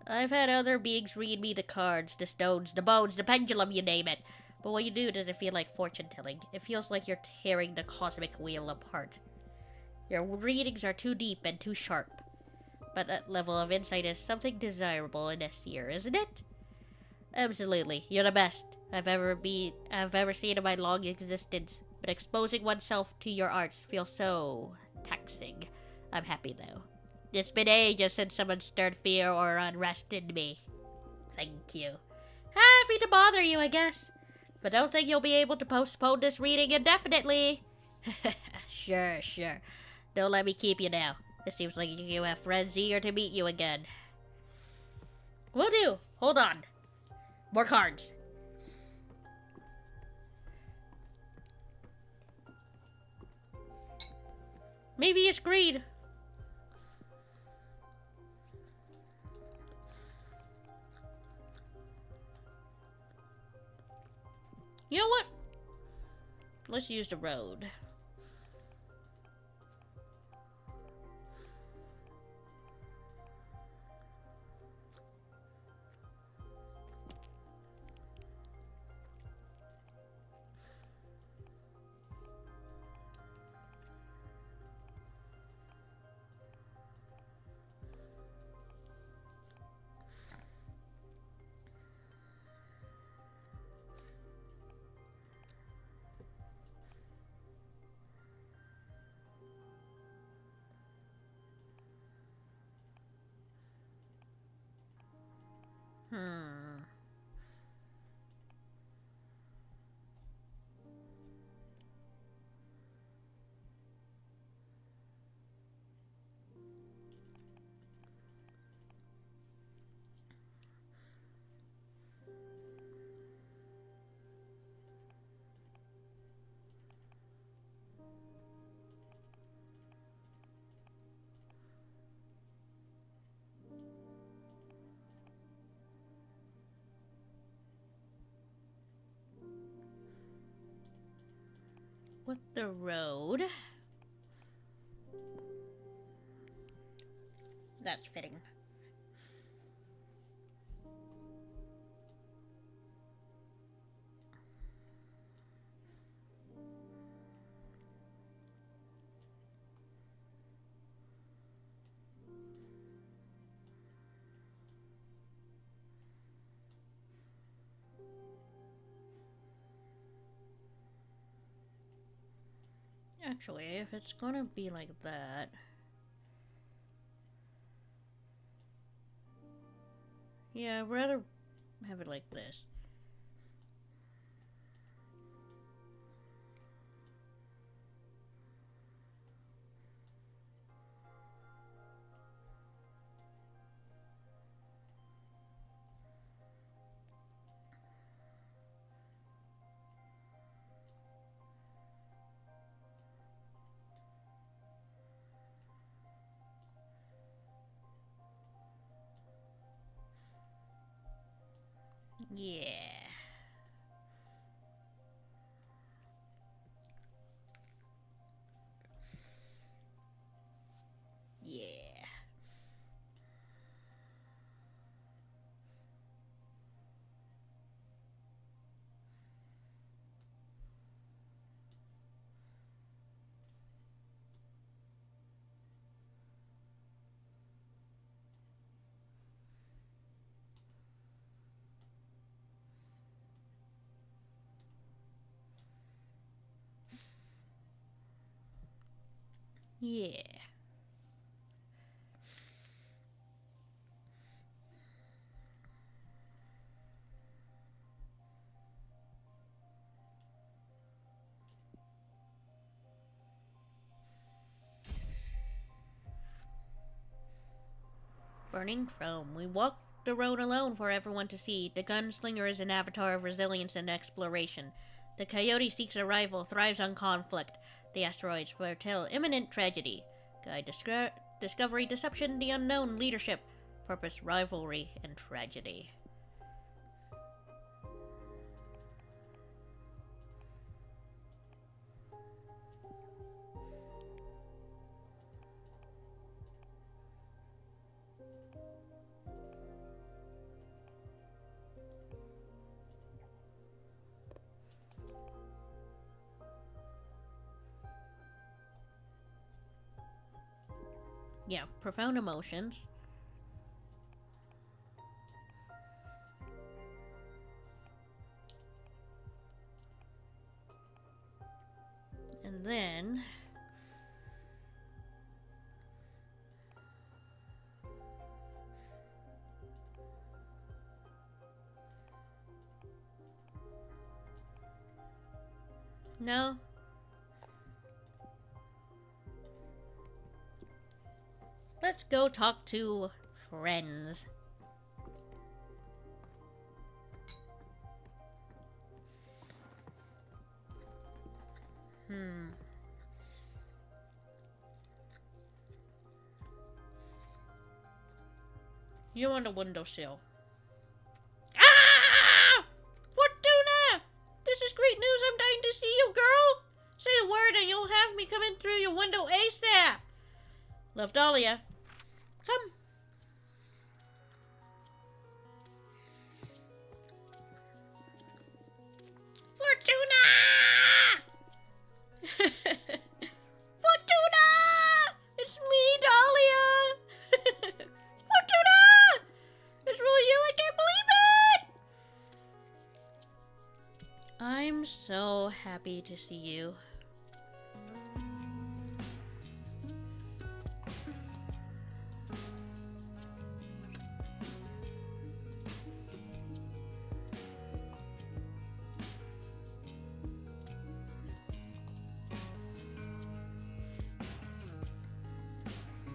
I've had other beings read me the cards, the stones, the bones, the pendulum, you name it. But what you do doesn't feel like fortune-telling. It feels like you're tearing the cosmic wheel apart. Your readings are too deep and too sharp. But that level of insight is something desirable in this year, isn't it? Absolutely. You're the best I've ever seen in my long existence. But exposing oneself to your arts feels so taxing. I'm happy though. It's been ages since someone stirred fear or unrest in me. Thank you. Happy to bother you, I guess. But don't think you'll be able to postpone this reading indefinitely. Sure. Don't let me keep you now. It seems like you have friends eager to meet you again. Will do. Hold on. More cards. Maybe it's greed. You know what? Let's use the road. with the road. That's fitting. Actually, if it's gonna be like that... Yeah, I'd rather have it like this. Yeah. Yeah. Yeah. Burning Chrome. We walk the road alone for everyone to see. The gunslinger is an avatar of resilience and exploration. The coyote seeks a rival, thrives on conflict. The asteroids foretell imminent tragedy. Guide discovery, deception, the unknown, leadership, purpose, rivalry, and tragedy. Yeah, profound emotions. And then... No. Let's go talk to friends. You're on the windowsill. Ah! Fortuna! This is great news. I'm dying to see you, girl. Say a word and you'll have me come in through your window ASAP. Love, Dahlia. Come. Fortuna! Fortuna! It's me, Dahlia! Fortuna! It's really you, I can't believe it! I'm so happy to see you.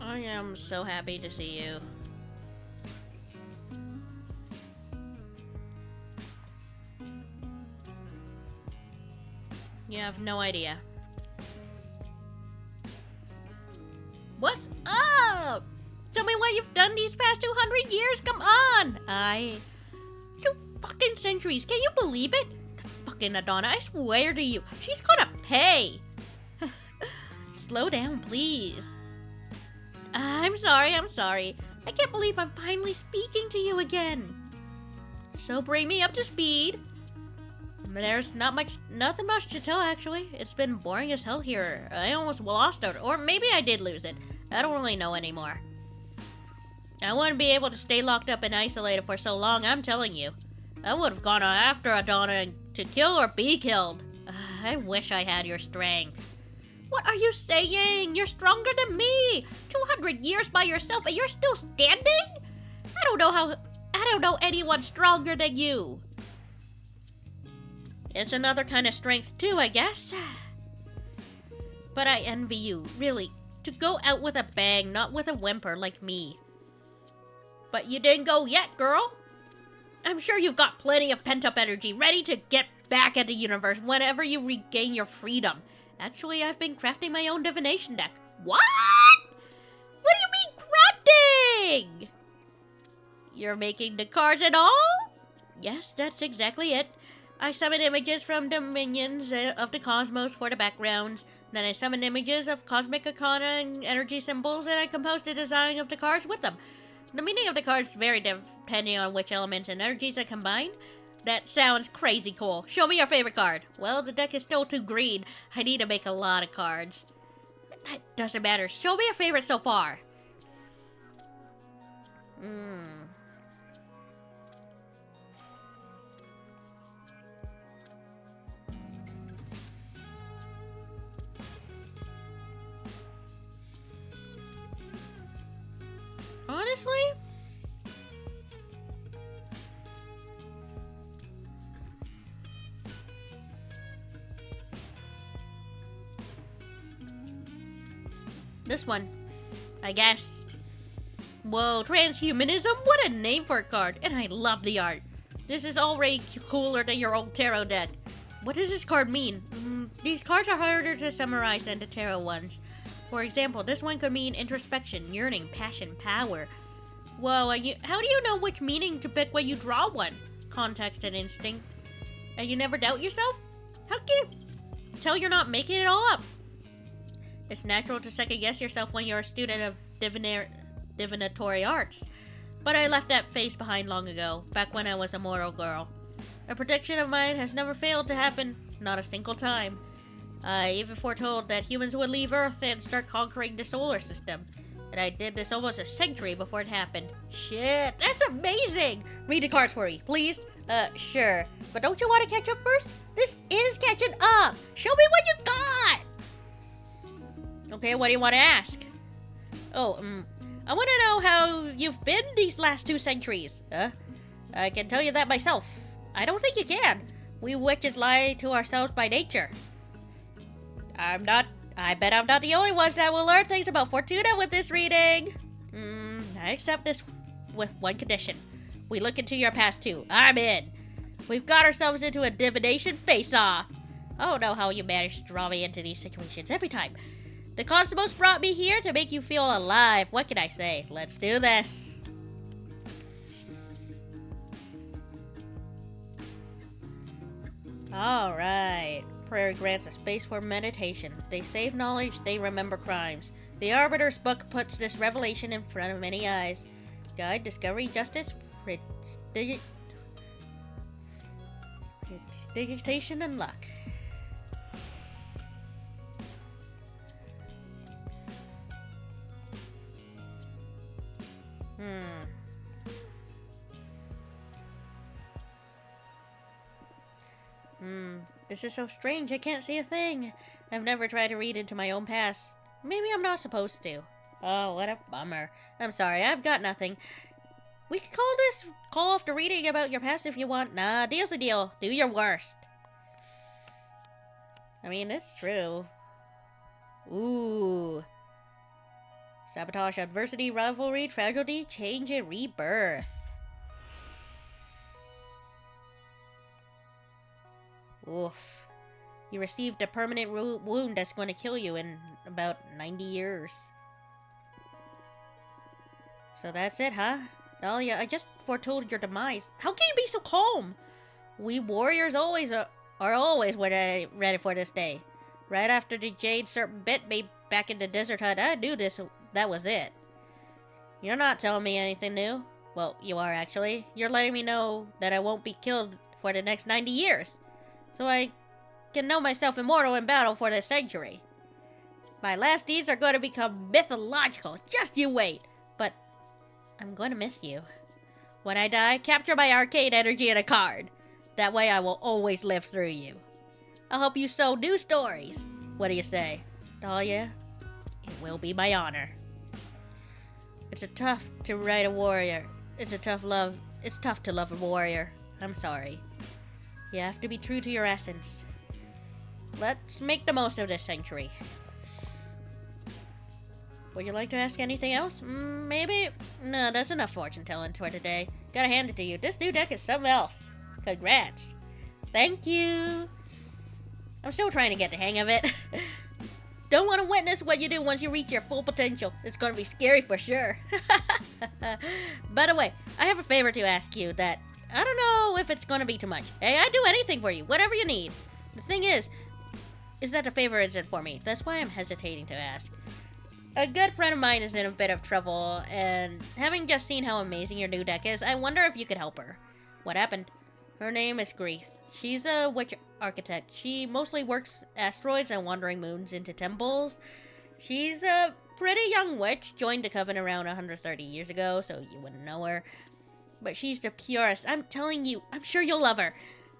I am so happy to see you. You have no idea. What's up? Tell me what you've done these past 200 years, come on! 2 fucking centuries, can you believe it? The fucking Adana. I swear to you, she's gonna pay. Slow down, please. I'm sorry. I can't believe I'm finally speaking to you again. So bring me up to speed. There's nothing much to tell, actually. It's been boring as hell here. I almost lost it, or maybe I did lose it. I don't really know anymore. I wouldn't be able to stay locked up and isolated for so long, I'm telling you. I would have gone after Adana to kill or be killed. I wish I had your strength. What are you saying? You're stronger than me! 200 years by yourself and you're still standing? I don't know anyone stronger than you. It's another kind of strength too, I guess. But I envy you, really. To go out with a bang, not with a whimper like me. But you didn't go yet, girl. I'm sure you've got plenty of pent-up energy, ready to get back at the universe whenever you regain your freedom. Actually, I've been crafting my own divination deck. What? What do you mean crafting? You're making the cards and all? Yes, that's exactly it. I summoned images from dominions of the cosmos for the backgrounds. Then I summoned images of cosmic arcana and energy symbols, and I composed a design of the cards with them. The meaning of the cards vary depending on which elements and energies I combine. That sounds crazy cool. Show me your favorite card. Well, the deck is still too green. I need to make a lot of cards. That doesn't matter. Show me your favorite so far. Honestly? This one, I guess. Whoa, transhumanism? What a name for a card. And I love the art. This is already cooler than your old tarot deck. What does this card mean? These cards are harder to summarize than the tarot ones. For example, this one could mean introspection, yearning, passion, power. Whoa, how do you know which meaning to pick when you draw one? Context and instinct. And you never doubt yourself? How can you tell you're not making it all up? It's natural to second-guess yourself when you're a student of divinatory arts. But I left that phase behind long ago, back when I was a mortal girl. A prediction of mine has never failed to happen, not a single time. I even foretold that humans would leave Earth and start conquering the solar system. And I did this almost a century before it happened. Shit, that's amazing! Read the cards for me, please. Sure. But don't you want to catch up first? This is catching up! Show me what you got! Okay, what do you want to ask? Oh, I want to know how you've been these last 2 centuries. I can tell you that myself. I don't think you can. We witches lie to ourselves by nature. I bet I'm not the only ones that will learn things about Fortuna with this reading. I accept this with one condition. We look into your past too. I'm in. We've got ourselves into a divination face-off. I don't know how you manage to draw me into these situations every time. The cosmos brought me here to make you feel alive. What can I say? Let's do this. Alright. Prayer grants a space for meditation. They save knowledge, they remember crimes. The Arbiter's book puts this revelation in front of many eyes. Guide, discovery, justice, prestidigitation, and luck. This is so strange, I can't see a thing. I've never tried to read into my own past. Maybe I'm not supposed to. Oh, what a bummer. I'm sorry, I've got nothing. We could call off the reading about your past if you want. Nah, deal's a deal. Do your worst. I mean, it's true. Ooh. Sabotage, adversity, rivalry, tragedy, change, and rebirth. Oof. You received a permanent wound that's going to kill you in about 90 years. So that's it, huh? Oh yeah, I just foretold your demise. How can you be so calm? We warriors always are are always ready for this day. Right after the jade serpent bit me back in the desert hut, I knew that was it. You're not telling me anything new. Well, you are actually. You're letting me know that I won't be killed for the next 90 years. So I can know myself immortal in battle for this century. My last deeds are going to become mythological. Just you wait. But I'm going to miss you. When I die, capture my arcane energy in a card. That way I will always live through you. I'll help you sew new stories. What do you say? Dahlia, it will be my honor. It's tough to write a warrior. It's tough to love a warrior. I'm sorry. You have to be true to your essence. Let's make the most of this century. Would you like to ask anything else? Maybe? No, that's enough fortune telling for today. Gotta hand it to you. This new deck is something else. Congrats. Thank you. I'm still trying to get the hang of it. Don't want to witness what you do once you reach your full potential. It's going to be scary for sure. By the way, I have a favor to ask you that I don't know if it's going to be too much. Hey, I'd do anything for you, whatever you need. The thing is that the favor isn't for me. That's why I'm hesitating to ask. A good friend of mine is in a bit of trouble, and having just seen how amazing your new deck is, I wonder if you could help her. What happened? Her name is Grief. She's a witch architect. She mostly works asteroids and wandering moons into temples. She's a pretty young witch, joined the coven around 130 years ago, so you wouldn't know her. But she's the purest. I'm telling you, I'm sure you'll love her.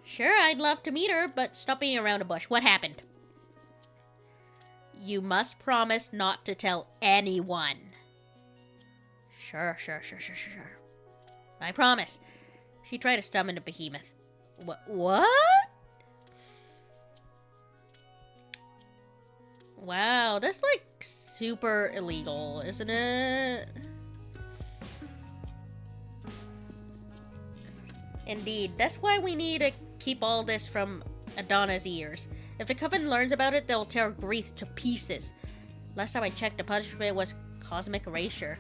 Sure, I'd love to meet her, but stop beating around the bush. What happened? You must promise not to tell anyone. Sure. I promise. She tried to summon a behemoth. What? Wow, that's like super illegal, isn't it? Indeed, that's why we need to keep all this from Adonna's ears. If the Coven learns about it, they'll tear Grief to pieces. Last time I checked, the punishment was cosmic erasure.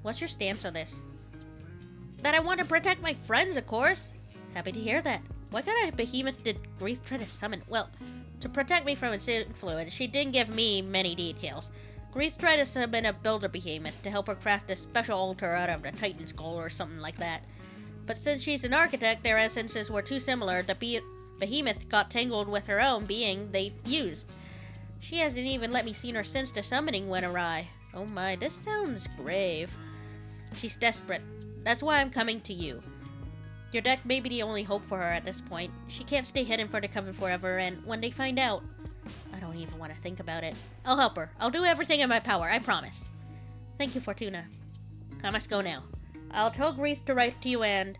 What's your stance on this? That I want to protect my friends, of course. Happy to hear that. What kind of behemoth did Grief try to summon? Well, to protect me from its influence, she didn't give me many details. Grief tried to summon a builder behemoth to help her craft a special altar out of the Titan skull or something like that. But since she's an architect, their essences were too similar. The behemoth got tangled with her own being. They fused. She hasn't even let me see her since the summoning went awry. Oh my, this sounds grave. She's desperate. That's why I'm coming to you. Your deck may be the only hope for her at this point. She can't stay hidden for the Coven forever, and when they find out, I don't even want to think about it. I'll help her. I'll do everything in my power, I promise. Thank you, Fortuna. I must go now. I'll tell Grief to write to you, and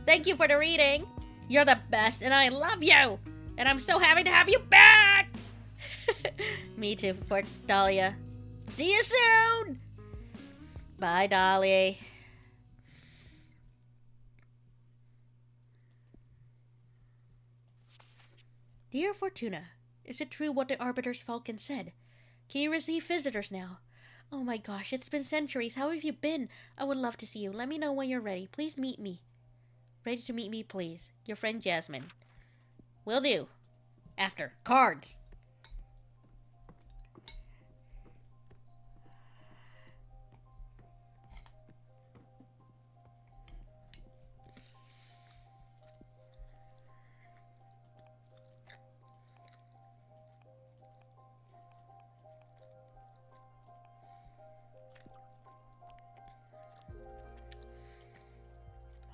thank you for the reading. You're the best, and I love you! And I'm so happy to have you back! Me too, for Dahlia. See you soon! Bye, Dolly. Dear Fortuna, is it true what the Arbiter's Falcon said? Can you receive visitors now? Oh my gosh, it's been centuries. How have you been? I would love to see you. Let me know when you're ready. Please meet me. Ready to meet me, please. Your friend Jasmine. Will do. After. Cards.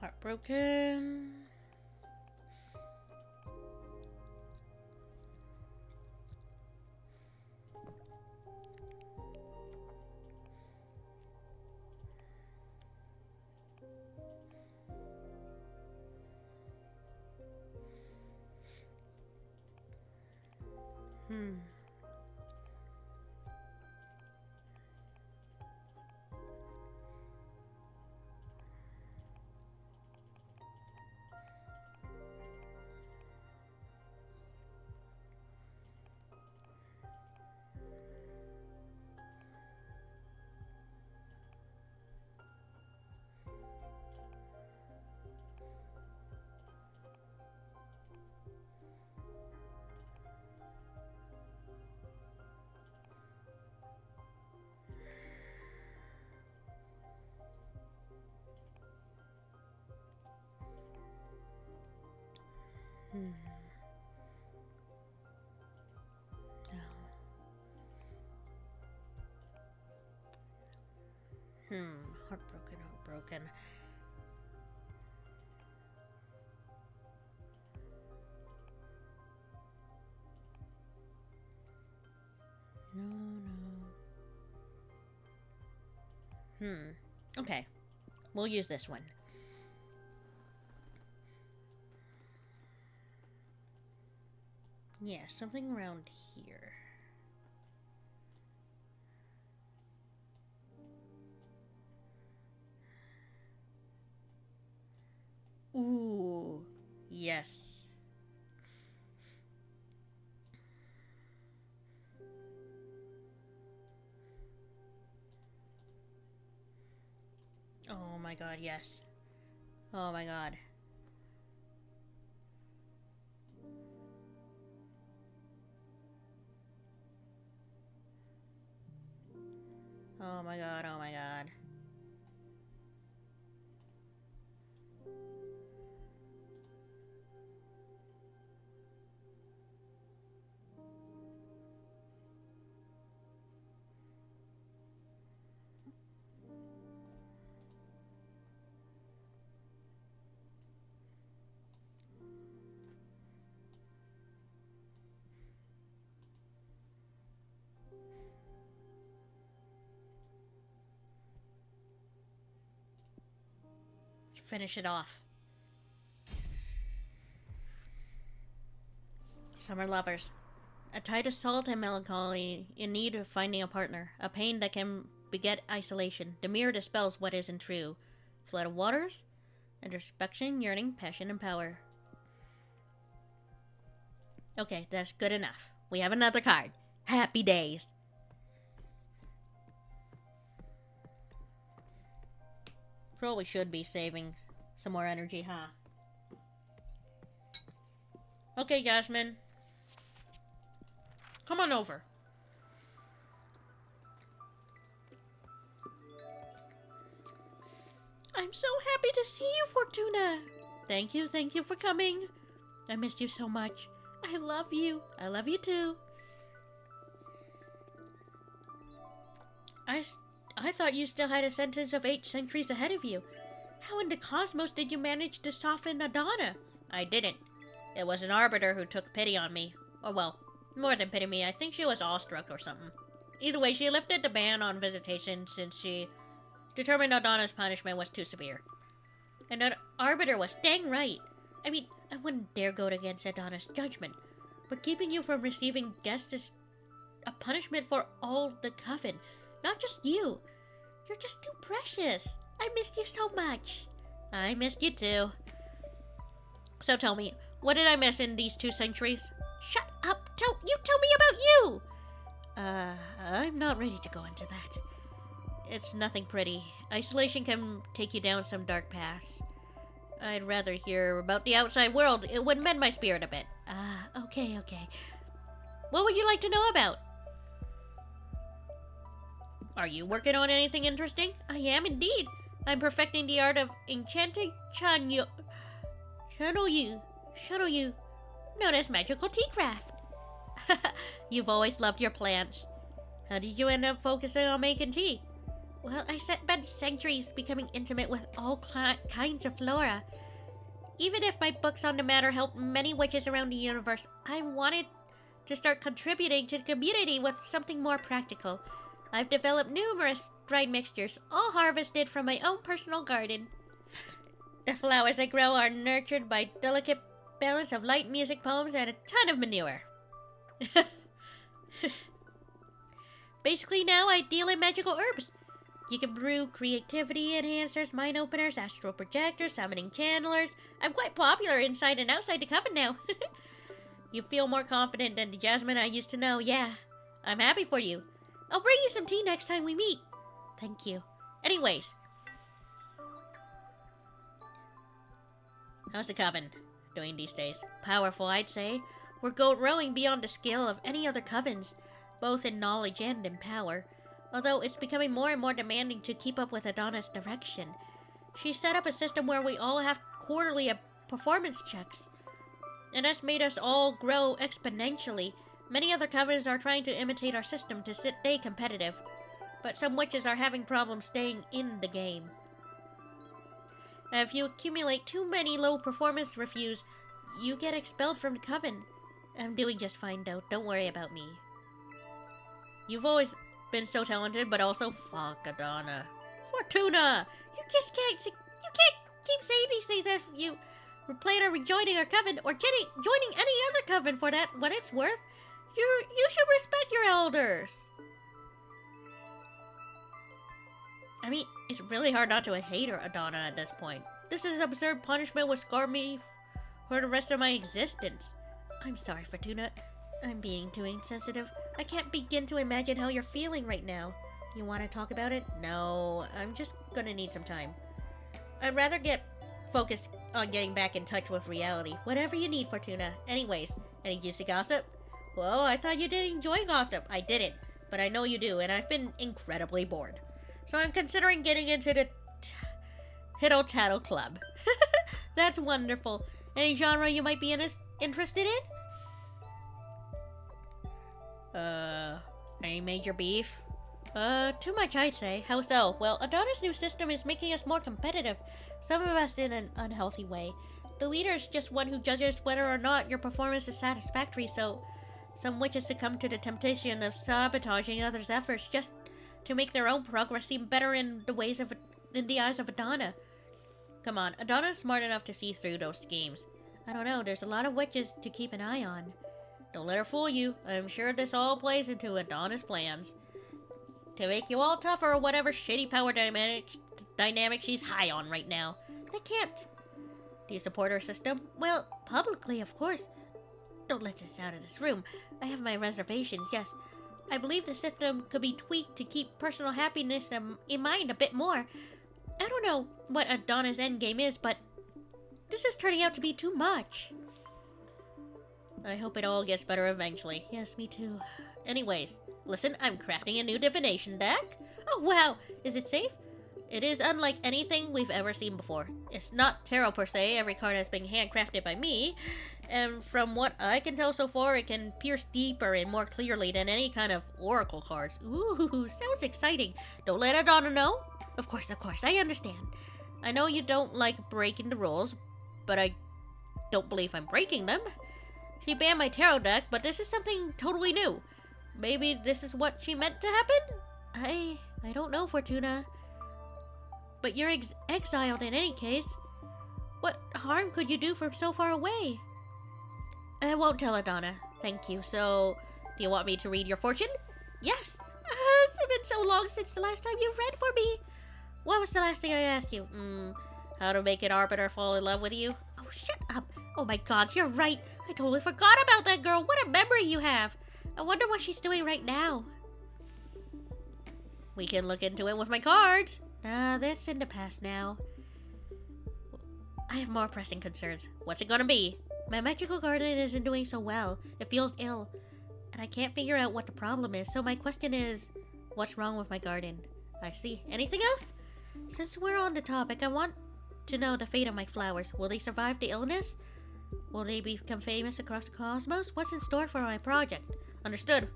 Heartbroken. No. Heartbroken. No. Okay. We'll use this one. Yeah, something around here. Ooh. Yes. Oh my god, yes. Oh my god. Oh my god, oh my god. Let's finish it off. Summer lovers. A tide of salt and melancholy, in need of finding a partner. A pain that can beget isolation. The mirror dispels what isn't true. Flood of waters. Introspection, yearning, passion, and power. Okay, that's good enough. We have another card. Happy days. Probably should be saving some more energy, huh? Okay, Jasmine. Come on over. I'm so happy to see you, Fortuna. Thank you for coming. I missed you so much. I love you. I love you too. I thought you still had a sentence of 8 centuries ahead of you. How in the cosmos did you manage to soften Adana? I didn't. It was an arbiter who took pity on me. Or well, more than pity me, I think she was awestruck or something. Either way, she lifted the ban on visitation since she determined Adana's punishment was too severe. And that arbiter was dang right. I mean, I wouldn't dare go against Adana's judgment. But keeping you from receiving guests is a punishment for all the coven. Not just you. You're just too precious. I missed you so much. I missed you too. So tell me, what did I miss in these 2 centuries? Shut up! Tell me about you! I'm not ready to go into that. It's nothing pretty. Isolation can take you down some dark paths. I'd rather hear about the outside world. It would mend my spirit a bit. Okay. What would you like to know about? Are you working on anything interesting? I am indeed. I'm perfecting the art of enchanting channel you, known as magical tea craft. You've always loved your plants. How did you end up focusing on making tea? Well, I spent centuries becoming intimate with all kinds of flora. Even if my books on the matter helped many witches around the universe, I wanted to start contributing to the community with something more practical. I've developed numerous dried mixtures, all harvested from my own personal garden. The flowers I grow are nurtured by delicate balance of light, music, poems, and a ton of manure. Basically now I deal in magical herbs. You can brew creativity enhancers, mind openers, astral projectors, summoning channelers. I'm quite popular inside and outside the coven now. You feel more confident than the Jasmine I used to know, yeah. I'm happy for you. I'll bring you some tea next time we meet. Thank you. Anyways. How's the coven doing these days? Powerful, I'd say. We're growing beyond the scale of any other covens, both in knowledge and in power. Although it's becoming more and more demanding to keep up with Adana's direction. She set up a system where we all have quarterly performance checks. It has made us all grow exponentially. Many other covens are trying to imitate our system to stay competitive, but some witches are having problems staying in the game. If you accumulate too many low performance reviews, you get expelled from the coven. I'm doing just fine though, don't worry about me. You've always been so talented, but also fuck Adana. Fortuna! You just can't keep saying these things if you plan on rejoining our coven or joining any other coven for that what it's worth. You should respect your elders. I mean, it's really hard not to hate her, Adana, at this point. This is absurd punishment will scar me for the rest of my existence. I'm sorry, Fortuna. I'm being too insensitive. I can't begin to imagine how you're feeling right now. You want to talk about it? No, I'm just gonna need some time. I'd rather get focused on getting back in touch with reality. Whatever you need, Fortuna. Anyways, any juicy gossip? Well, I thought you did enjoy gossip. I didn't, but I know you do, and I've been incredibly bored. So I'm considering getting into the Hiddle Tattle Club. That's wonderful. Any genre you might be interested in? Any major beef? Too much, I'd say. How so? Well, Adana's new system is making us more competitive, some of us in an unhealthy way. The leader is just one who judges whether or not your performance is satisfactory, so some witches succumb to the temptation of sabotaging others' efforts just to make their own progress seem better in the eyes of Adana. Come on, Adana's smart enough to see through those schemes. I don't know, there's a lot of witches to keep an eye on. Don't let her fool you. I'm sure this all plays into Adana's plans to make you all tougher or whatever shitty power dynamic she's high on right now. They can't. Do you support her system? Well, publicly, of course. Don't let this out of this room. I have my reservations, yes. I believe the system could be tweaked to keep personal happiness in mind a bit more. I don't know what Adana's endgame is, but this is turning out to be too much. I hope it all gets better eventually. Yes, me too. Anyways, listen, I'm crafting a new divination deck. Oh, wow. Is it safe? It is unlike anything we've ever seen before. It's not tarot per se. Every card has been handcrafted by me. And from what I can tell so far, it can pierce deeper and more clearly than any kind of oracle cards. Ooh, sounds exciting. Don't let Adana know. Of course, I understand. I know you don't like breaking the rules, but I don't believe I'm breaking them. She banned my tarot deck, but this is something totally new. Maybe this is what she meant to happen? I don't know, Fortuna. But you're exiled in any case. What harm could you do from so far away? I won't tell Adana, thank you. So, do you want me to read your fortune? Yes! It's been so long since the last time you read for me. What was the last thing I asked you? How to make an arbiter fall in love with you? Oh, shut up. Oh my god, you're right. I totally forgot about that girl. What a memory you have. I wonder what she's doing right now. We can look into it with my cards. That's in the past now. I have more pressing concerns. What's it gonna be? My magical garden isn't doing so well. It feels ill. And I can't figure out what the problem is. So my question is, what's wrong with my garden? I see. Anything else? Since we're on the topic, I want to know the fate of my flowers. Will they survive the illness? Will they become famous across the cosmos? What's in store for my project? Understood.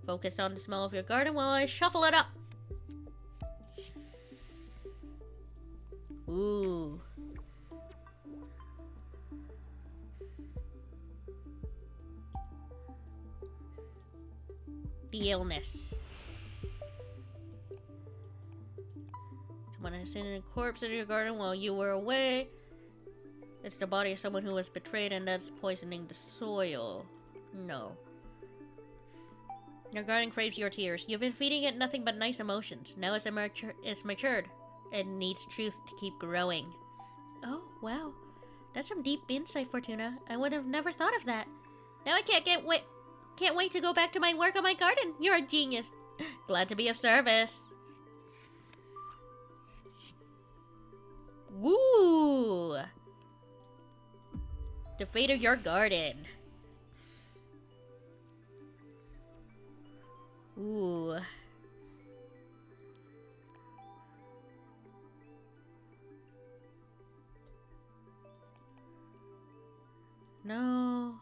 Focus on the smell of your garden while I shuffle it up. Ooh. The illness. Someone has seen a corpse in your garden while you were away. It's the body of someone who was betrayed and that's poisoning the soil. No. Your garden craves your tears. You've been feeding it nothing but nice emotions. Now it's matured. It needs truth to keep growing. Oh, wow. That's some deep insight, Fortuna. I would have never thought of that. Now I can't wait to go back to my work on my garden. You're a genius. Glad to be of service. Woo! The fate of your garden. Ooh. No.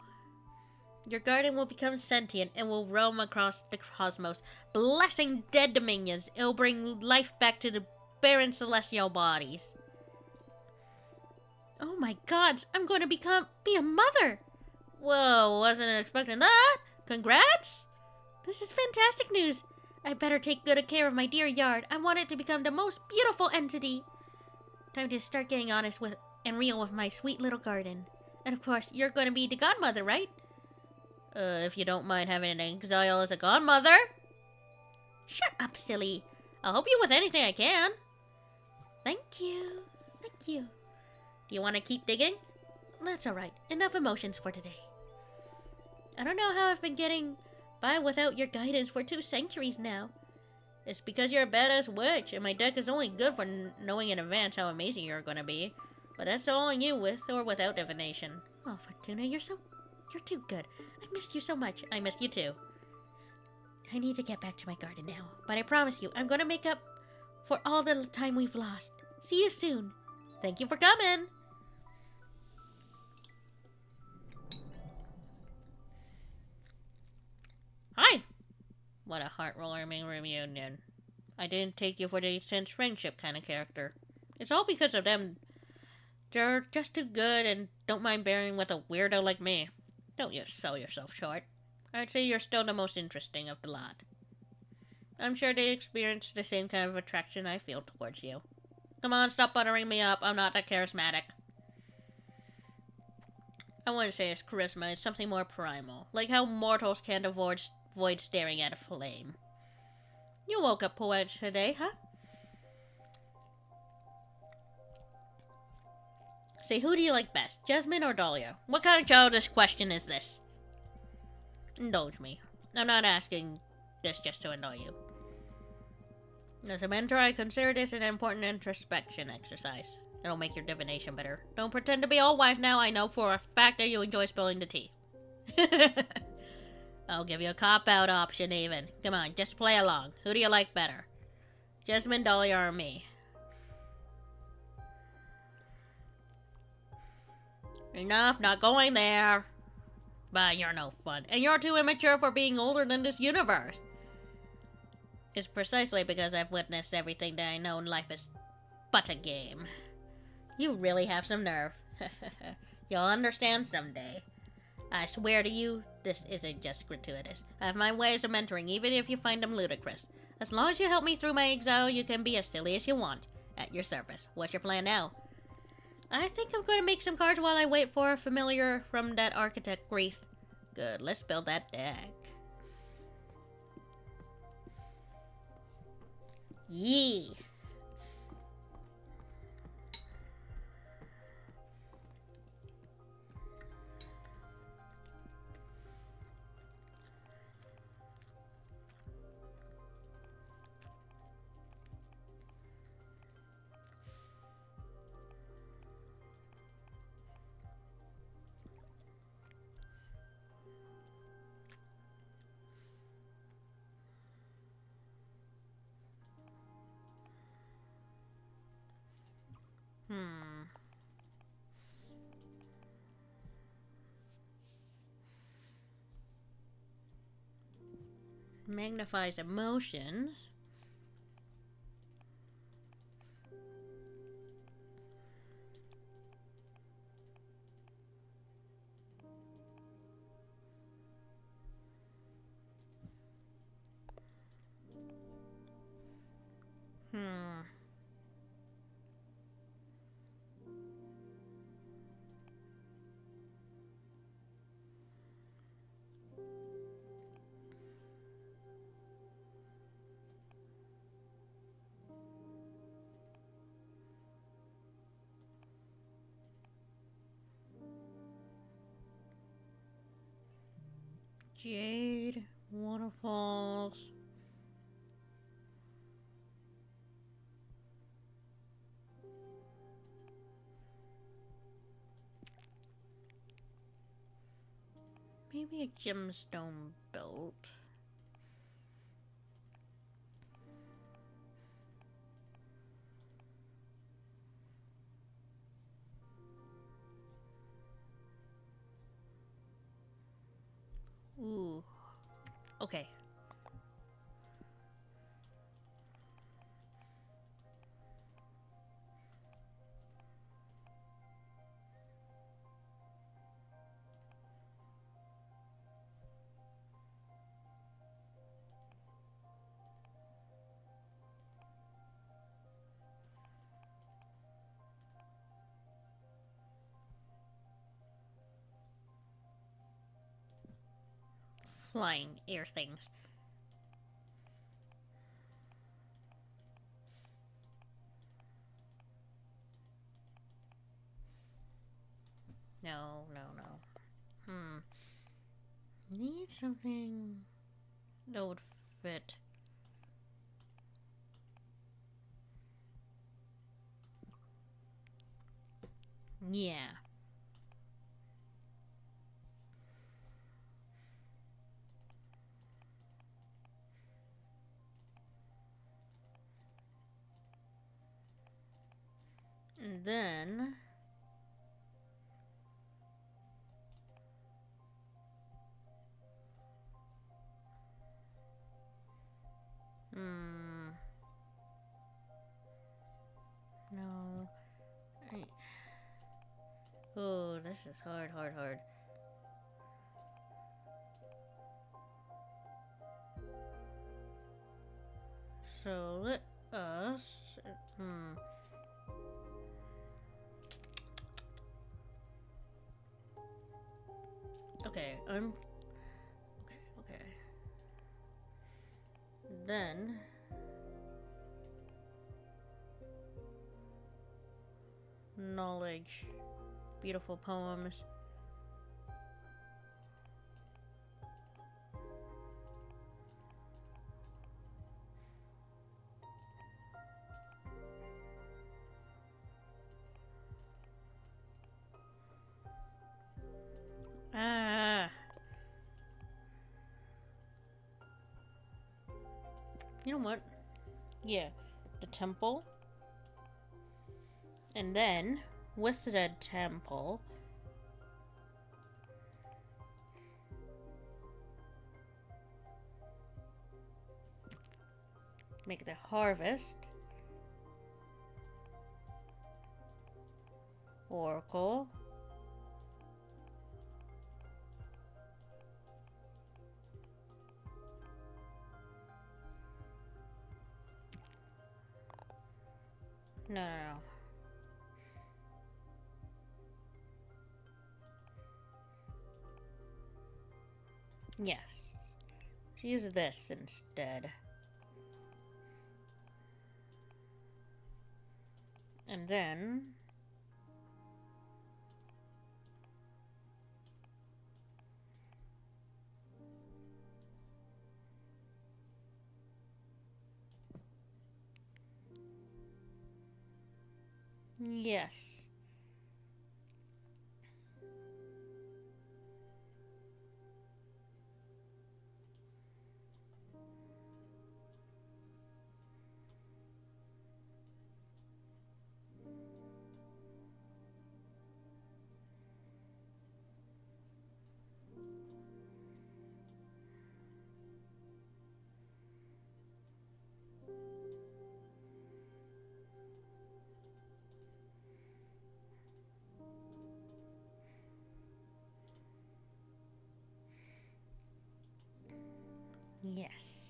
Your garden will become sentient and will roam across the cosmos, blessing dead dominions. It'll bring life back to the barren celestial bodies. Oh my god, I'm going to be a mother! Whoa, wasn't expecting that! Congrats! This is fantastic news! I better take good care of my dear yard. I want it to become the most beautiful entity. Time to start getting honest with and real with my sweet little garden. And of course, you're going to be the godmother, right? If you don't mind having an exile as a godmother. Shut up, silly. I'll help you with anything I can. Thank you. Thank you. Do you want to keep digging? That's alright. Enough emotions for today. I don't know how I've been getting by without your guidance for 2 centuries now. It's because you're a badass witch, and my deck is only good for knowing in advance how amazing you're gonna be. But that's all on you, with or without divination. Oh, Fortuna, you're too good. I missed you so much. I missed you too. I need to get back to my garden now, but I promise you, I'm gonna make up for all the time we've lost. See you soon. Thank you for coming. Hi. What a heart-warming reunion. I didn't take you for the intense friendship kind of character. It's all because of them. They're just too good and don't mind bearing with a weirdo like me. Don't you sell yourself short. I'd say you're still the most interesting of the lot. I'm sure they experience the same kind of attraction I feel towards you. Come on, stop buttering me up. I'm not that charismatic. I wouldn't say it's charisma. It's something more primal. Like how mortals can't avoid staring at a flame. You woke up poetic today, huh? Say, who do you like best, Jasmine or Dahlia? What kind of childish question is this? Indulge me. I'm not asking this just to annoy you. As a mentor, I consider this an important introspection exercise. It'll make your divination better. Don't pretend to be all wise now. I know for a fact that you enjoy spilling the tea. I'll give you a cop-out option even. Come on, just play along. Who do you like better? Jasmine, Dahlia, or me? Enough, not going there. But you're no fun. And you're too immature for being older than this universe. It's precisely because I've witnessed everything that I know in life is but a game. You really have some nerve. You'll understand someday. I swear to you, this isn't just gratuitous. I have my ways of mentoring, even if you find them ludicrous. As long as you help me through my exile, you can be as silly as you want. At your service. What's your plan now? I think I'm going to make some cards while I wait for a familiar from that architect, Grief. Good, let's build that deck. Yee! Magnifies emotions. Jade, waterfalls. Maybe a gemstone belt. flying air things. No, no, no. Need something that would fit. Yeah. And then no. Oh, this is hard. So let us. Okay, okay. Then knowledge, beautiful poems. Ah. You know what? Yeah, the temple. And then, with the temple, make the harvest, oracle, no. Yes. Use this instead. And then yes. Yes.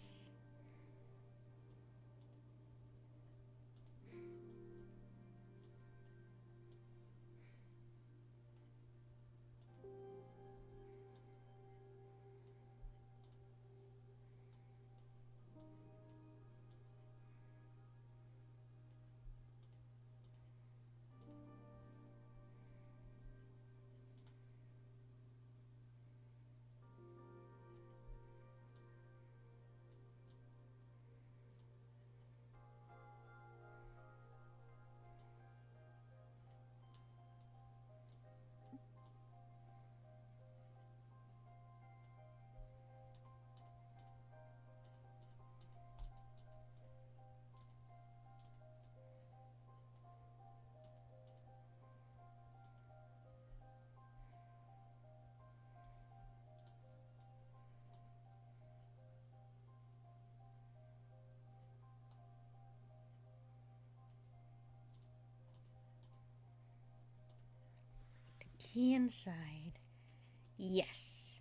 Key inside. Yes.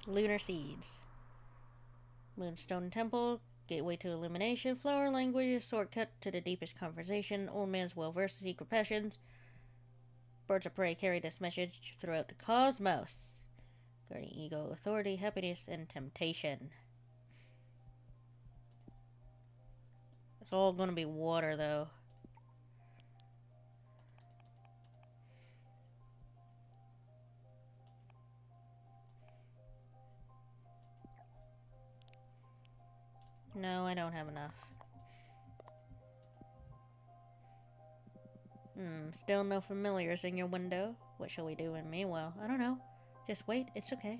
Lunar seeds. Moonstone temple. Gateway to illumination. Flower language. Shortcut to the deepest conversation. Old man's well versed in secret passions. birds of prey carry this message throughout the cosmos, guarding ego, authority, happiness, and temptation. It's all gonna be water, though. No, I don't have enough. Still no familiars in your window. What shall we do? And meanwhile, I don't know. Just wait, it's okay.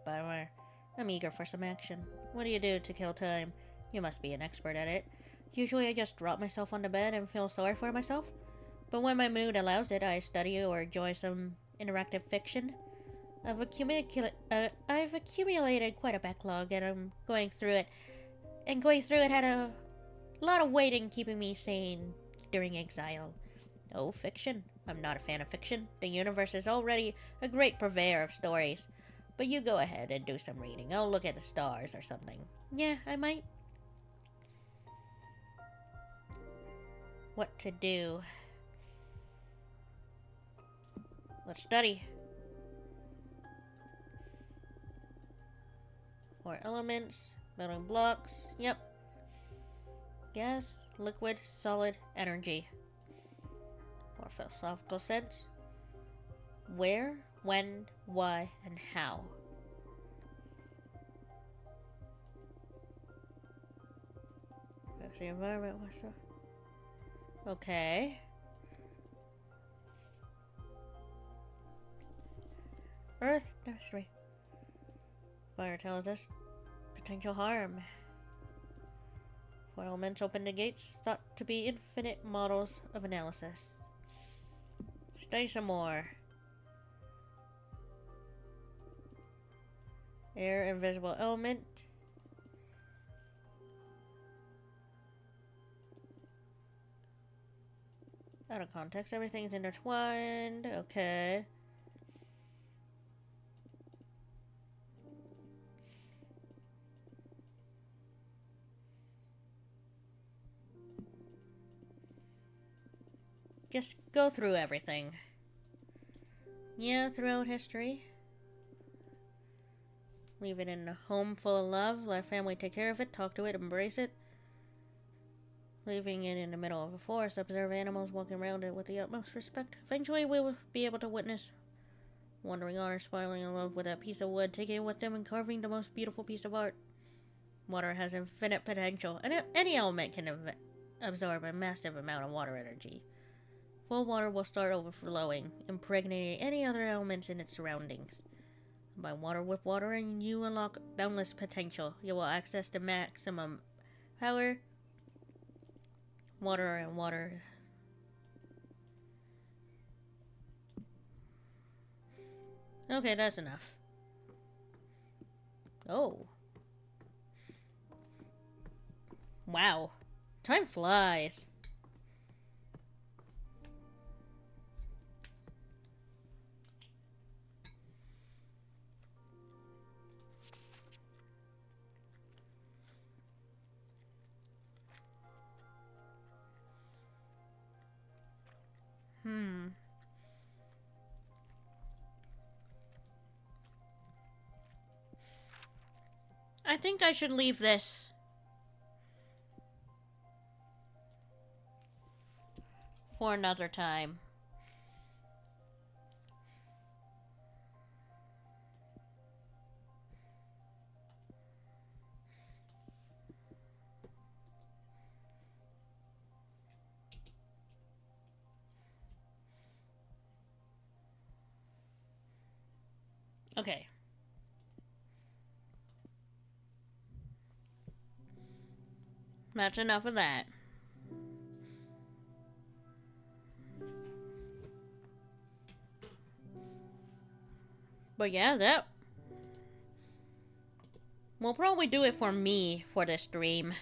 Bummer. I'm eager for some action. What do you do to kill time? You must be an expert at it. Usually I just drop myself on the bed and feel sorry for myself. But when my mood allows it, I study or enjoy some interactive fiction. I've accumulated quite a backlog, and I'm going through it. And going through it had a lot of waiting keeping me sane during exile. Oh, fiction. I'm not a fan of fiction. The universe is already a great purveyor of stories. But you go ahead and do some reading. I'll look at the stars or something. Yeah, I might. What to do? Let's study. More elements, building blocks. Yep. Gas, liquid, solid, energy. More philosophical sense. Where, when, why, and how. That's the environment. What's the... Okay. Earth, nursery. Fire tells us potential harm. Four elements open the gates, thought to be infinite models of analysis. Study some more. Air, invisible element. Out of context, everything's intertwined. Okay. Just go through everything. Yeah, throughout history. Leave it in a home full of love. Let family take care of it. Talk to it. Embrace it. Leaving it in the middle of a forest. Observe animals walking around it with the utmost respect. Eventually we will be able to witness wandering artists spiraling in love with a piece of wood, taking it with them and carving the most beautiful piece of art. Water has infinite potential, and any element can absorb a massive amount of water energy. Full water will start overflowing, impregnating any other elements in its surroundings. By water with water, and you unlock boundless potential. You will access the maximum power. Water and water. Okay, that's enough. Oh. Wow. Time flies. I think I should leave this for another time. Okay. That's enough of that. But yeah, that will probably do it for me for this stream.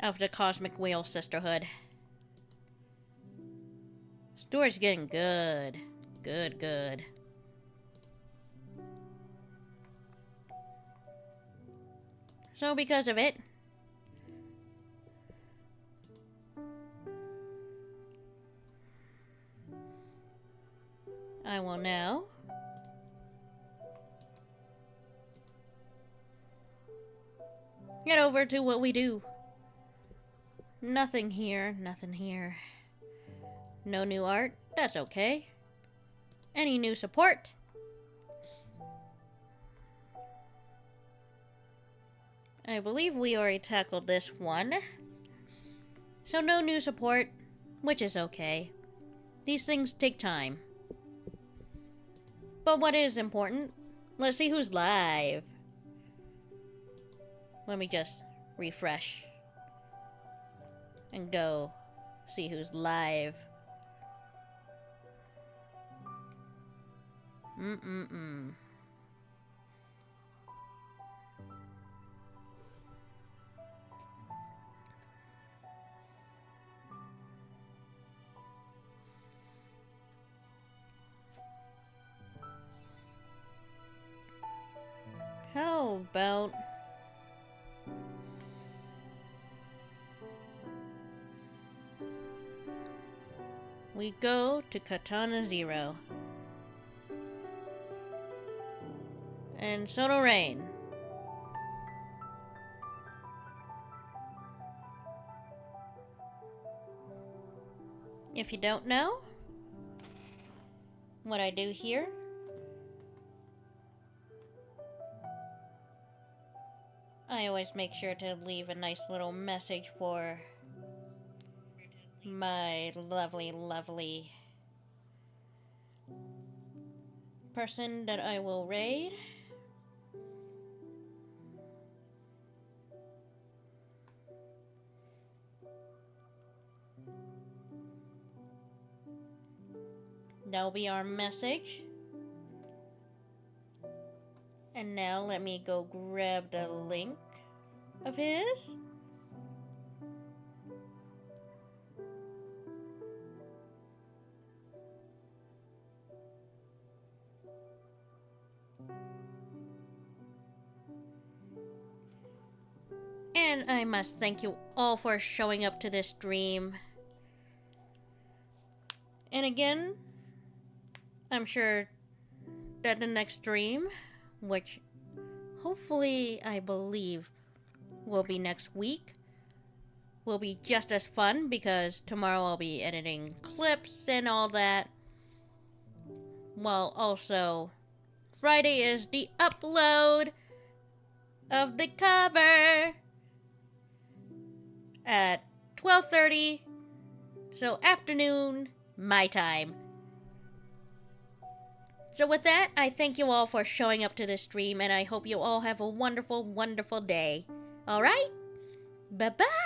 Of the Cosmic Wheel Sisterhood. Story's getting good. Good. So because of it, get over to what we do. Nothing here, nothing here. No new art, that's okay. Any new support? I believe we already tackled this one. So no new support, which is okay. These things take time. But what is important? Let's see who's live. Let me just refresh. And go see who's live. How about... we go to Katana Zero. And Sono Rain. If you don't know what I do here, I always make sure to leave a nice little message for my lovely, lovely person that I will raid. That'll be our message. And now let me go grab the link of his. And I must thank you all for showing up to this stream. And again, I'm sure that the next stream, which hopefully I believe will be next week, will be just as fun because tomorrow I'll be editing clips and all that. Well, also, Friday is the upload of the cover at 12:30, so afternoon, my time. So with that, I thank you all for showing up to this stream, and I hope you all have a wonderful, wonderful day. Alright? Bye-bye!